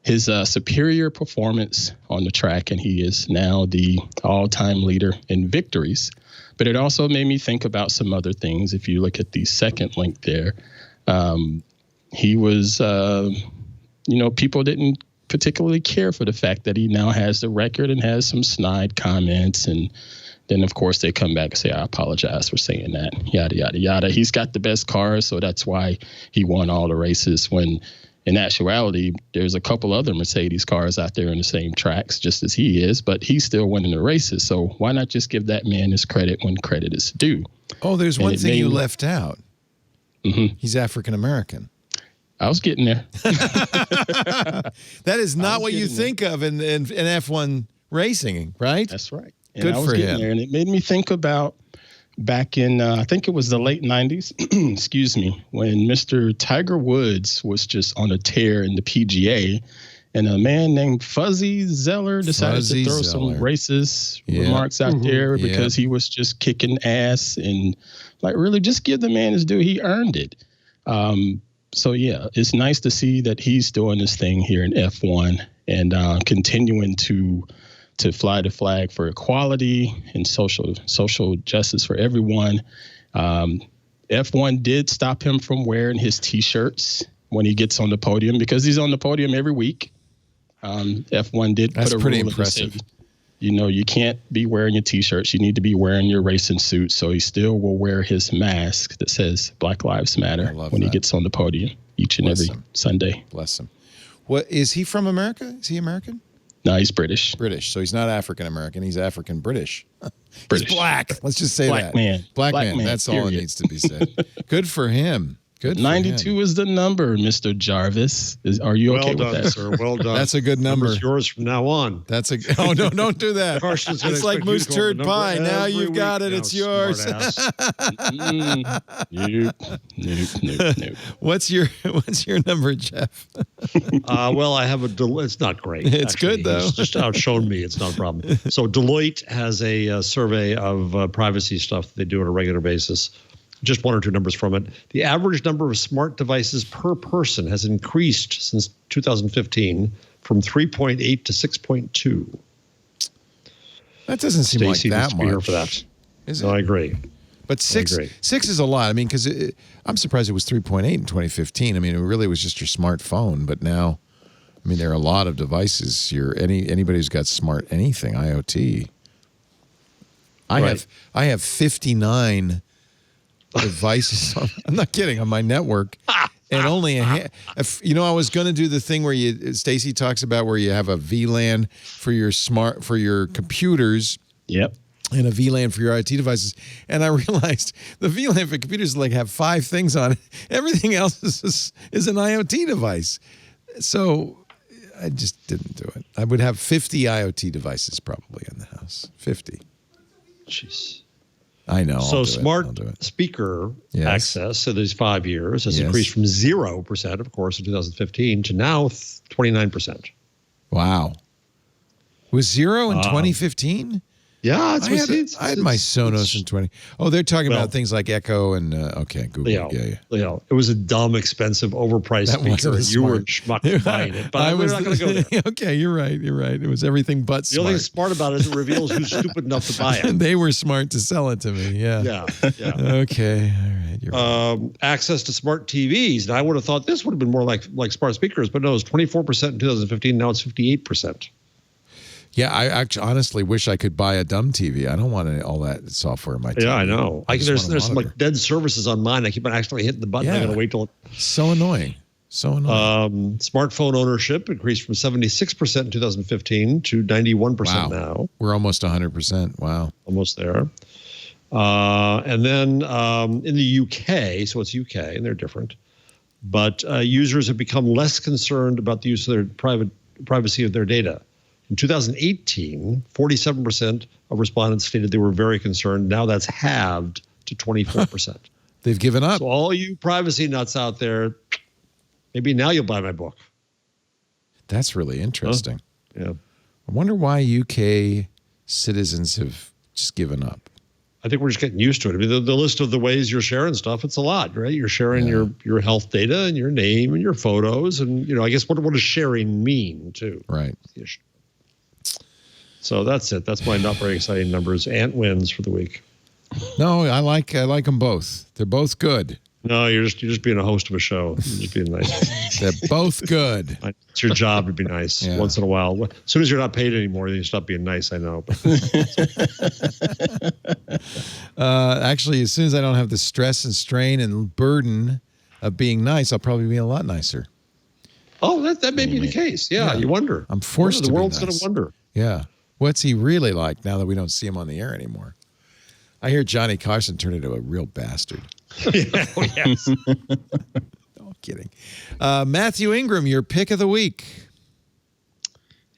his superior performance on the track, and he is now the all-time leader in victories. But it also made me think about some other things. If you look at the second link there, he was, people didn't particularly care for the fact that he now has the record and has some snide comments. And then, of course, they come back and say, I apologize for saying that, yada, yada, yada. He's got the best cars, so that's why he won all the races, when in actuality, there's a couple other Mercedes cars out there in the same tracks, just as he is, but he's still winning the races. So why not just give that man his credit when credit is due? Oh, there's one thing you left out. Mm-hmm. He's African-American. I was getting there. That is not what you think of in F1 racing, right? That's right. And Good I was for getting him. there, and it made me think about back in, I think it was the late 90s, excuse me, when Mr. Tiger Woods was just on a tear in the PGA, and a man named Fuzzy Zeller decided to throw some racist remarks out there because he was just kicking ass, and like really just give the man his due. He earned it. So, yeah, it's nice to see that he's doing this thing here in F1 and continuing to fly the flag for equality and social justice for everyone. F1 did stop him from wearing his T-shirts when he gets on the podium, because he's on the podium every week. F1 did put a rule in to say, you can't be wearing your T-shirts. You need to be wearing your racing suit. So he still will wear his mask that says Black Lives Matter when he gets on the podium each and every Sunday. Bless him. What is he from America? Is he American? No, he's British. British. So he's not African-American. He's African-British. British. He's black. Let's just say Black that. man. Black Black man. man, That's all it period. needs to be said. Good for him. Good for 92 him. is the number, Mr. Jarvis. Are you okay Well with done, that? sir. Well done. That's a good number. Number's yours from now on. That's oh no, don't do that. Carson's gonna It's like expect you moose to go over turd the number pie. Now every you've got week it. now, It's yours. Nope. What's your number, Jeff? Well, I have it's not great. It's good, though. He's just outshone me. It's not a problem. So Deloitte has a survey of privacy stuff that they do on a regular basis. Just one or two numbers from it. The average number of smart devices per person has increased since 2015 from 3.8 to 6.2. That doesn't seem Stacey like needs that to be here much. for that. Is No, it? I agree. But six agree. is a lot. I mean, because I'm surprised it was 3.8 in 2015. I mean, it really was just your smartphone. But now, I mean, there are a lot of devices. Anybody who's got smart anything, IoT. I have 59 devices. I'm not kidding, on my network, and only I was going to do the thing where Stacey talks about where you have a VLAN for your computers. Yep. and a VLAN for your IoT devices. And I realized the VLAN for computers have 5 things on it. Everything else is an IoT device. So I just didn't do it. I would have 50 IoT devices probably in the house. 50. Jeez. I know. So smart speaker access, so these 5 years, has increased from 0%, of course, in 2015 to now 29%. Wow. Was 0 in 2015? Yeah, I had my Sonos in 20. Oh, they're talking about things like Echo and Google. Yeah. It was a dumb, expensive, overpriced speaker. You were schmuck buying it, but we're not going to go there. Okay, you're right. It was everything but smart. The only thing smart about it is it reveals who's stupid enough to buy it. And they were smart to sell it to me. Yeah. Okay. All right. You're right. Access to smart TVs. And I would have thought this would have been more like smart speakers, but no, it was 24% in 2015. Now it's 58%. Yeah, I actually honestly wish I could buy a dumb TV. I don't want all that software in my TV. Yeah, I know. There's some dead services on mine. I keep on actually hitting the button. I got to wait till. So annoying. Smartphone ownership increased from 76% in 2015 to 91% now. We're almost 100%. Wow. Almost there. And then in the UK, so it's UK, and they're different, but users have become less concerned about the use of their privacy of their data. In 2018, 47% of respondents stated they were very concerned. Now that's halved to 24%. They've given up. So all you privacy nuts out there, maybe now you'll buy my book. That's really interesting. Yeah. I wonder why UK citizens have just given up. I think we're just getting used to it. I mean, the list of the ways you're sharing stuff, it's a lot, right? You're sharing your health data and your name and your photos. And, I guess what does sharing mean, too? Right. So that's it. That's my not very exciting numbers. Ant wins for the week. No, I like them both. They're both good. No, you're just being a host of a show. You're just being nice. They're both good. It's your job to be nice once in a while. As soon as you're not paid anymore, then you stop being nice. I know. Actually, as soon as I don't have the stress and strain and burden of being nice, I'll probably be a lot nicer. Oh, that may be the case. Yeah, you wonder. I'm forced to be nice. The world's going to wonder. Yeah. What's he really like now that we don't see him on the air anymore? I hear Johnny Carson turned into a real bastard. Yes. No kidding. Mathew Ingram, your pick of the week.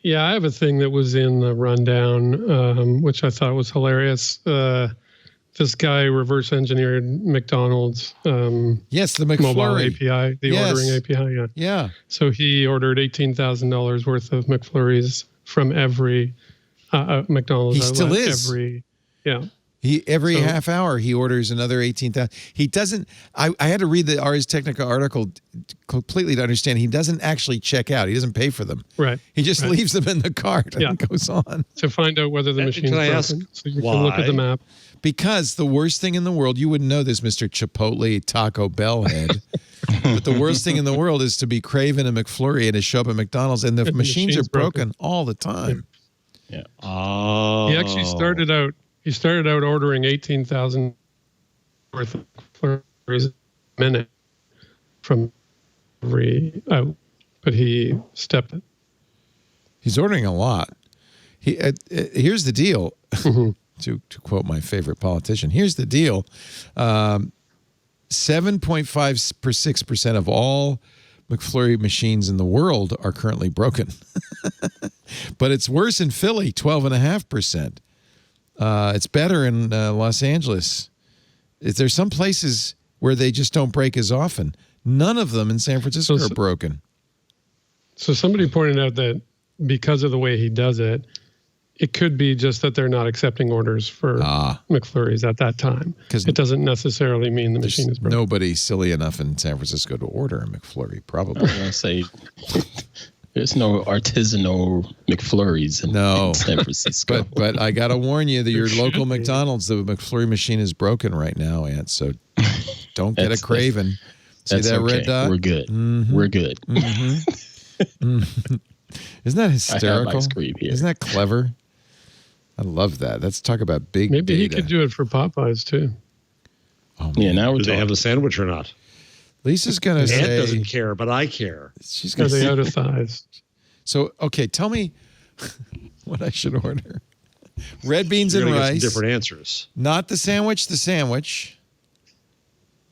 Yeah, I have a thing that was in the rundown, which I thought was hilarious. This guy reverse engineered McDonald's. Yes, the McFlurry mobile API, the ordering API. Yeah. Yeah. So he ordered $18,000 worth of McFlurries from every McDonald's. He still outlet, is. Every half hour he orders another 18,000. He doesn't. I had to read the Ars Technica article completely to understand. He doesn't actually check out. He doesn't pay for them. Right. He just leaves them in the cart and goes on to find out whether the machine is broken. So you why? can look at the map. Because the worst thing in the world, you wouldn't know this, Mr. Chipotle Taco Bell head, but the worst thing in the world is to be craving a McFlurry and to show up at McDonald's and the machines are broken all the time. Yeah. Oh. He actually started out ordering 18,000 worth of McFlurries a minute from every out, but he stepped it. He's ordering a lot. Here's the deal. To quote my favorite politician, here's the deal. 7.56% of all McFlurry machines in the world are currently broken. But it's worse in Philly, 12.5%. It's better in Los Angeles. There's some places where they just don't break as often. None of them in San Francisco are broken. So somebody pointed out that because of the way he does it, it could be just that they're not accepting orders for McFlurries at that time. It doesn't necessarily mean the machine is broken. Nobody silly enough in San Francisco to order a McFlurry, probably. I was going to say, there's no artisanal McFlurries in San Francisco. But I got to warn you that your local McDonald's, the McFlurry machine is broken right now, Ant. So don't get a craving. See that red dot? We're good. Mm-hmm. We're good. Mm-hmm. Isn't that hysterical? I have ice cream here. Isn't that clever? I love that. Let's talk about big Maybe data. he could do it for Popeyes too. Oh, yeah, now we're Do they have the sandwich or not? Lisa's going to say... Ant doesn't care, but I care. She's Are they out of thighs? So, okay, tell me what I should order. Red beans You're and gonna get rice. some different answers. Not the sandwich. The sandwich.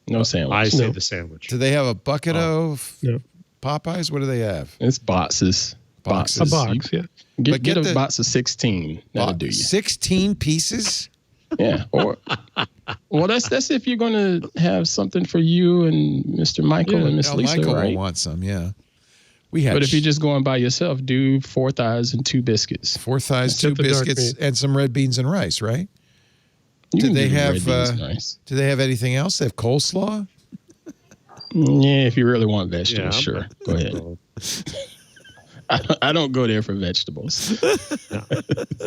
No sandwich. I say No. the sandwich. Do they have a bucket of No. Popeyes? What do they have? It's boxes. Boxes. A box, yeah. But Get get a the- box of 16. That'll do you. 16 pieces? Yeah. Or well, that's if you're going to have something for you and Mr. Michael and Miss Lisa, Michael right? will want some, yeah. We had But if you're just going by yourself, do 4 thighs and 2 biscuits. 4 thighs, 2 Except the dark biscuits, meat. and some red beans and rice, right? You Do can they do have red beans and rice. do they have anything else? They have coleslaw? Yeah, if you really want vegetables, Yeah, sure. Go ahead. I don't go there for vegetables.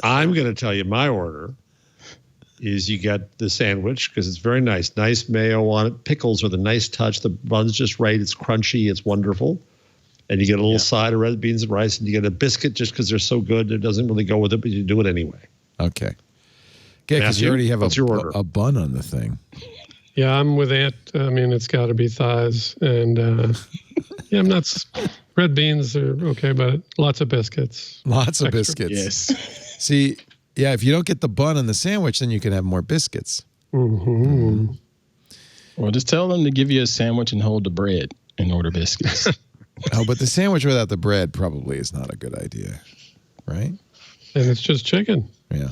I'm going to tell you my order is you get the sandwich because it's very nice. Nice mayo on it. Pickles are the nice touch. The bun's just right. It's crunchy. It's wonderful. And you get a little side of red beans and rice, and you get a biscuit just because they're so good. It doesn't really go with it, but you do it anyway. Okay. Yeah, because you Matthew, already have what's your order? a bun on the thing. Yeah, I'm with Ant. I mean, it's got to be thighs. And yeah, I'm not. Red beans are okay, but lots of biscuits. Lots of Extra. biscuits. Yes. See, yeah, if you don't get the bun on the sandwich, then you can have more biscuits. Mm-hmm. Well, just tell them to give you a sandwich and hold the bread and order biscuits. Oh, but the sandwich without the bread probably is not a good idea, right? And it's just chicken. Yeah.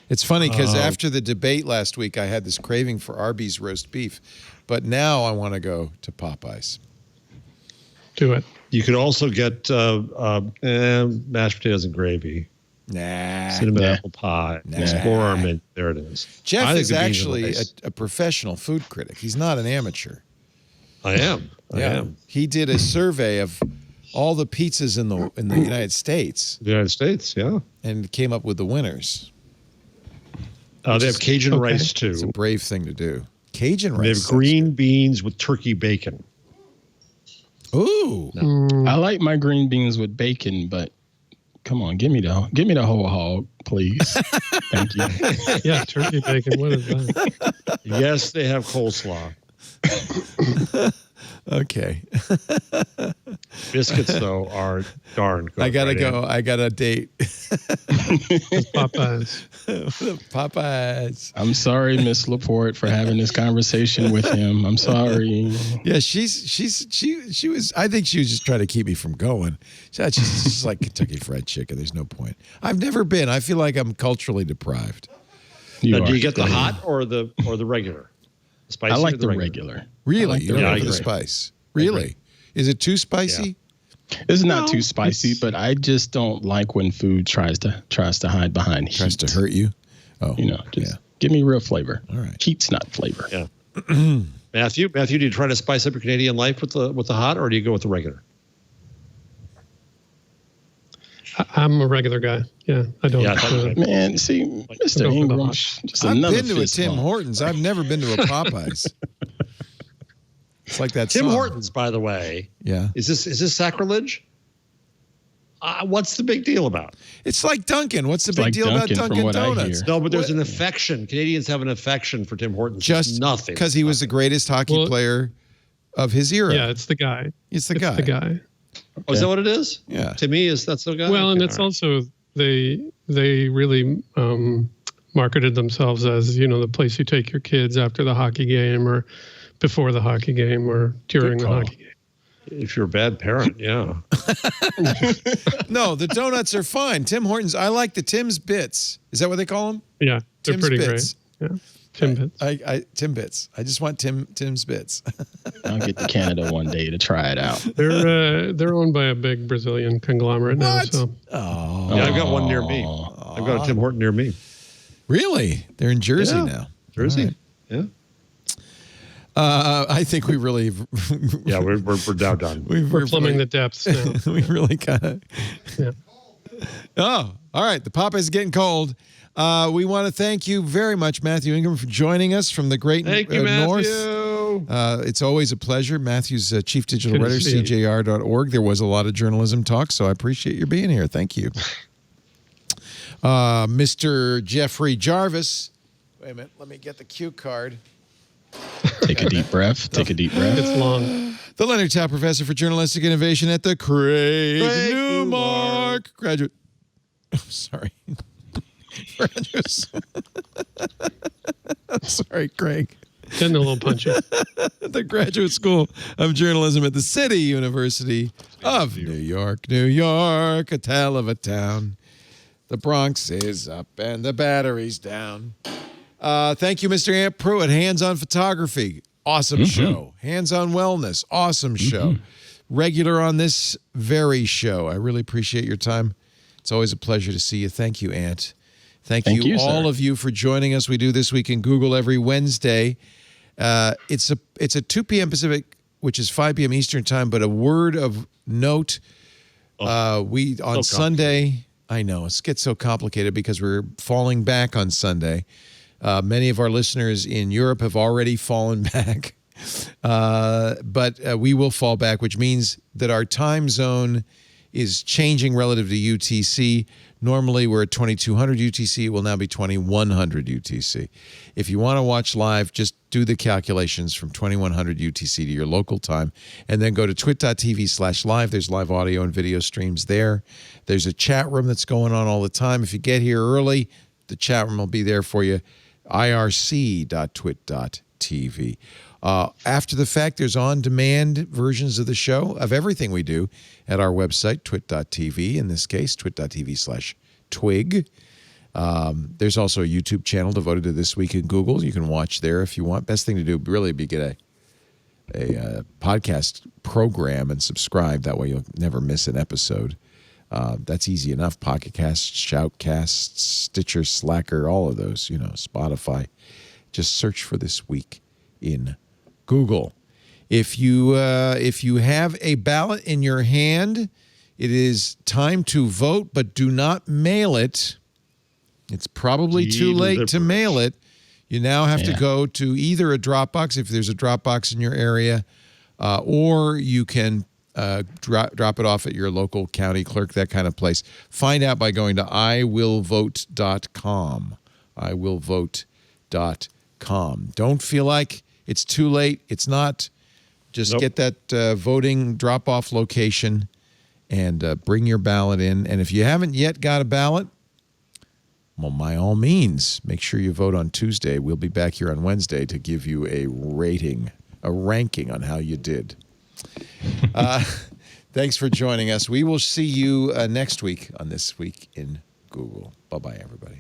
It's funny because after the debate last week, I had this craving for Arby's roast beef, but now I want to go to Popeyes. Do it. You could also get mashed potatoes and gravy. Nah. Cinnamon apple pie. Explore our menu. There it is. Jeff I think is the beans are actually nice. a professional food critic. He's not an amateur. I am. I am. He did a survey of all the pizzas in the United States. The United States, yeah. And came up with the winners. They have Cajun rice too. It's a brave thing to do. Cajun They rice. have green beans with turkey bacon. Ooh. I like my green beans with bacon, but come on, give me the whole hog, please. Thank you. Yeah, turkey bacon. What is that? Yes, they have coleslaw. Okay. Biscuits, though, are darn good. I gotta right go. in. I got a date. Popeyes. Popeyes. I'm sorry, Miss Laporte, for having this conversation with him. I'm sorry. Yeah, she was. I think she was just trying to keep me from going. She's like Kentucky Fried Chicken. There's no point. I've never been. I feel like I'm culturally deprived. Do you get the hot or the regular? Spicy I like or the regular. Really? like You the don't like regular. the spice? Really? Is it too spicy? It's not too spicy, but I just don't like when food tries to hide behind heat. Tries to hurt you? Oh, just give me real flavor. All right. Heat's not flavor. Yeah. Matthew, do you try to spice up your Canadian life with the hot, or do you go with the regular? I'm a regular guy. Yeah, I don't. Yeah, I thought you might be. Man, see, Mr. Ingram, just I've another been to a fist Tim bump. Hortons. I've never been to a Popeyes. It's like that Tim song. Hortons, by the way. Yeah. Is this sacrilege? What's the big deal about? It's like Dunkin'. What's the It's big like deal about Dunkin', from Dunkin' what I Donuts? hear. No, but there's an affection. Canadians have an affection for Tim Hortons. Just nothing. because he was the greatest hockey player of his era. Yeah, it's the guy. It's the guy. The guy. Oh, is that what it is? Yeah. To me, that's the guy. Well, and Okay, it's all right. also they really marketed themselves as the place you take your kids after the hockey game or before the hockey game or during the hockey game. If you're a bad parent, yeah. No, the donuts are fine. Tim Hortons. I like the Tim's Bits. Is that what they call them? Yeah, they're Tim's pretty Bits. great. Yeah, Tim Bits. Tim Bits. I just want Tim's Bits. I'll get to Canada one day to try it out. They're owned by a big Brazilian conglomerate now. So Oh. Yeah, I've got one near me. I've got a Tim Horton near me. Really? They're in Jersey Yeah. now. Jersey. All right. Yeah. I think we really. Yeah, we're now done. we're plumbing the depths now. We really kind of. Yeah. Oh, all right. The Popeyes is getting cold. We want to thank you very much, Mathew Ingram, for joining us from the great Thank you, North. Matthew. It's always a pleasure. Matthew's chief digital Good to writer, see you. CJR.org. There was a lot of journalism talk, so I appreciate your being here. Thank you. Mr. Jeffrey Jarvis. Wait a minute. Let me get the cue card. Take a deep breath. Take a deep breath. It's long. The Leonard Tapp Professor for Journalistic Innovation at the Craig Newmark graduate. Oh, sorry. I'm sorry, Craig. Getting a little punchy. The Graduate School of Journalism at the City University of New York, New York, a tale of a town. The Bronx is up and the battery's down. Thank you, Mr. Ant Pruitt. Hands-on Photography, awesome show. Hands-on Wellness, awesome show. Regular on this very show. I really appreciate your time. It's always a pleasure to see you. Thank you, Ant. Thank you all of you for joining us. We do This Week in Google every Wednesday. It's a 2 p.m. Pacific, which is 5 p.m. Eastern time, but a word of note. We on Sunday, I know it gets so complicated because we're falling back on Sunday. Many of our listeners in Europe have already fallen back, but we will fall back, which means that our time zone is changing relative to UTC. Normally, we're at 2200 UTC. It will now be 2100 UTC. If you want to watch live, just do the calculations from 2100 UTC to your local time, and then go to twit.tv/live. There's live audio and video streams there. There's a chat room that's going on all the time. If you get here early, the chat room will be there for you. irc.twit.tv. After the fact, there's on-demand versions of the show, of everything we do, at our website, twit.tv, in this case, twit.tv/twig. There's also a YouTube channel devoted to This Week in Google. You can watch there if you want. Best thing to do really would be get a podcast program and subscribe. That way you'll never miss an episode. That's easy enough. Pocket Casts, Shoutcasts, Stitcher, Slacker, all of those, Spotify. Just search for This Week in Google. If you have a ballot in your hand, it is time to vote, but do not mail it. It's probably too late to mail it. You now have to go to either a Dropbox, if there's a Dropbox in your area, or you can drop it off at your local county clerk, that kind of place. Find out by going to iwillvote.com. iwillvote.com. Don't feel like it's too late. It's not. Just get that voting drop-off location and bring your ballot in. And if you haven't yet got a ballot, well, by all means, make sure you vote on Tuesday. We'll be back here on Wednesday to give you a ranking on how you did. Thanks for joining us. We will see you next week on This Week in Google. Bye-bye, everybody.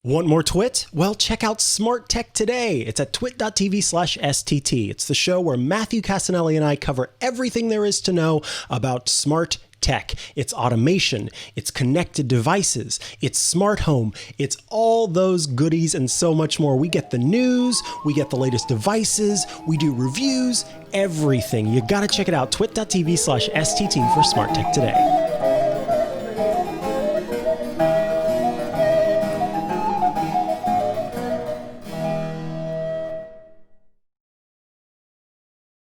Want more Twit? Well, check out Smart Tech Today. It's at twit.tv/STT. It's the show where Mathew Casanelli and I cover everything there is to know about smart tech. It's automation, it's connected devices, it's smart home, it's all those goodies and so much more. We get the news, we get the latest devices, we do reviews, everything. You gotta check it out, twit.tv/STT for Smart Tech Today.